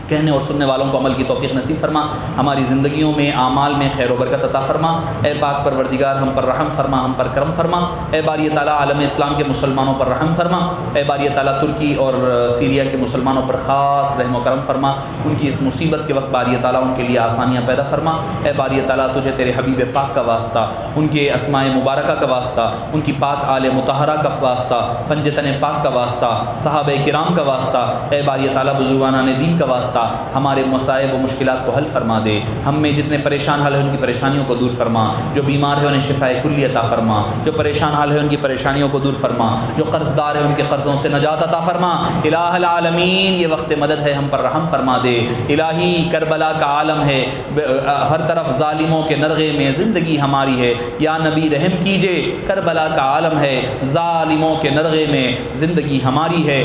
A: کہنے اور سننے والوں کو عمل کی توفیق نصیب فرما، ہماری زندگیوں میں اعمال میں خیر و برکت عطا فرما۔ اے پاک پروردگار ہم پر رحم فرما، ہم پر کرم فرما۔ اے باری تعالیٰ عالم اسلام کے مسلمانوں پر رحم فرما۔ اے باری تعالیٰ ترکی اور سیریا کے مسلمانوں پر خاص رحم و کرم فرما، ان کی اس مصیبت کے وقت باری تعالیٰ ان کے لیے آسانیاں پیدا فرما۔ اے باری تعالیٰ تجھے تیرے حبیب پاک کا واسطہ، ان کے اسماء مبارکہ کا واسطہ، ان کی پاک آل مطہرہ کا واسطہ، پنجتن پاک کا واسطہ، صحابہ کرام کا واسطہ، اے باری تعالیٰ بزرگانان دین کا واسطہ ہمارے مصائب و مشکلات کو حل فرما دے۔ ہم میں جتنے پریشان حال ہیں ان کی پریشانیوں کو دور فرما، جو بیمار ہیں انہیں شفاء کلی عطا فرما، جو پریشان حال ہیں ان کی پریشانیوں کو دور فرما، جو قرض دار ہیں ان کے قرضوں سے نجات عطا فرما۔ الہ العالمین یہ وقت مدد ہے، ہم پر رحم فرما دے۔ الہی کربلا کا عالم ہے، ہر طرف ظالموں کے نرغے میں زندگی ہماری ہے، یا نبی رحم کیجے۔ کربلا کا عالم ہے، ظالموں کے نرغے میں زندگی ہماری ہے۔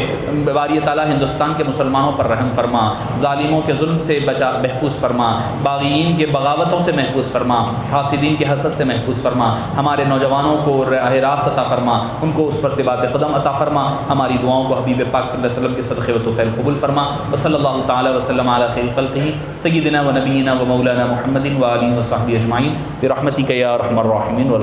A: باری تعالیٰ ہندوستان کے مسلمانوں پر رحم فرما، ظالموں کے ظلم سے بچا محفوظ فرما، باغیین کے بغاوتوں سے محفوظ فرما، حاسدین کے حسد سے محفوظ فرما، ہمارے نوجوانوں کو راہ راست عطا فرما، ان کو اس پر ثبات قدم عطا فرما، ہماری دعاؤں کو حبیب پاک صلی اللہ علیہ وسلم کے صدقے و طفیل قبول فرما۔ وصلی اللہ تعالی وسلم علی خیر خلقہ سیدنا و نبینا و مولانا محمد و آلہ و صحبہ اجمعین برحمتک یا ارحم الراحمین۔